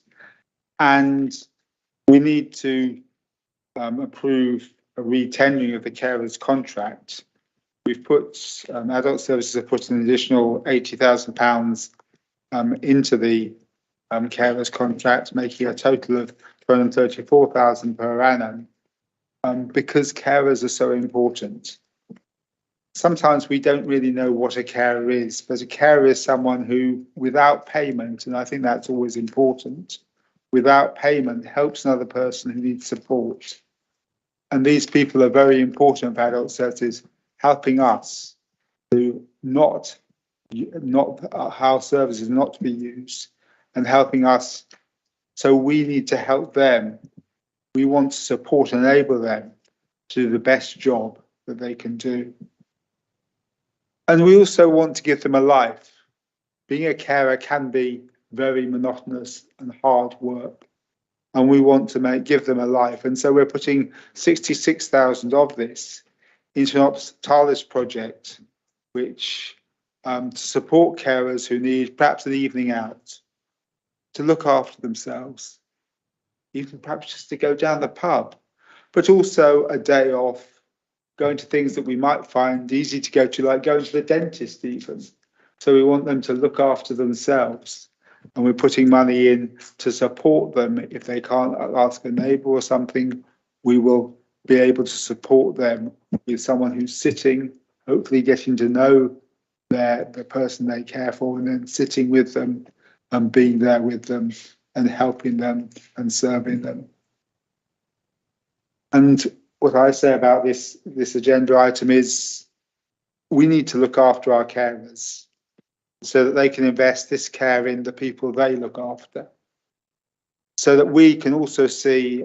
And we need to approve a re-tendering of the carers contract. We've put, Adult Services have put an additional £80,000 into the carers contract, making a total of £234,000 per annum, because carers are so important. Sometimes we don't really know what a carer is, but a carer is someone who, without payment, and I think that's always important, without payment helps another person who needs support. And these people are very important for Adult Services, helping us to not how services not to be used, and helping us. So we need to help them. We want to support and enable them to do the best job that they can do. And we also want to give them a life. Being a carer can be very monotonous and hard work, and we want to give them a life. And so we're putting 66,000 of this into an Optalis project, which to support carers who need perhaps an evening out, to look after themselves, even perhaps just to go down the pub, but also a day off, going to things that we might find easy to go to, like going to the dentist even. So we want them to look after themselves, and we're putting money in to support them. If they can't ask a neighbour or something, we will be able to support them with someone who's sitting, hopefully getting to know the person they care for, and then sitting with them and being there with them and helping them and serving them. And what I say about this agenda item is we need to look after our carers so that they can invest this care in the people they look after, so that we can also see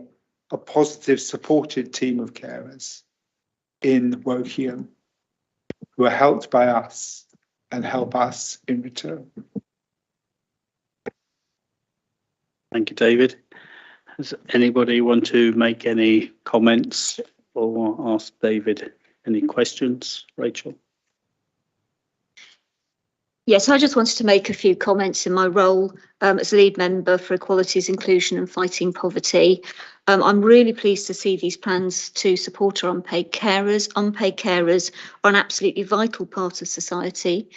a positive supported team of carers in Wokingham who are helped by us and help us in return. Thank you, David. Does anybody want to make any comments or ask David any questions? Rachel? Yes, I just wanted to make a few comments in my role as lead member for Equalities, Inclusion and Fighting Poverty. I'm really pleased to see these plans to support our unpaid carers. Unpaid carers are an absolutely vital part of society.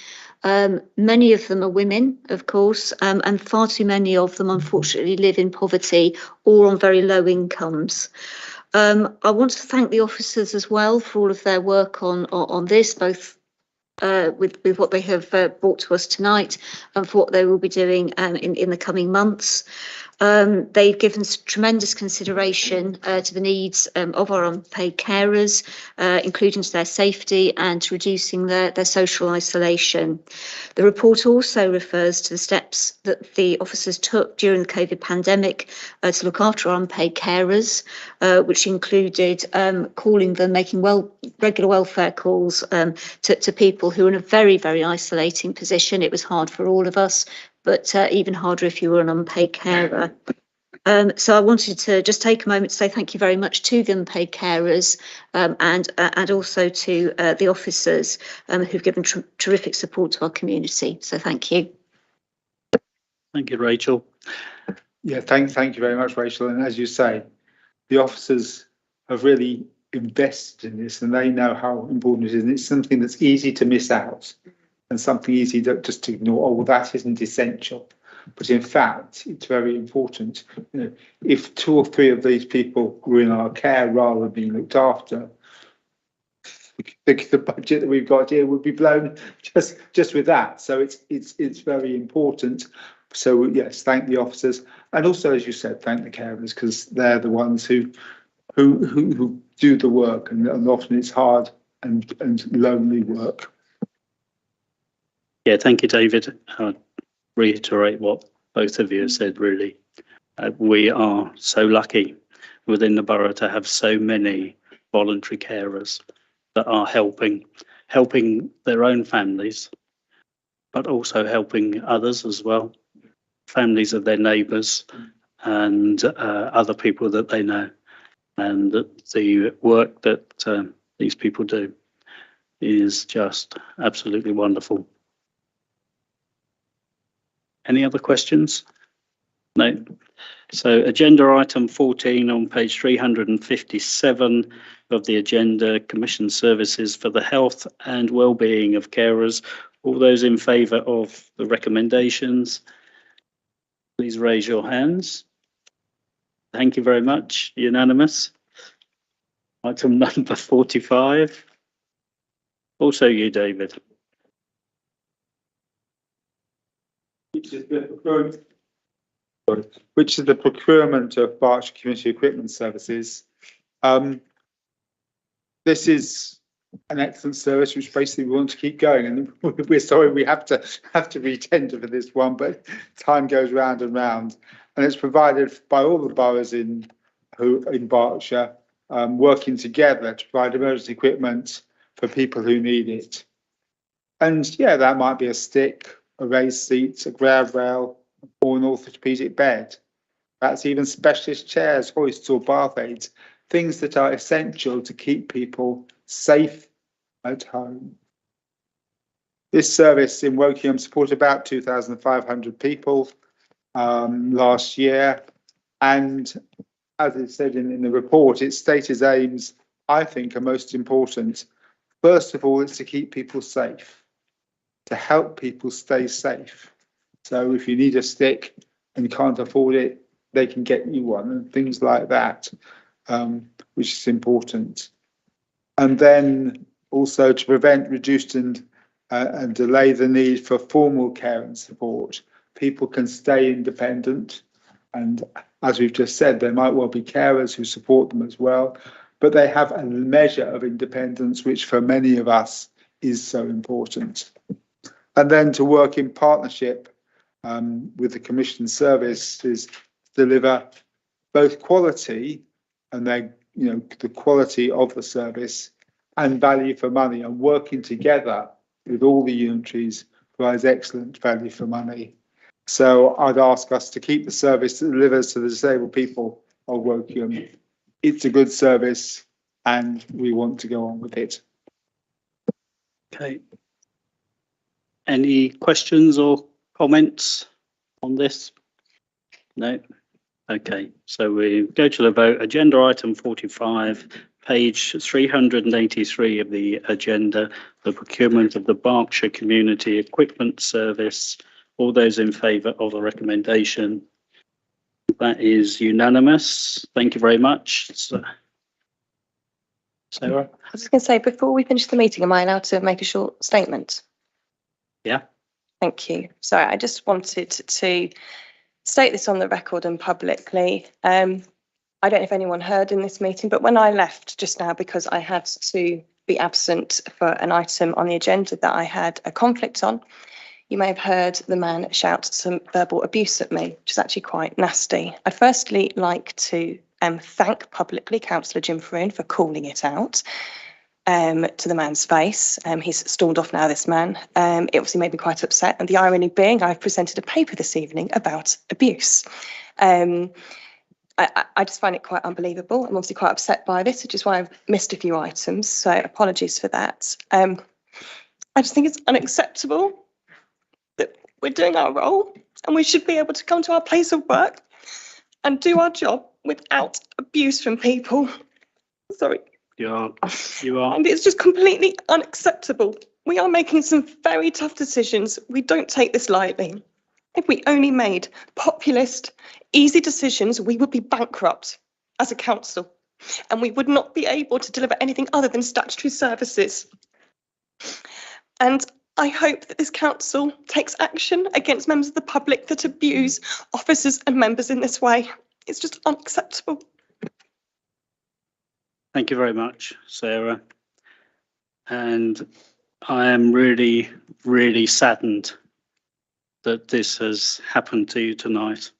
Many of them are women, of course, and far too many of them unfortunately live in poverty or on very low incomes. I want to thank the officers as well for all of their work on this, both with what they have brought to us tonight and for what they will be doing in the coming months. They've given tremendous consideration to the needs of our unpaid carers, including to their safety and to reducing their social isolation. The report also refers to the steps that the officers took during the COVID pandemic to look after our unpaid carers, which included calling them, making regular welfare calls to people who are in a very, very isolating position. It was hard for all of us, but even harder if you were an unpaid carer. So I wanted to just take a moment to say thank you very much to the unpaid carers and also to the officers who've given terrific support to our community. So thank you. Thank you, Rachel. Yeah, thank you very much, Rachel. And as you say, the officers have really invested in this and they know how important it is. And it's something that's easy to miss out and something easy just to ignore. Oh, well, that isn't essential. But in fact, it's very important. You know, if 2 or 3 of these people were in our care rather than being looked after, the budget that we've got here would be blown just with that. So it's very important. So yes, thank the officers, and also, as you said, thank the carers, because they're the ones who do the work, and often it's hard and lonely work. Yeah, thank you, David. I'll reiterate what both of you have said, really. We are so lucky within the borough to have so many voluntary carers that are helping their own families, but also helping others as well, families of their neighbours and other people that they know. And the work that these people do is just absolutely wonderful. Any other questions? No. So agenda item 14 on page 357 of the agenda, commission services for the health and well-being of carers. All those in favour of the recommendations, please raise your hands. Thank you very much. Unanimous. Item number 45. Also you, David. Which is the procurement of Berkshire Community Equipment Services. This is an excellent service which basically we want to keep going, and we're sorry we have to re-tender for this one, but time goes round and round, and it's provided by all the boroughs in Berkshire, working together to provide emergency equipment for people who need it. And yeah, that might be a stick, a raised seat, a grab rail, or an orthopaedic bed. That's even specialist chairs, hoists or bath aids, things that are essential to keep people safe at home. This service in Wokingham supported about 2,500 people last year. And as it said in the report, its stated aims, I think, are most important. First of all, it's to keep people safe, to help people stay safe. So if you need a stick and you can't afford it, they can get you one and things like that, which is important. And then also to prevent, reduce and delay the need for formal care and support. People can stay independent And as we've just said, there might well be carers who support them as well, but they have a measure of independence, which for many of us is so important. And then to work in partnership with the Commission services, deliver both quality and then, the quality of the service and value for money, and working together with all the unitaries provides excellent value for money. So I'd ask us to keep the service that delivers to the disabled people of Woking. It's a good service and we want to go on with it. Okay. Any questions or comments on this? No? Okay, so we go to the vote. Agenda item 45, page 383 of the agenda, the procurement of the Berkshire Community Equipment Service. All those in favour of the recommendation? That is unanimous. Thank you very much. Sarah? I was going to say, before we finish the meeting, am I allowed to make a short statement? Yeah. Thank you. Sorry, I just wanted to state this on the record and publicly. I don't know if anyone heard in this meeting, but when I left just now, because I had to be absent for an item on the agenda that I had a conflict on, you may have heard the man shout some verbal abuse at me, which is actually quite nasty. I'd firstly like to thank publicly Councillor Jim Farroon for calling it out to the man's face. He's stormed off now, this man. It obviously made me quite upset. And the irony being, I've presented a paper this evening about abuse. I just find it quite unbelievable. I'm obviously quite upset by this, which is why I've missed a few items. So apologies for that. I just think it's unacceptable that we're doing our role and we should be able to come to our place of work and do our job without abuse from people. Sorry. You are. And it's just completely unacceptable. We are making some very tough decisions. We don't take this lightly. If we only made populist, easy decisions, we would be bankrupt as a council, and we would not be able to deliver anything other than statutory services. And I hope that this council takes action against members of the public that abuse officers and members in this way. It's just unacceptable. Thank you very much, Sarah. And I am really, really saddened that this has happened to you tonight.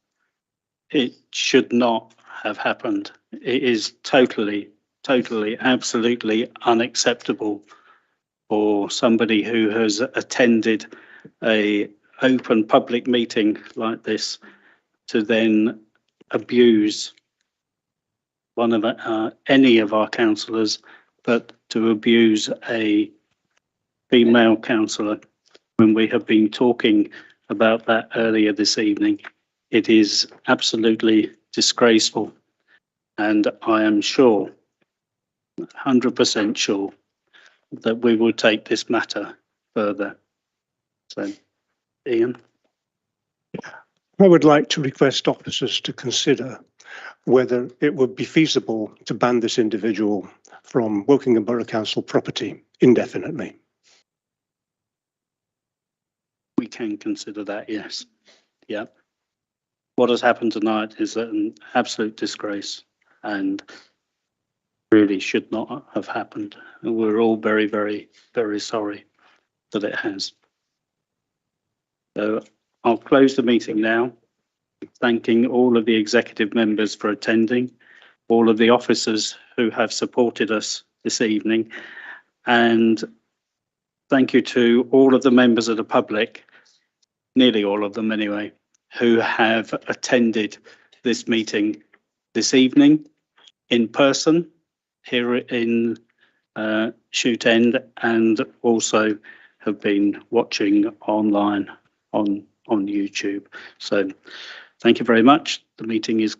It should not have happened. It is totally, absolutely unacceptable for somebody who has attended an open public meeting like this to then abuse one of any of our councillors, but to abuse a female councillor when we have been talking about that earlier this evening. It is absolutely disgraceful, and I am sure, 100% sure, that we will take this matter further. So, Ian? I would like to request officers to consider whether it would be feasible to ban this individual from Wokingham Borough Council property indefinitely. We can consider that, yes. Yeah. What has happened tonight is an absolute disgrace and really should not have happened. And we're all very, very, very sorry that it has. So I'll close the meeting now, thanking all of the executive members for attending, all of the officers who have supported us this evening, and thank you to all of the members of the public, nearly all of them anyway, who have attended this meeting this evening in person here in Chute End, and also have been watching online on YouTube. So thank you very much. The meeting is